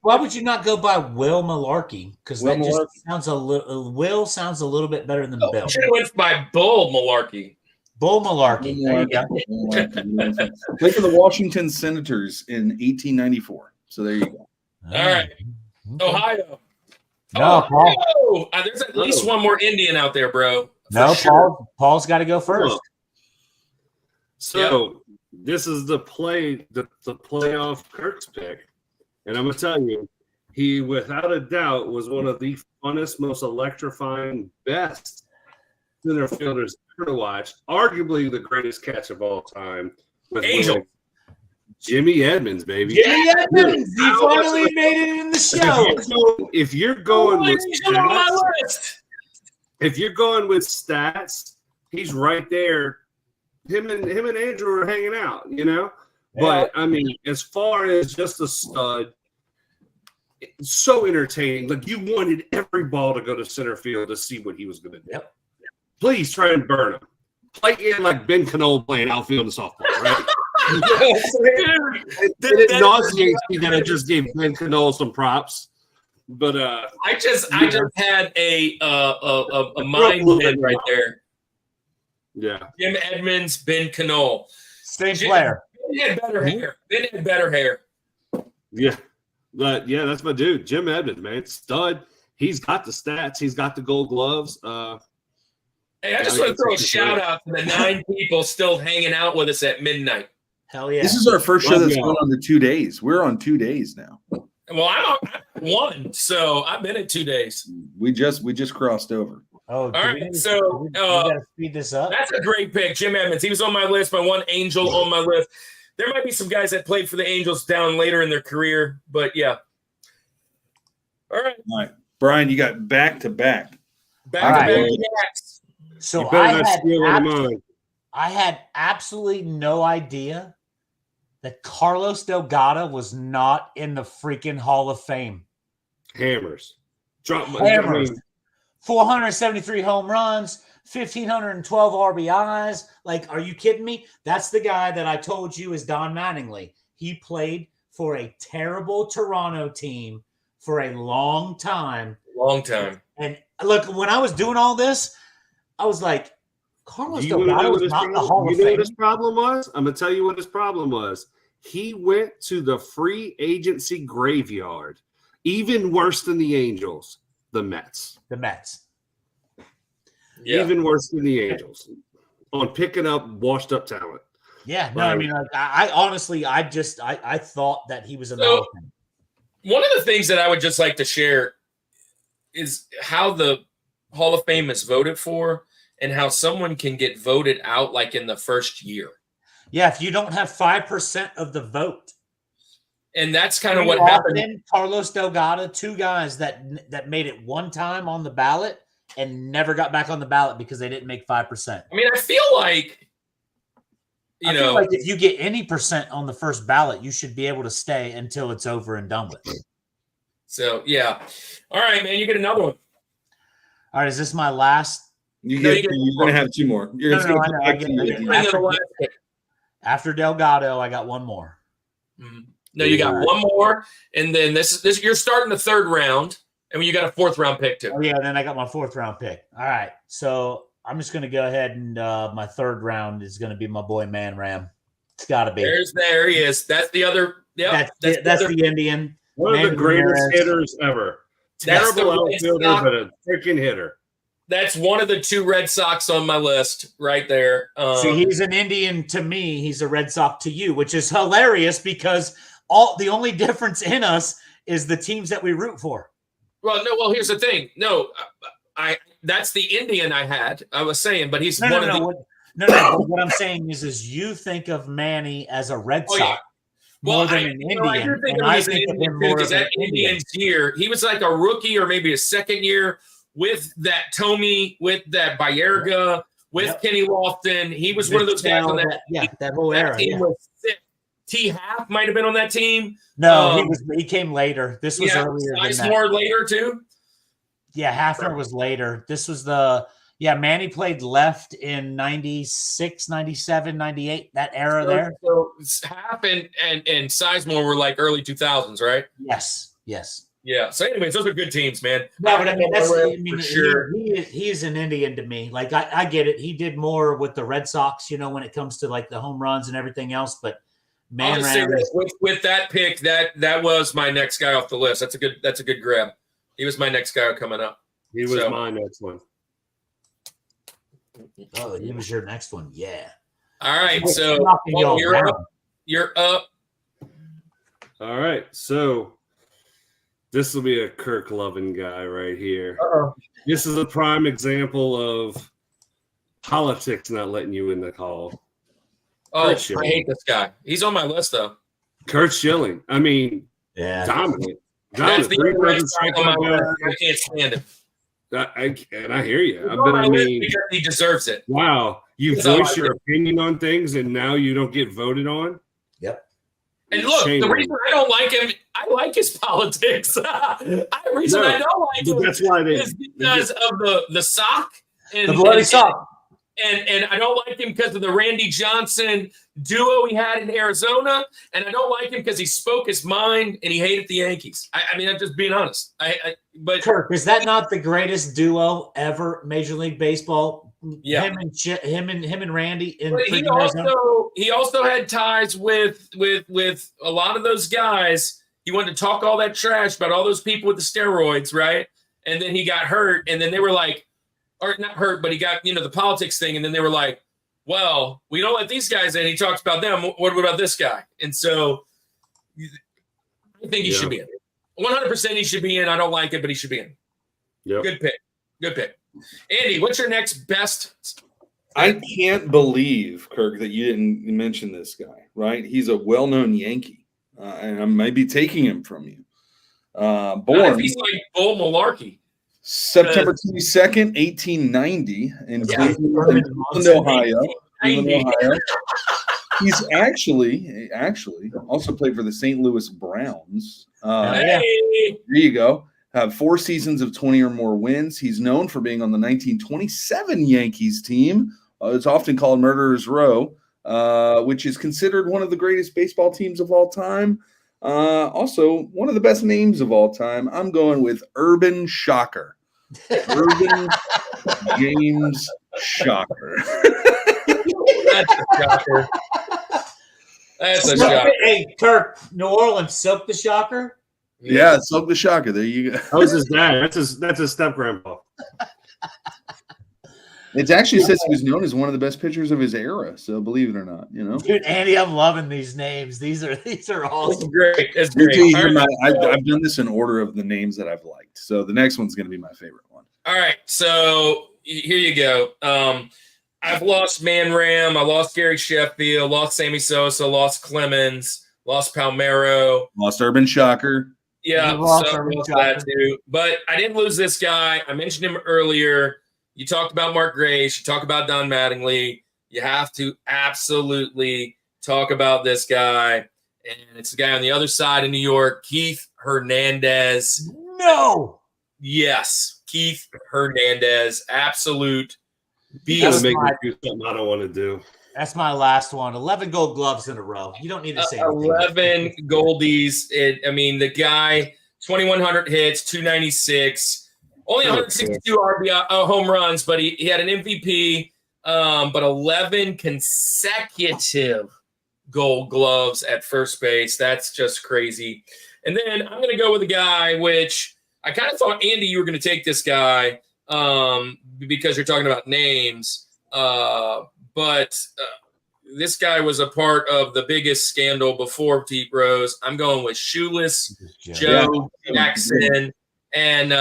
Why would you not go by Will Malarkey? Because that just sounds a little. Will sounds a little bit better than Bill. Should have went by Bull Malarkey. Bull Malarkey. There you go. Played for the Washington Senators in 1894. So there you go. All right, Ohio. No, Paul. There's at least one more Indian out there, bro. No, sure. Paul's got to go first. So this is the playoff Kirk's pick, and I'm gonna tell you, he without a doubt was one of the funnest, most electrifying, best center fielders ever to watch. Arguably the greatest catch of all time. With Angel. Jimmy Edmonds, baby. Jimmy Edmonds. He finally made it in the show. If you're going with stats, he's right there. Him and Andrew are hanging out, But I mean, as far as just a stud, it's so entertaining. Like you wanted every ball to go to center field to see what he was going to do. Yep. Please try and burn him. Play in like Ben Cannell playing outfield and softball, right? It nauseates me that I just gave Ben Cannell some props, but I just had a mind bend right there. Yeah, Jim Edmonds, Ben Cannell, same player. Ben had better hair. Yeah, but yeah, that's my dude, Jim Edmonds, man, stud. He's got the stats. He's got the Gold Gloves. Hey, I just want to throw a shout out to the 9 people still hanging out with us at midnight. Hell yeah! This is our first show that's gone on the 2 days. We're on 2 days now. Well, I'm on 1, so I've been at 2 days. We just crossed over. Oh, all right. So we gotta speed this up. That's a great pick, Jim Edmonds. He was on my list. My one Angel on my list. There might be some guys that played for the Angels down later in their career, but yeah. All right, Brian, you got back to back. Back to back. So I had absolutely no idea that Carlos Delgado was not in the freaking Hall of Fame. Hammers. 473 home runs, 1,512 RBIs. Like, are you kidding me? That's the guy that I told you is Don Mattingly. He played for a terrible Toronto team for a long time. And look, when I was doing all this, I was like, Carlos Delgado is not in the Hall of Fame. You know what his problem was? I'm going to tell you what his problem was. He went to the free agency graveyard, even worse than the Angels, the Mets. Yeah. Even worse than the Angels on picking up washed up talent. Yeah, no, I mean, I honestly, I thought that he was American. One of the things that I would just like to share is how the Hall of Fame is voted for and how someone can get voted out like in the first year. Yeah, if you don't have 5% of the vote. And that's kind of what happened. Carlos Delgado, 2 guys that made it one time on the ballot and never got back on the ballot because they didn't make 5%. I mean, I feel like, I feel like if you get any percent on the first ballot, you should be able to stay until it's over and done with. So, yeah. All right, man, you get another one. All right, is this my last? You're going to have 2 more. You're After Delgado, I got 1 more. Mm-hmm. No, you got 1 more, and then this you're starting the 3rd round, and you got a 4th round pick too. Oh yeah, then I got my 4th round pick. All right, so I'm just going to go ahead and my 3rd round is going to be my boy Man Ram. It's got to be. There he is. That's the other. Yeah, that's the Indian. One of the greatest hitters ever. Terrible outfielder, but a freaking hitter. That's one of the 2 Red Sox on my list right there. See, he's an Indian to me. He's a Red Sox to you, which is hilarious because the only difference in us is the teams that we root for. Well, no. Well, here's the thing. No, that's the Indian I had. I was saying, but he's No. What I'm saying is you think of Manny as a Red Sox more than an Indian. I do think of him as an Indian because that Indian's year, he was like a rookie or maybe a second year with that Tommy, with that Bayerga, with Kenny Lofton. He was one of those guys on that. That whole era. Team was sick. T. Half might have been on that team. No, he came later. This was earlier than that. More later too. Yeah, Hafner was later. This was Manny played left in 96, 97, 98, that era there. So Half and Sizemore were like early 2000s, right? Yes. Yeah. So anyways, those are good teams, man. No, but I mean, for sure. He is an Indian to me. Like I get it. He did more with the Red Sox, when it comes to like the home runs and everything else, but I'll just say this, with that pick, that was my next guy off the list. That's a good grab. He was my next guy coming up. He was my next one. Oh, he was your next one. Yeah. All right. So you're up. All right. So this will be a Kirk loving guy right here. Uh-oh. This is a prime example of politics not letting you in the call. Oh, I hate this guy. He's on my list though. Kurt Schilling. I mean, dominant. That's the I can't stand him. I hear you. But I mean, because he deserves it. Wow, you voice your opinion on things, and now you don't get voted on. Yep. And look, the reason I don't like him, I like his politics. The reason I don't like him that's why is because of the sock and the bloody sock. And I don't like him because of the Randy Johnson duo he had in Arizona. And I don't like him because he spoke his mind and he hated the Yankees. I mean, I'm just being honest. But Kirk, is that not the greatest duo ever, Major League Baseball? Yeah, him and Randy. He also had ties with a lot of those guys. He wanted to talk all that trash about all those people with the steroids, right? And then he got hurt, and then they were like, or not hurt, but he got, the politics thing. And then they were like, well, we don't let these guys in. He talks about them. What about this guy? And so I think he should be in. 100% he should be in. I don't like it, but he should be in. Yep. Good pick. Andy, what's your next best? I can't believe, Kirk, that you didn't mention this guy, right? He's a well-known Yankee, and I might be taking him from you. Born he's like Bull Malarkey. September 22nd, 1890, in Cleveland, Ohio. He's actually also played for the St. Louis Browns. There you go. Have 4 seasons of 20 or more wins. He's known for being on the 1927 Yankees team. It's often called Murderer's Row, which is considered one of the greatest baseball teams of all time. Also, one of the best names of all time. I'm going with Urban Shocker. Urban James Shocker. That's a shocker. That's a shocker. Hey, Kirk, New Orleans, Silk the Shocker? Yeah, Silk the Shocker. There you go. That was his dad. That's his step grandpa. It actually says he was known as one of the best pitchers of his era. So believe it or not, Dude, Andy, I'm loving these names. These are awesome. It's great. I've done this in order of the names that I've liked. So the next one's going to be my favorite one. All right. So here you go. I've lost Man Ram. I lost Gary Sheffield. Lost Sammy Sosa. Lost Clemens. Lost Palmeiro. Lost Urban Shocker. Yeah, lost that too. But I didn't lose this guy. I mentioned him earlier. You talked about Mark Grace. You talked about Don Mattingly. You have to absolutely talk about this guy. And it's the guy on the other side of New York, Keith Hernandez. No. Yes, Keith Hernandez. Absolute beast. Make me do something I don't want to do. That's my last one. 11 gold gloves in a row. You don't need to say 11 goldies. The guy, 2,100 hits, 296. Only 162 RBI home runs, but he had an MVP, but 11 consecutive gold gloves at first base. That's just crazy. And then I'm going to go with a guy, which I kind of thought, Andy, you were going to take this guy because you're talking about names. But this guy was a part of the biggest scandal before Pete Rose. I'm going with Shoeless Joe Jackson. And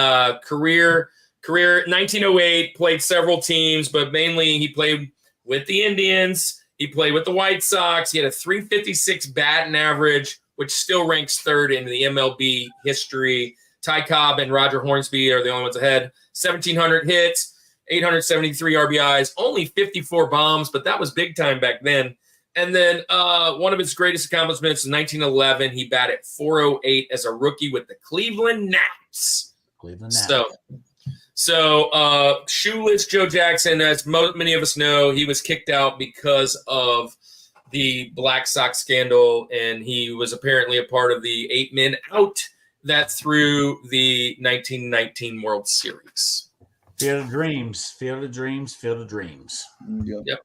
career 1908, played several teams, but mainly he played with the Indians. He played with the White Sox. He had a 356 batting average, which still ranks third in the MLB history. Ty Cobb and Roger Hornsby are the only ones ahead. 1,700 hits, 873 RBIs, only 54 bombs, but that was big time back then. And then one of his greatest accomplishments in 1911, he batted .408 as a rookie with the Cleveland Naps. So shoeless Joe Jackson, as many of us know, he was kicked out because of the Black Sox scandal, and he was apparently a part of the 8 men out that threw the 1919 World Series. Field of dreams, field of dreams, field of dreams. Yep.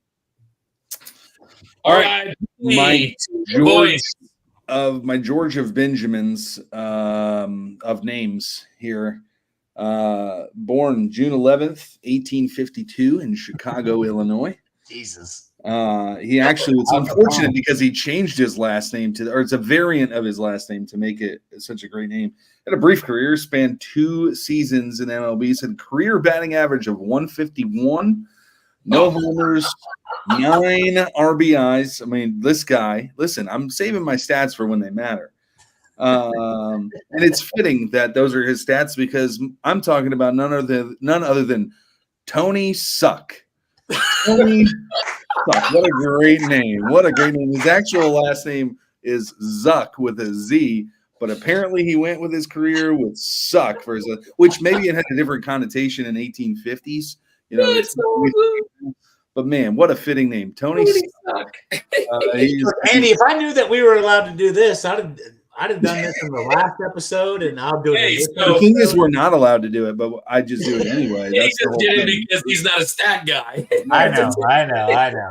All right, my boys. My George of Benjamins of names here. Born June 11th, 1852 in Chicago, Illinois. Jesus. He actually was unfortunate because he changed his last name or it's a variant of his last name to make it such a great name. Had a brief career, spanned 2 seasons in MLB, said career batting average of 151, no homers, 9 RBIs. I mean, this guy, listen, I'm saving my stats for when they matter. And it's fitting that those are his stats because I'm talking about none other than Tony Suck. Tony Suck. What a great name. What a great name. His actual last name is Zuck with a Z, but apparently he went with his career with Suck for his, which maybe it had a different connotation in 1850s. You know, but man, what a fitting name. Tony Suck. Andy, if I knew that we were allowed to do this, I'd have done this in the last episode, and I'll do it. The thing is, we're not allowed to do it, but I just do it anyway. He just did it because he's not a stat guy. I know.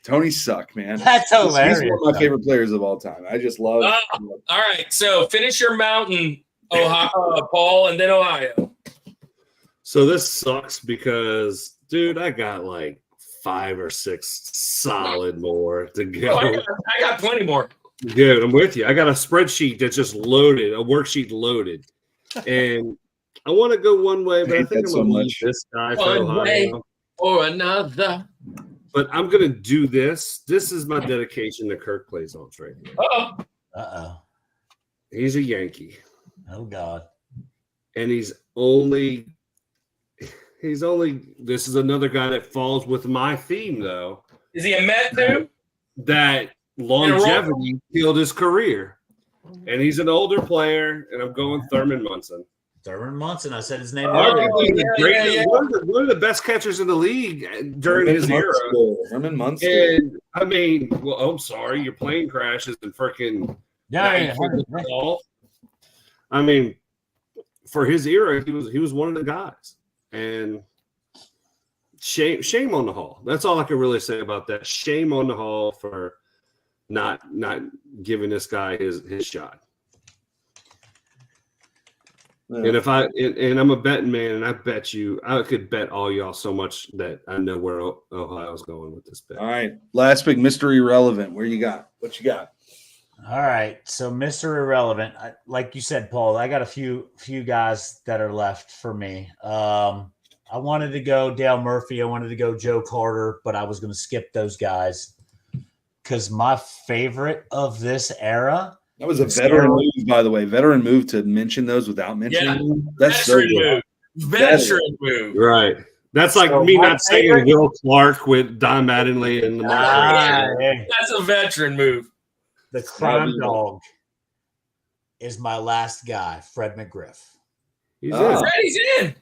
Tony Suck, man. That's hilarious. He's one of my favorite players of all time. I just love. All right, so finish your mountain, Ohio, Paul, and then Ohio. So this sucks because, dude, I got like 5 or 6 solid more to go. I got plenty more. Dude, I'm with you. I got a spreadsheet that's just loaded, a worksheet loaded. And I want to go one way, but I think I'm going to leave this guy for One way Ohio. or another. But I'm going to do this. This is my dedication to Kirk Plaisance right here. Uh-oh. He's a Yankee. Oh, God. And he's only, this is another guy that falls with my theme, though. Is he a Met, too? That longevity killed his career. And he's an older player, and I'm going Thurman Munson. Thurman Munson. I said his name. One of the best catchers in the league during his era. Thurman Munson. And I mean, well, I'm sorry, your plane crashes and freaking. I mean, for his era, he was one of the guys. And shame on the Hall. That's all I can really say about that. Shame on the Hall for not giving this guy his shot. And if and I'm a betting man, and I bet you I could bet all y'all so much that I know where Ohio's going with this bet. All right, last big mystery relevant. What you got? All right, so Mr. Irrelevant, like you said, Paul, I got a few guys that are left for me. I wanted to go Dale Murphy. I wanted to go Joe Carter, but I was going to skip those guys because my favorite of this era. That was a veteran move, by the way. Veteran move to mention those without mentioning them. That's veteran move. Veteran move. Right. That's like me not saying Will Clark with Don Mattingly and the That's a veteran move. The crime dog is my last guy, Fred McGriff. He's in. He's in.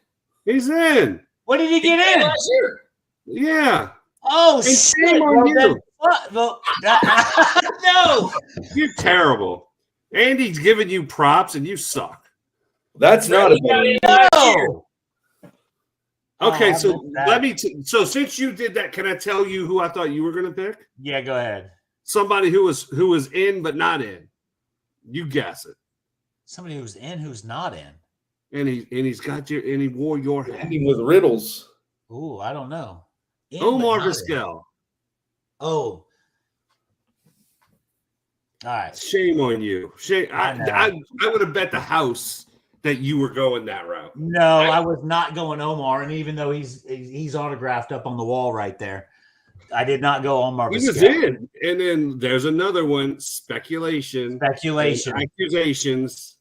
He's in. What did he get in? Last year. Yeah. Oh, shit. On you. No. You're terrible. Andy's giving you props and you suck. That's not a No. Okay, so so since you did that, can I tell you who I thought you were going to pick? Yeah, go ahead. Somebody who was in but not in. You guess it. Somebody who's in, who's not in. And he wore your hat. with riddles. Ooh, I don't know. Omar Vizquel. Oh. All right. Shame on you. Shame. I would have bet the house that you were going that route. No, I was not going Omar, and even though he's autographed up on the wall right there, I did not go Omar. He was in, and then there's another one. Speculation. Accusations.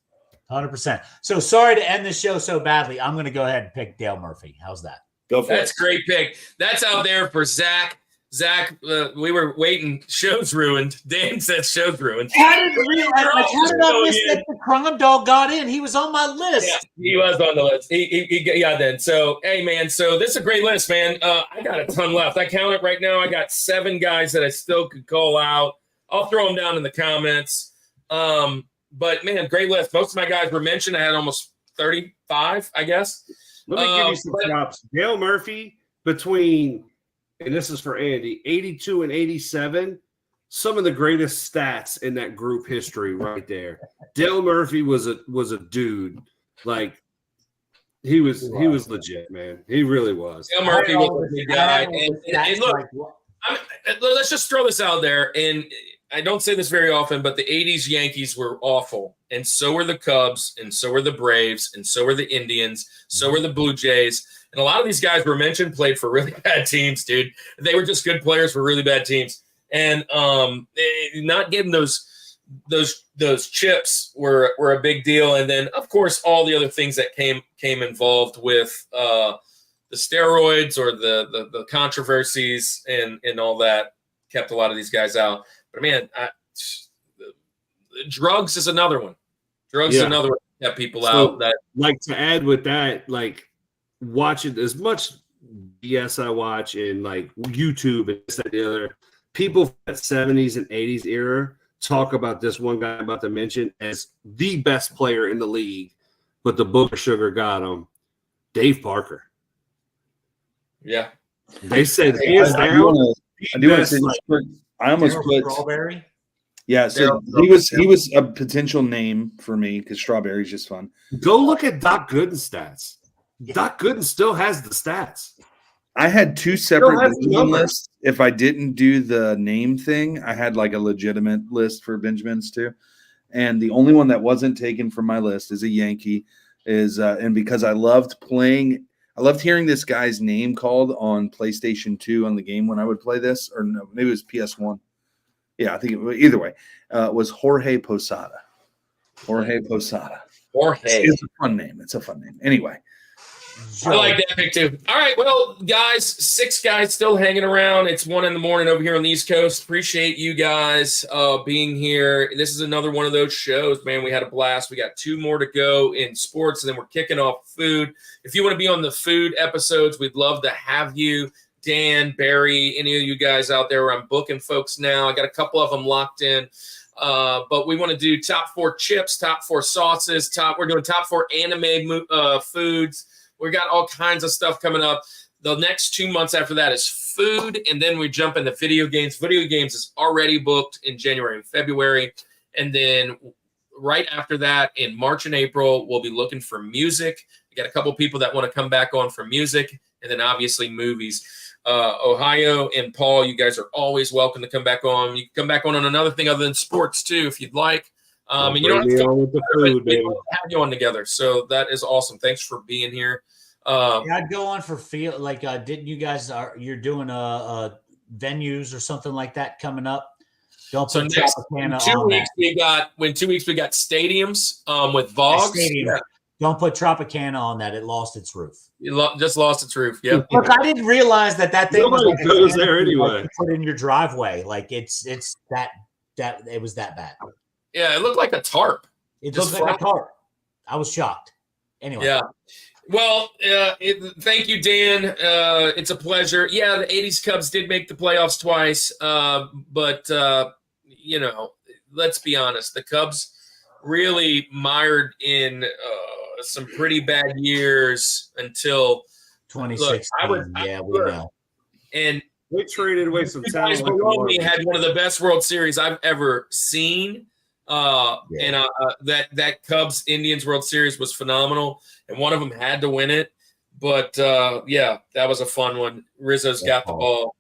100%. So sorry to end the show so badly. I'm going to go ahead and pick Dale Murphy. How's that? Go for That's it. great pick. That's out there for Zach. Zach, we were waiting. Show's ruined. Dan said show's ruined. How did I miss that the crime dog got in? He was on my list. Yeah, he was on the list. He got then. So, hey, man, so this is a great list, man. I got a ton left. I count it right now. I got 7 guys that I still could call out. I'll throw them down in the comments. But, man, great list. Most of my guys were mentioned. I had almost 35, I guess. Let me give you some props. Dale Murphy, between, and this is for Andy, 82 and 87, some of the greatest stats in that group history right there. Dale Murphy was a dude. Like, he was legit, man. He really was. Dale Murphy was a big guy. And look, let's just throw this out there. And I don't say this very often, but the 80s Yankees were awful. And so were the Cubs, and so were the Braves, and so were the Indians, so were the Blue Jays. And a lot of these guys were mentioned played for really bad teams, dude. They were just good players for really bad teams. And not getting those chips were a big deal. And then, of course, all the other things that came involved with the steroids or the controversies and all that kept a lot of these guys out. But, man, drugs is another one. Drugs is another one that kept people out. That, like, to add with that, like, watching as much BS I watch in, like, YouTube and this and the other, people from the 70s and 80s era talk about this one guy I'm about to mention as the best player in the league, but the booger sugar got him, Dave Parker. Yeah. They said I almost put Strawberry. Yeah, so he was a potential name for me because Strawberry's just fun. Go look at Doc Gooden's stats. Doc Gooden still has the stats. I had 2 separate lists. If I didn't do the name thing, I had like a legitimate list for Benjamins too. And the only one that wasn't taken from my list is a Yankee. And because I loved hearing this guy's name called on PlayStation 2 on the game when I would play this, or no, maybe it was PS1. Yeah, I think either way, was Jorge Posada. Jorge Posada. It's a fun name. It's a fun name. Anyway. I like that pick too. All right, well, guys, 6 guys still hanging around. It's 1 a.m. over here on the East Coast. Appreciate you guys being here. This is another one of those shows, man. We had a blast. We got 2 more to go in sports, and then we're kicking off food. If you want to be on the food episodes, we'd love to have you. Dan, Barry, any of you guys out there where I'm booking folks now. I got a couple of them locked in. But we want to do top 4 chips, top 4 sauces. We're doing top 4 anime foods. We got all kinds of stuff coming up. The next 2 months after that is food, and then we jump into video games. Video games is already booked in January and February. And then right after that, in March and April, we'll be looking for music. We got a couple people that want to come back on for music, and then obviously movies. Ohio and Paul, you guys are always welcome to come back on. You can come back on another thing other than sports too, if you'd like. And you don't have to with the food, we have you on together. So that is awesome. Thanks for being here. I'd go on for didn't you guys you're doing venues or something like that coming up? Don't put Tropicana in 2 on weeks that. in 2 weeks we got stadiums with Vogs. Yeah. Don't put Tropicana on that. It lost its roof. Just lost its roof. Yeah. Look, I didn't realize that thing Nobody goes there anyway. Put in your driveway, like it's that it was that bad. Yeah, it looked like a tarp. It looked like a tarp. I was shocked. Anyway. Yeah. Well, thank you, Dan. It's a pleasure. Yeah, the 80s Cubs did make the playoffs twice. But let's be honest. The Cubs really mired in some pretty bad years until 2016. We know. And we traded away some talent. Guys below me had one of the best World Series I've ever seen. And that Cubs Indians World Series was phenomenal, and one of them had to win it. But that was a fun one. Rizzo's got the ball,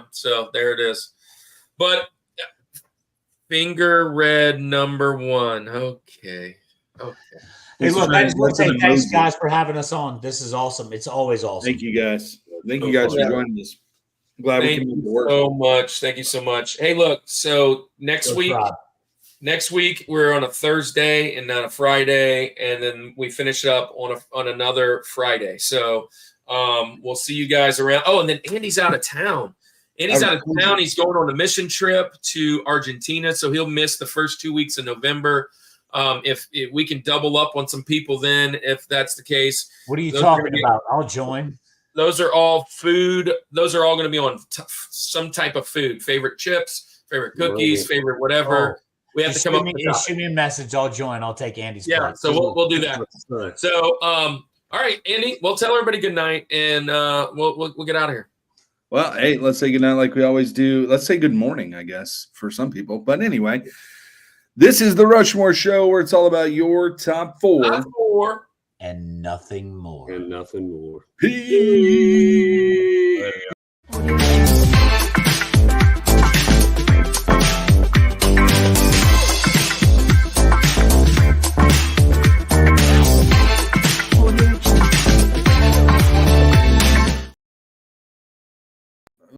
so there it is. But finger red number 1. Okay. Hey, look, I just want to say thanks, guys, for having us on. This is awesome. It's always awesome. Thank you, guys. Thank you guys for joining us. Glad we can make it work. Thank you so much. Hey, look, so next week. Next week we're on a Thursday and not a Friday, and then we finish up on another Friday. So we'll see you guys around. Oh, and then Andy's out of town. Andy's out of town. He's going on a mission trip to Argentina, so he'll miss the first 2 weeks of November. If we can double up on some people, then if that's the case. What are you talking about? I'll join. Those are all food. Those are all going to be on some type of food. Favorite chips, favorite cookies, favorite whatever. We have to come up with a shoot me a message. I'll join. I'll take Andy's place. So we'll do that. So all right, Andy. We'll tell everybody good night, and we'll get out of here. Well, hey, let's say good night like we always do. Let's say good morning, I guess, for some people. But anyway, this is the Rushmore Show, where it's all about your top four. Top four. And nothing more. And nothing more. Peace.